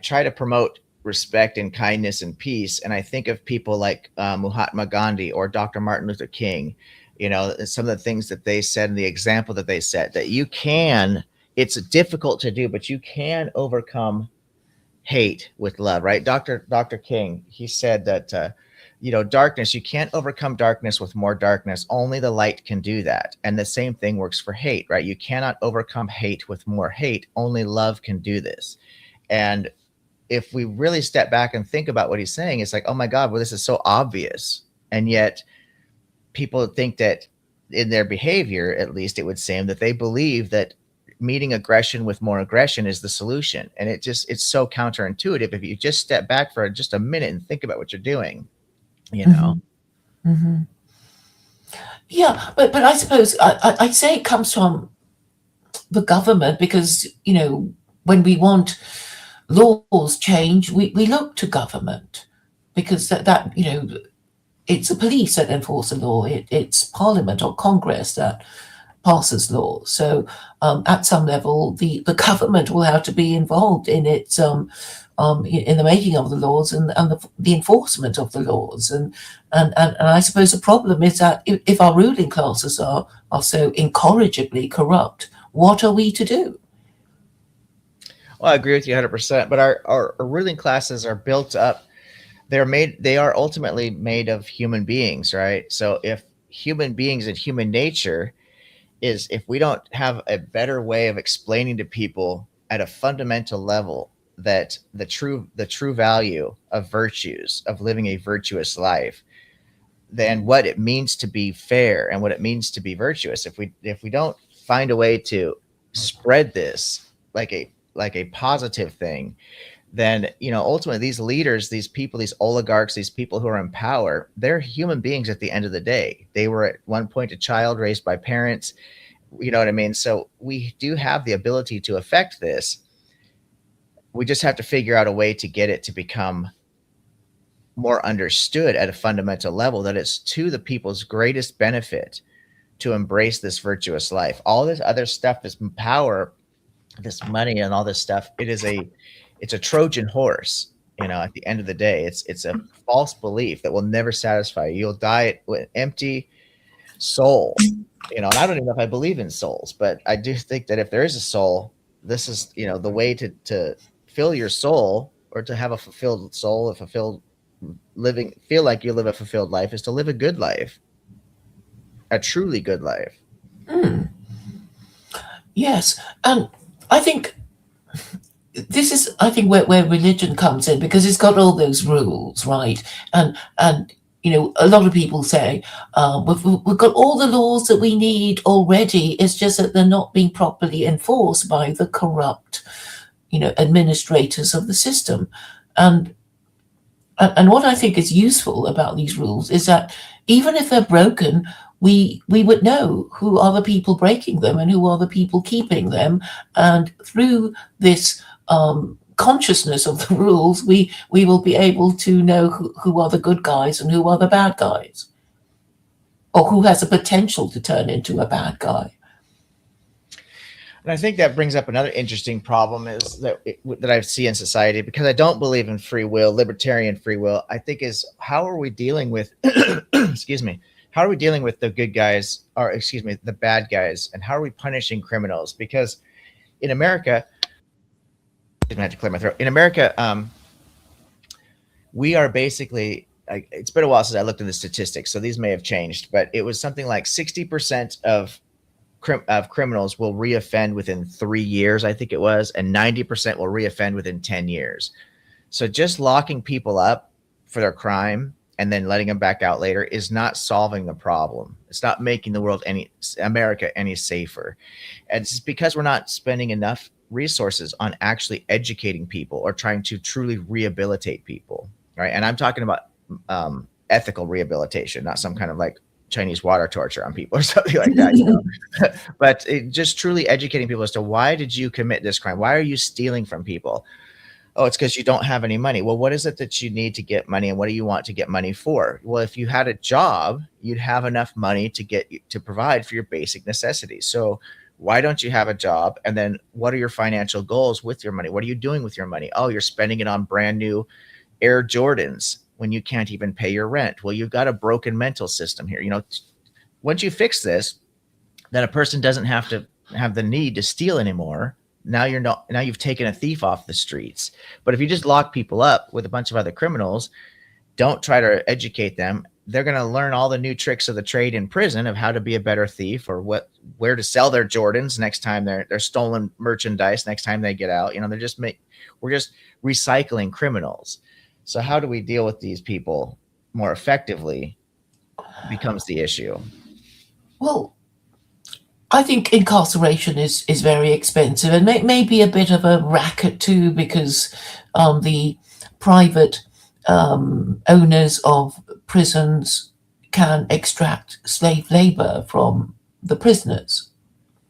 try to promote respect and kindness and peace, and I think of people like Mahatma Gandhi or Dr. Martin Luther King. Some of the things that they said and the example that they set, that you can. It's difficult to do, but you can overcome hate with love, right? Dr. King, he said that darkness, you can't overcome darkness with more darkness. Only the light can do that. And the same thing works for hate, right? You cannot overcome hate with more hate. Only love can do this. And if we really step back and think about what he's saying, it's like, oh my God, well, this is so obvious. And yet people think that, in their behavior, at least it would seem, that they believe that meeting aggression with more aggression is the solution. And it's so counterintuitive if you just step back for just a minute and think about what you're doing, you know. Mm-hmm. Yeah, but I suppose I say it comes from the government because, when we want laws change, we look to government because that it's the police that enforce the law. It's Parliament or Congress that passes laws. So at some level, the government will have to be involved in its in the making of the laws and the enforcement of the laws. And I suppose the problem is that if our ruling classes are so incorrigibly corrupt, what are we to do? Well, I agree with you 100%. But our ruling classes are built up. They are ultimately made of human beings, right? So if human beings and human nature is, if we don't have a better way of explaining to people at a fundamental level that the true value of virtues, of living a virtuous life, then what it means to be fair and what it means to be virtuous, if we don't find a way to spread this like a positive thing, then ultimately these leaders, these people, these oligarchs, these people who are in power, they're human beings at the end of the day. They were at one point a child raised by parents. You know what I mean? So we do have the ability to affect this. We just have to figure out a way to get it to become more understood at a fundamental level, that it's to the people's greatest benefit to embrace this virtuous life. All this other stuff, this power, this money, and all this stuff, it's a Trojan horse. At the end of the day, it's a false belief that will never satisfy you. You'll die with an empty soul. And I don't even know if I believe in souls, but I do think that if there is a soul, this is, the way to fill your soul, or to have a fulfilled soul, a fulfilled living, feel like you live a fulfilled life, is to live a good life, a truly good life. Yes. And I think this is, where religion comes in, because it's got all those rules, right? And a lot of people say, we've got all the laws that we need already. It's just that they're not being properly enforced by the corrupt, administrators of the system. And what I think is useful about these rules is that even if they're broken, we would know who are the people breaking them and who are the people keeping them. And through this consciousness of the rules, we will be able to know who are the good guys and who are the bad guys, or who has the potential to turn into a bad guy. And I think that brings up another interesting problem is that I see in society, because I don't believe in free will, libertarian free will. I think is, how are we dealing with, excuse me, how are we dealing with the good guys, or excuse me, the bad guys, and how are we punishing criminals? Because in America, I had to clear my throat. In America, we are basically, it's been a while since I looked at the statistics, so these may have changed, but it was something like 60% of criminals will reoffend within 3 years, I think it was, and 90% will reoffend within 10 years. So just locking people up for their crime and then letting them back out later is not solving the problem. It's not making the America any safer. And it's because we're not spending enough resources on actually educating people or trying to truly rehabilitate people, right? And I'm talking about ethical rehabilitation, not some kind of like Chinese water torture on people or something like that, but just truly educating people as to, why did you commit this crime? Why are you stealing from people? Oh, it's because you don't have any money. Well, what is it that you need to get money, and what do you want to get money for? Well, if you had a job, you'd have enough money to provide for your basic necessities. So why don't you have a job? And then what are your financial goals with your money? What are you doing with your money? Oh, you're spending it on brand new Air Jordans when you can't even pay your rent. Well, you've got a broken mental system here. Once you fix this, then a person doesn't have to have the need to steal anymore. Now you've taken a thief off the streets. But if you just lock people up with a bunch of other criminals, don't try to educate them, they're going to learn all the new tricks of the trade in prison of how to be a better thief, or where to sell their Jordans next time they're stolen merchandise next time they get out. We're just recycling criminals. So how do we deal with these people more effectively becomes the issue. Well, I think incarceration is very expensive and may be a bit of a racket too, because the private owners of prisons can extract slave labor from the prisoners,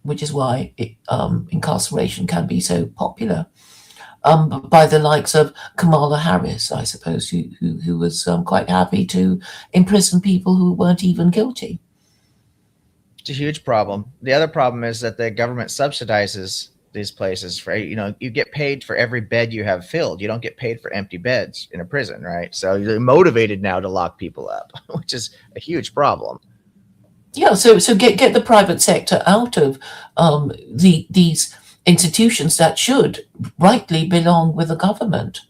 which is why incarceration can be so popular. By the likes of Kamala Harris, I suppose, who was quite happy to imprison people who weren't even guilty. It's a huge problem. The other problem is that the government subsidizes these places for, you get paid for every bed you have filled. You don't get paid for empty beds in a prison, right? So you're motivated now to lock people up, which is a huge problem. Yeah, so get the private sector out of these institutions that should rightly belong with the government.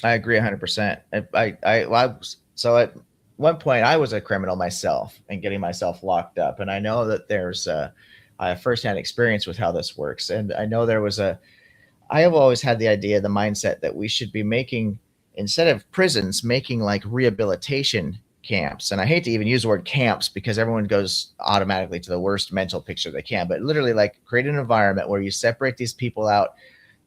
I agree 100%. So at one point I was a criminal myself and getting myself locked up, and I know that I have firsthand experience with how this works, and I know I have always had the idea, the mindset that we should be making, instead of prisons, making like rehabilitation camps. And I hate to even use the word camps because everyone goes automatically to the worst mental picture they can, but literally like create an environment where you separate these people out,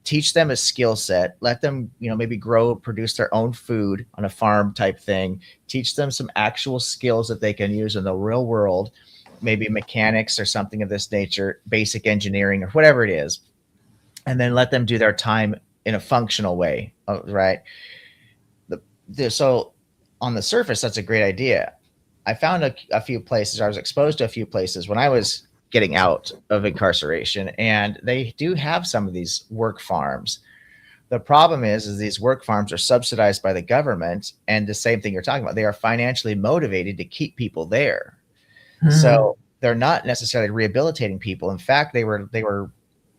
teach them a skill set, let them, maybe grow, produce their own food on a farm type thing, teach them some actual skills that they can use in the real world, maybe mechanics or something of this nature, basic engineering or whatever it is, and then let them do their time in a functional way, right? So on the surface, that's a great idea. I found a few places, I was exposed to a few places when I was getting out of incarceration, and they do have some of these work farms. The problem is these work farms are subsidized by the government, and the same thing you're talking about, they are financially motivated to keep people there. So they're not necessarily rehabilitating people. In fact, they were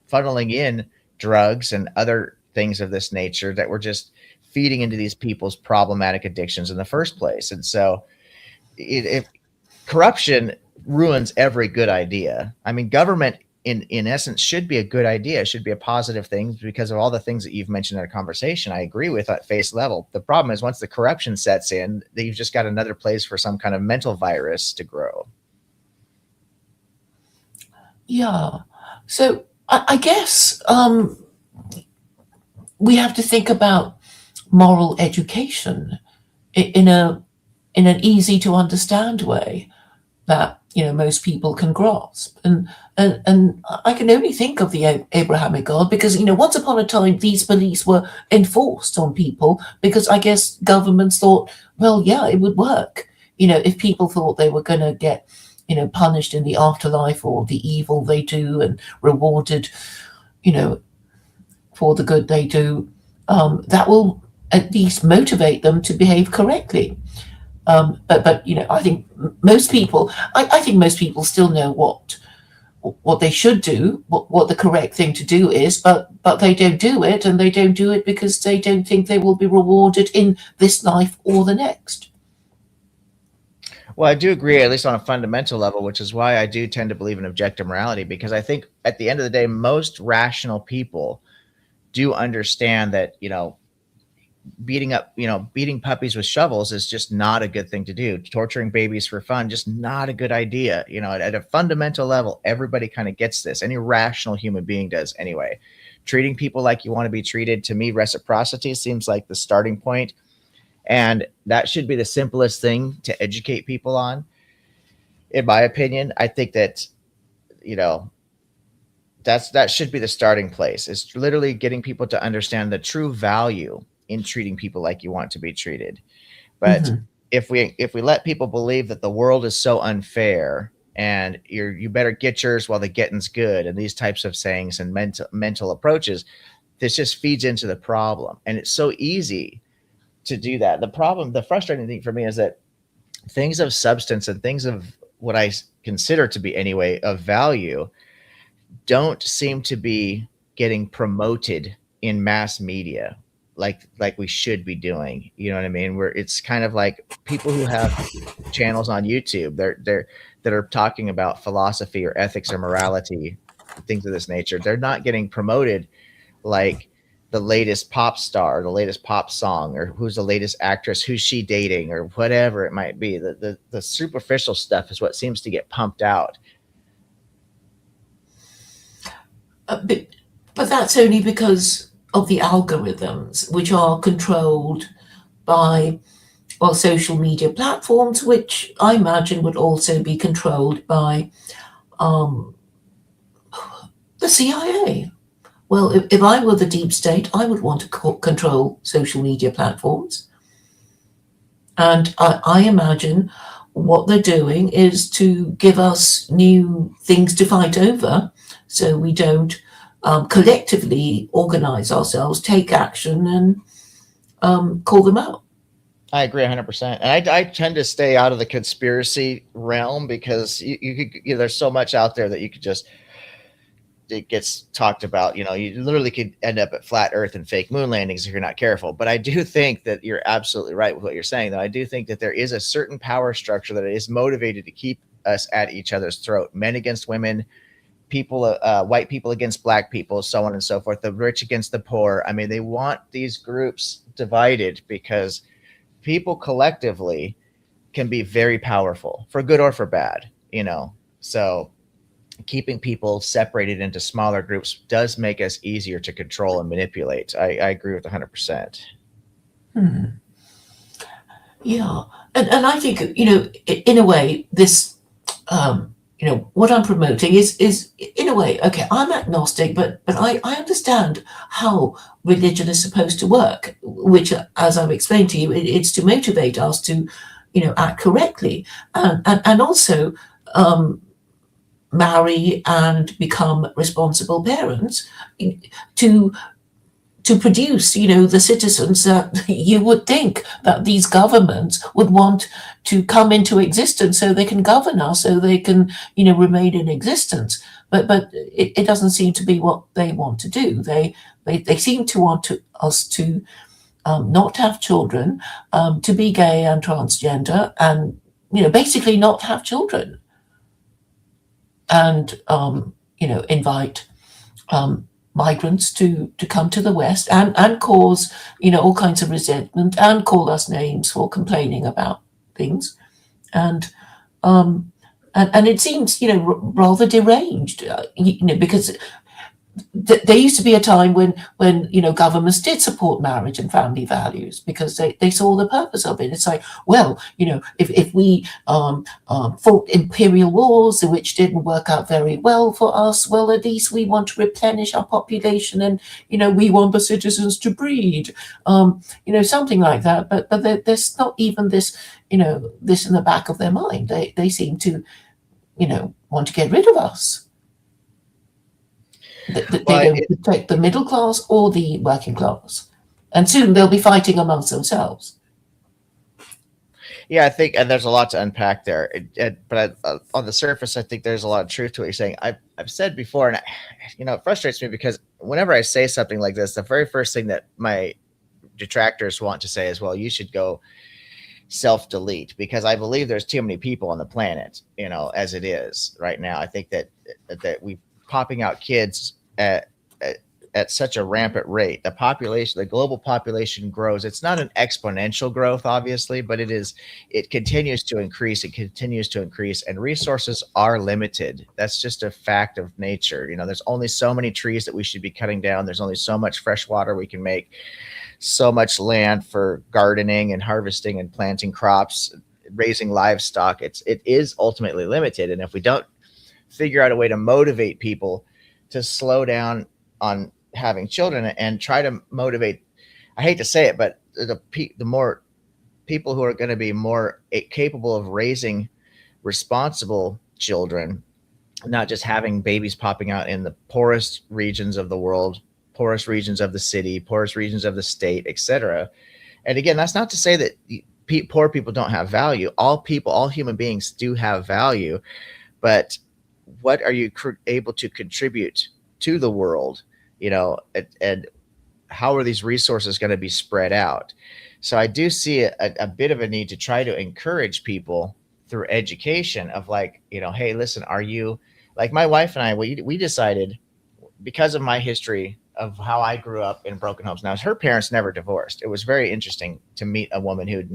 funneling in drugs and other things of this nature that were just feeding into these people's problematic addictions in the first place. And so if corruption ruins every good idea. I mean, government in essence should be a good idea. It should be a positive thing because of all the things that you've mentioned in our conversation. I agree with at face level. The problem is once the corruption sets in, you've just got another place for some kind of mental virus to grow. Yeah. So I guess we have to think about moral education in an easy to understand way that most people can grasp. And I can only think of the Abrahamic God because once upon a time these beliefs were enforced on people because I guess governments thought, well, yeah, it would work. If people thought they were going to get punished in the afterlife or the evil they do and rewarded for the good they do, that will at least motivate them to behave correctly. But I think most people, I think most people still know what they should do, what the correct thing to do is, but they don't do it, and they don't do it because they don't think they will be rewarded in this life or the next. Well, I do agree, at least on a fundamental level, which is why I do tend to believe in objective morality, because I think at the end of the day, most rational people do understand that, beating puppies with shovels is just not a good thing to do. Torturing babies for fun, just not a good idea. At a fundamental level, everybody kind of gets this. Any rational human being does anyway. Treating people like you want to be treated, to me, reciprocity seems like the starting point. And that should be the simplest thing to educate people on. In my opinion, I think that, that should be the starting place. Is literally getting people to understand the true value in treating people like you want to be treated. But if we let people believe that the world is so unfair and you better get yours while the getting's good, and these types of sayings and mental approaches, this just feeds into the problem. And it's so easy to do that. The frustrating thing for me is that things of substance and things of what I consider to be anyway of value don't seem to be getting promoted in mass media like we should be doing. You know what I mean? Where it's kind of like people who have channels on YouTube, that are talking about philosophy or ethics or morality, things of this nature. They're not getting promoted like the latest pop star, the latest pop song, or who's the latest actress, who's she dating, or whatever it might be. The superficial stuff is what seems to get pumped out. But, that's only because of the algorithms, which are controlled by, well, social media platforms, which I imagine would also be controlled by um, the CIA. Well, if I were the deep state, I would want to control social media platforms. And I imagine what they're doing is to give us new things to fight over so we don't collectively organize ourselves, take action, and call them out. I agree 100%. And I tend to stay out of the conspiracy realm because there's so much out there that you could just, it gets talked about. You literally could end up at flat Earth and fake moon landings if you're not careful. But I do think that you're absolutely right with what you're saying. Though I do think that there is a certain power structure that is motivated to keep us at each other's throat. Men against women, people, white people against black people, so on and so forth. The rich against the poor. I mean, they want these groups divided because people collectively can be very powerful for good or for bad. So keeping people separated into smaller groups does make us easier to control and manipulate. I agree with 100%. Hmm. Yeah, and I think in a way this what I'm promoting is in a way, okay, I'm agnostic, but I understand how religion is supposed to work, which, as I've explained to you, it's to motivate us to act correctly, and also um, marry and become responsible parents to produce, the citizens that you would think that these governments would want to come into existence so they can govern us, so they can, remain in existence. But it doesn't seem to be what they want to do. They seem to want us to not have children, to be gay and transgender, and basically not have children, and invite migrants to come to the West, and cause all kinds of resentment, and call us names for complaining about things, and um, and it seems rather deranged, because there used to be a time when governments did support marriage and family values because they saw the purpose of it. It's like, well, if we fought imperial wars which didn't work out very well for us, well, at least we want to replenish our population, and we want the citizens to breed, something like that. But there's not even this, this in the back of their mind. They seem to want to get rid of us. They Well, don't protect the middle class or the working class. And soon they'll be fighting amongst themselves. yeah, I think, and there's a lot to unpack there. But on the surface, I think there's a lot of truth to what you're saying. I've said before, and it frustrates me because whenever I say something like this, the very first thing that my detractors want to say is, "Well, you should go self-delete," because I believe there's too many people on the planet, as it is right now. I think that we popping out kids at such a rampant rate. The global population grows. It's not an exponential growth, obviously, but it continues to increase. It continues to increase, and resources are limited. That's just a fact of nature. There's only so many trees that we should be cutting down. There's only so much fresh water we can make, so much land for gardening and harvesting and planting crops, raising livestock. It is ultimately limited. And if we don't figure out a way to motivate people to slow down on having children and try to motivate, I hate to say it, but the more people who are going to be more capable of raising responsible children, not just having babies popping out in the poorest regions of the world, poorest regions of the city, poorest regions of the state, etc. And again, that's not to say that poor people don't have value. All people, all human beings do have value, but what are you able to contribute to the world, and how are these resources going to be spread out? So I do see a bit of a need to try to encourage people through education of like, hey, listen, are you, like my wife and I, we decided, because of my history of how I grew up in broken homes. Now, her parents never divorced. It was very interesting to meet a woman who did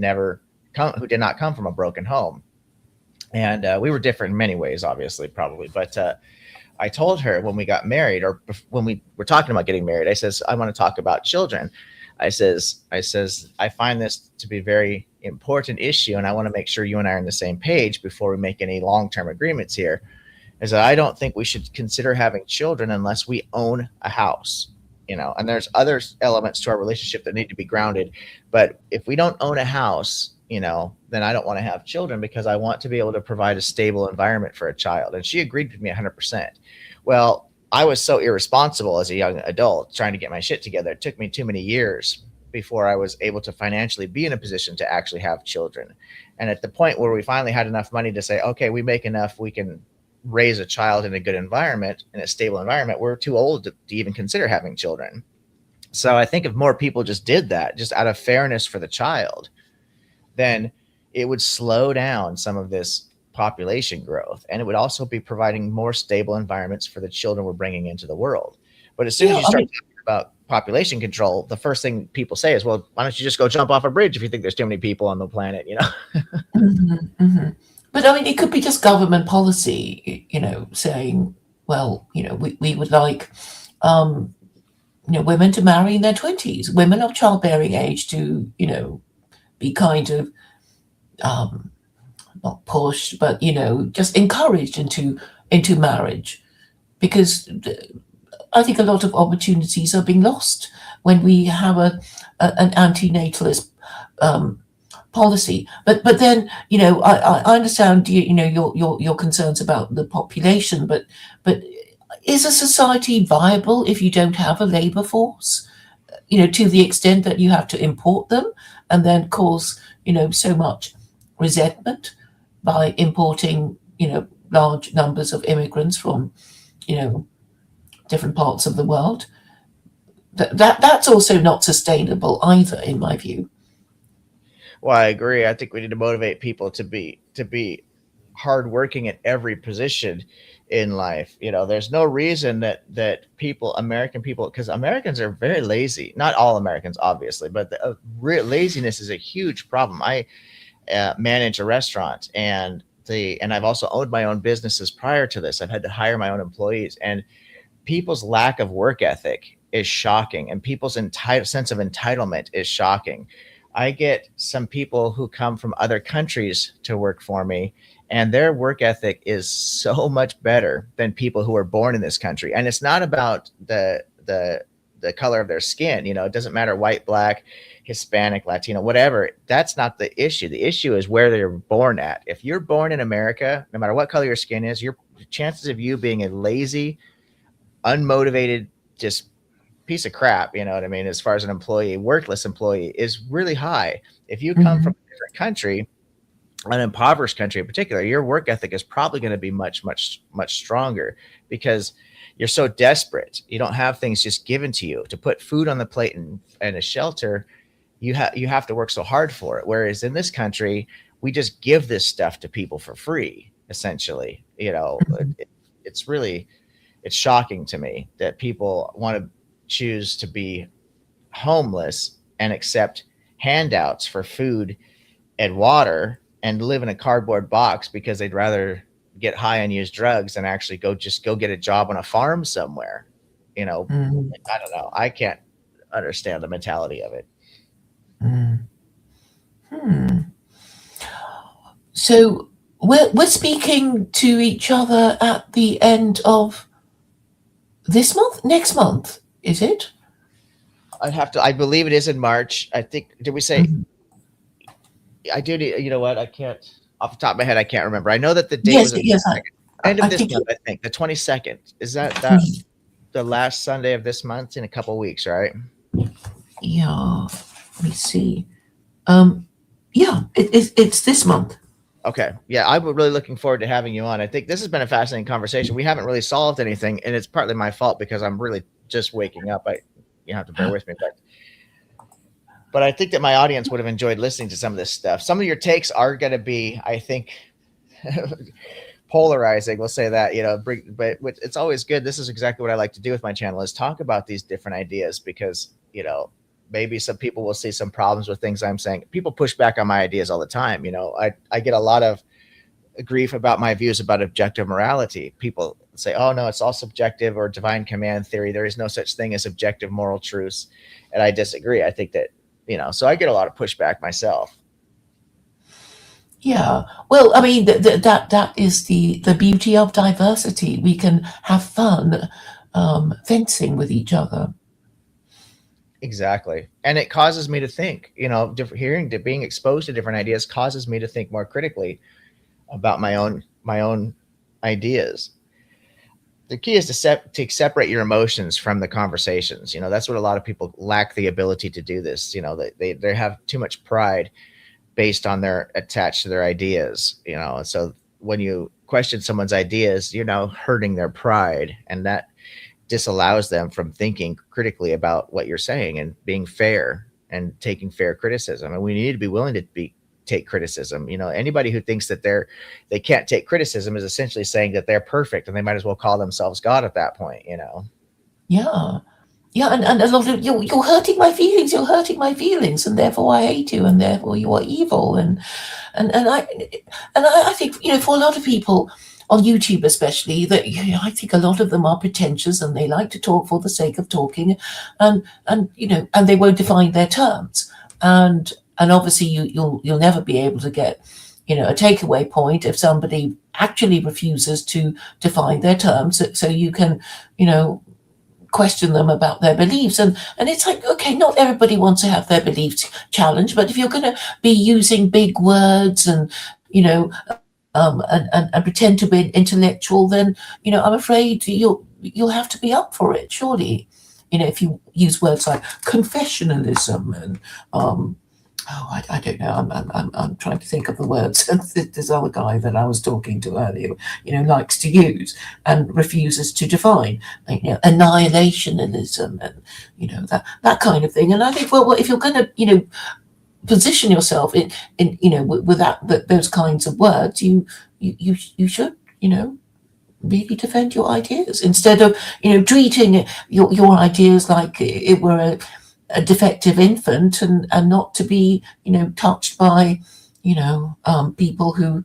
not come from a broken home. And we were different in many ways, obviously, probably. But I told her when we got married, or when we were talking about getting married, I says, I want to talk about children. I find this to be a very important issue, and I want to make sure you and I are on the same page before we make any long-term agreements here. Is that I don't think we should consider having children unless we own a house, and there's other elements to our relationship that need to be grounded. But if we don't own a house, then I don't want to have children, because I want to be able to provide a stable environment for a child. And she agreed with me 100%. Well, I was so irresponsible as a young adult trying to get my shit together. It took me too many years before I was able to financially be in a position to actually have children. And at the point where we finally had enough money to say, okay, we make enough, we can raise a child in a good environment, in a stable environment, we're too old to even consider having children. So I think if more people just did that, just out of fairness for the child, then it would slow down some of this population growth, and it would also be providing more stable environments for the children we're bringing into the world. But as soon as Yeah, you start talking about population control, the first thing people say is, well, why don't you just go jump off a bridge if you think there's too many people on the planet, But I mean, it could be just government policy, saying, well, we would like, women to marry in their 20s, women of childbearing age to, be kind of not pushed, but just encouraged into marriage, because I think a lot of opportunities are being lost when we have an antinatalist policy. But then I understand your concerns about the population, but is a society viable if you don't have a labor force? To the extent that you have to import them and then cause so much resentment by importing large numbers of immigrants from different parts of the world. That's also not sustainable either, in my view. Well, I agree. I think we need to motivate people to be hardworking at every position in life. There's no reason that American people, because Americans are very lazy. Not all Americans, obviously, but laziness is a huge problem. I manage a restaurant, and I've also owned my own businesses prior to this. I've had to hire my own employees, and people's lack of work ethic is shocking, and people's sense of entitlement is shocking. I get some people who come from other countries to work for me, and their work ethic is so much better than people who are born in this country. And it's not about the color of their skin. It doesn't matter, white, black, Hispanic, Latino, whatever. That's not the issue. The issue is where they're born at. If you're born in America, no matter what color your skin is, your chances of you being a lazy, unmotivated, just piece of crap, you know what I mean, as far as an employee, workless employee, is really high. If you come from a different country, an impoverished country in particular, your work ethic is probably going to be much, much, much stronger, because you're so desperate. You don't have things just given to you to put food on the plate and a shelter. You have to work so hard for it. Whereas in this country, we just give this stuff to people for free, essentially. It's shocking to me that people want to choose to be homeless and accept handouts for food and water and live in a cardboard box because they'd rather get high and use drugs than actually go get a job on a farm somewhere. I don't know. I can't understand the mentality of it. So we're speaking to each other at the end of this month, next month, is it? I believe it is in March. I think, did we say? I do need, you know what? I can't, off the top of my head, I can't remember. I know that the date was end of this month, I think, the 22nd. Is that the last Sunday of this month, in a couple of weeks, right? Yeah, let me see. Yeah, it's this month. Okay. Yeah, I'm really looking forward to having you on. I think this has been a fascinating conversation. We haven't really solved anything, and it's partly my fault because I'm really just waking up. You have to bear with me, but I think that my audience would have enjoyed listening to some of this stuff. Some of your takes are going to be, I think, polarizing. We'll say that, but it's always good. This is exactly what I like to do with my channel, is talk about these different ideas, because, maybe some people will see some problems with things I'm saying. People push back on my ideas all the time. I get a lot of grief about my views about objective morality. People say, oh no, it's all subjective or divine command theory. There is no such thing as objective moral truths. And I disagree. I think that, so I get a lot of pushback myself. Yeah. Well, I mean, that is the beauty of diversity. We can have fun fencing with each other. Exactly. And it causes me to think, being exposed to different ideas causes me to think more critically about my own ideas. The key is to separate your emotions from the conversations. That's what a lot of people lack the ability to do this. They have too much pride based on their attached to their ideas. And so when you question someone's ideas, you're now hurting their pride, and that disallows them from thinking critically about what you're saying and being fair and taking fair criticism. And we need to be willing to take criticism. Anybody who thinks that they can't take criticism is essentially saying that they're perfect, and they might as well call themselves God at that point. Yeah. Yeah, and a lot of you're hurting my feelings. You're hurting my feelings, and therefore I hate you, and therefore you are evil. And I think for a lot of people on YouTube, especially, that I think a lot of them are pretentious and they like to talk for the sake of talking, and they won't define their terms, and obviously you'll never be able to get a takeaway point if somebody actually refuses to define their terms, so you can question them about their beliefs. And it's like, okay, not everybody wants to have their beliefs challenged, but if you're going to be using big words and and pretend to be intellectual, then I'm afraid you'll have to be up for it, surely. If you use words like confessionalism and I don't know. I'm trying to think of the words this other guy that I was talking to earlier, likes to use and refuses to define, annihilationism and that kind of thing. And I think, well, if you're going to position yourself in without those kinds of words, you should really defend your ideas instead of treating your ideas like it were a defective infant, and not to be touched by people who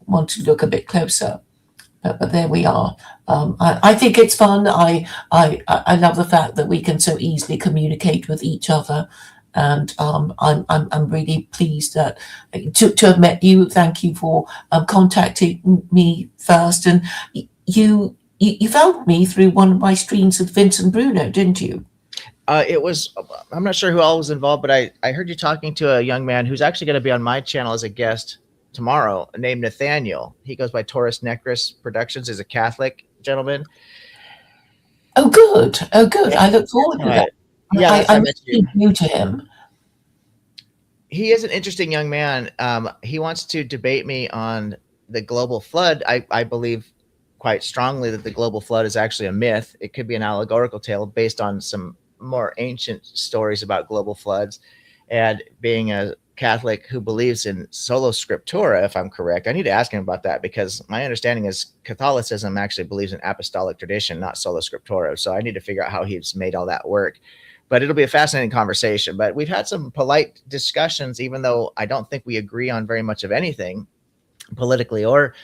want to look a bit closer. But there we are. I think it's fun. I love the fact that we can so easily communicate with each other, and I'm really pleased that to have met you. Thank you for contacting me first, and you found me through one of my streams with Vincent Bruno, didn't you? I'm not sure who all was involved, but I heard you talking to a young man who's actually going to be on my channel as a guest tomorrow, named Nathaniel. He goes by Taurus Necris Productions. He's a Catholic gentleman. Oh, good. I look forward to that. Yeah, I'm new to him. He is an interesting young man. He wants to debate me on the global flood. I believe quite strongly that the global flood is actually a myth. It could be an allegorical tale based on some more ancient stories about global floods. And being a Catholic who believes in sola scriptura, if I'm correct, I need to ask him about that, because my understanding is Catholicism actually believes in apostolic tradition, not sola scriptura. So I need to figure out how he's made all that work. But it'll be a fascinating conversation. But we've had some polite discussions, even though I don't think we agree on very much of anything politically or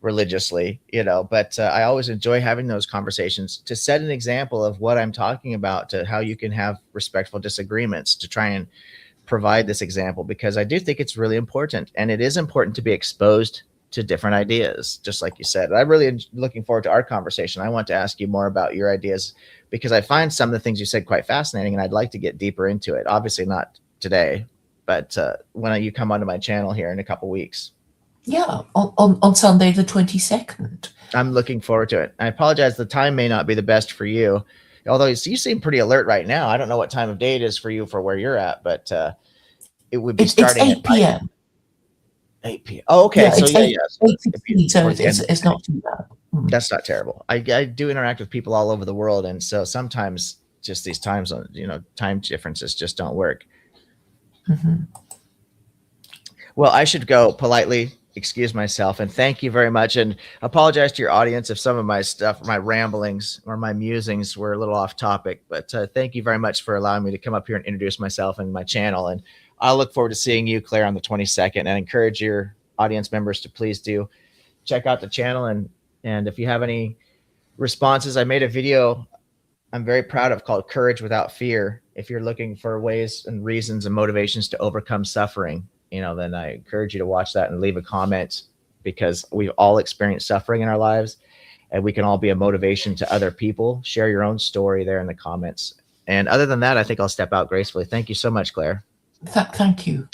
religiously, but I always enjoy having those conversations to set an example of what I'm talking about, to how you can have respectful disagreements, to try and provide this example, because I do think it's really important, and it is important to be exposed to different ideas, just like you said. I'm really looking forward to our conversation. I want to ask you more about your ideas, because I find some of the things you said quite fascinating, and I'd like to get deeper into it. Obviously not today, but when you come onto my channel here in a couple weeks. Yeah, on Sunday the 22nd. I'm looking forward to it. I apologize, the time may not be the best for you, although you seem pretty alert right now. I don't know what time of day it is for you for where you're at, but it would be starting it's 8 p.m. 8 p.m. Oh, okay. Yeah, so it's 8:15, so it's not too bad. That's not terrible. I do interact with people all over the world, and so sometimes just these time differences just don't work. Mm-hmm. Well, I should go politely excuse myself, and thank you very much, and apologize to your audience if some of my stuff, my ramblings or my musings were a little off topic, but thank you very much for allowing me to come up here and introduce myself and my channel. And I look forward to seeing you, Claire, on the 22nd, and encourage your audience members to please do check out the channel and And if you have any responses, I made a video I'm very proud of called Courage Without Fear. If you're looking for ways and reasons and motivations to overcome suffering, then I encourage you to watch that and leave a comment, because we've all experienced suffering in our lives and we can all be a motivation to other people. Share your own story there in the comments. And other than that, I think I'll step out gracefully. Thank you so much, Claire. Thank you.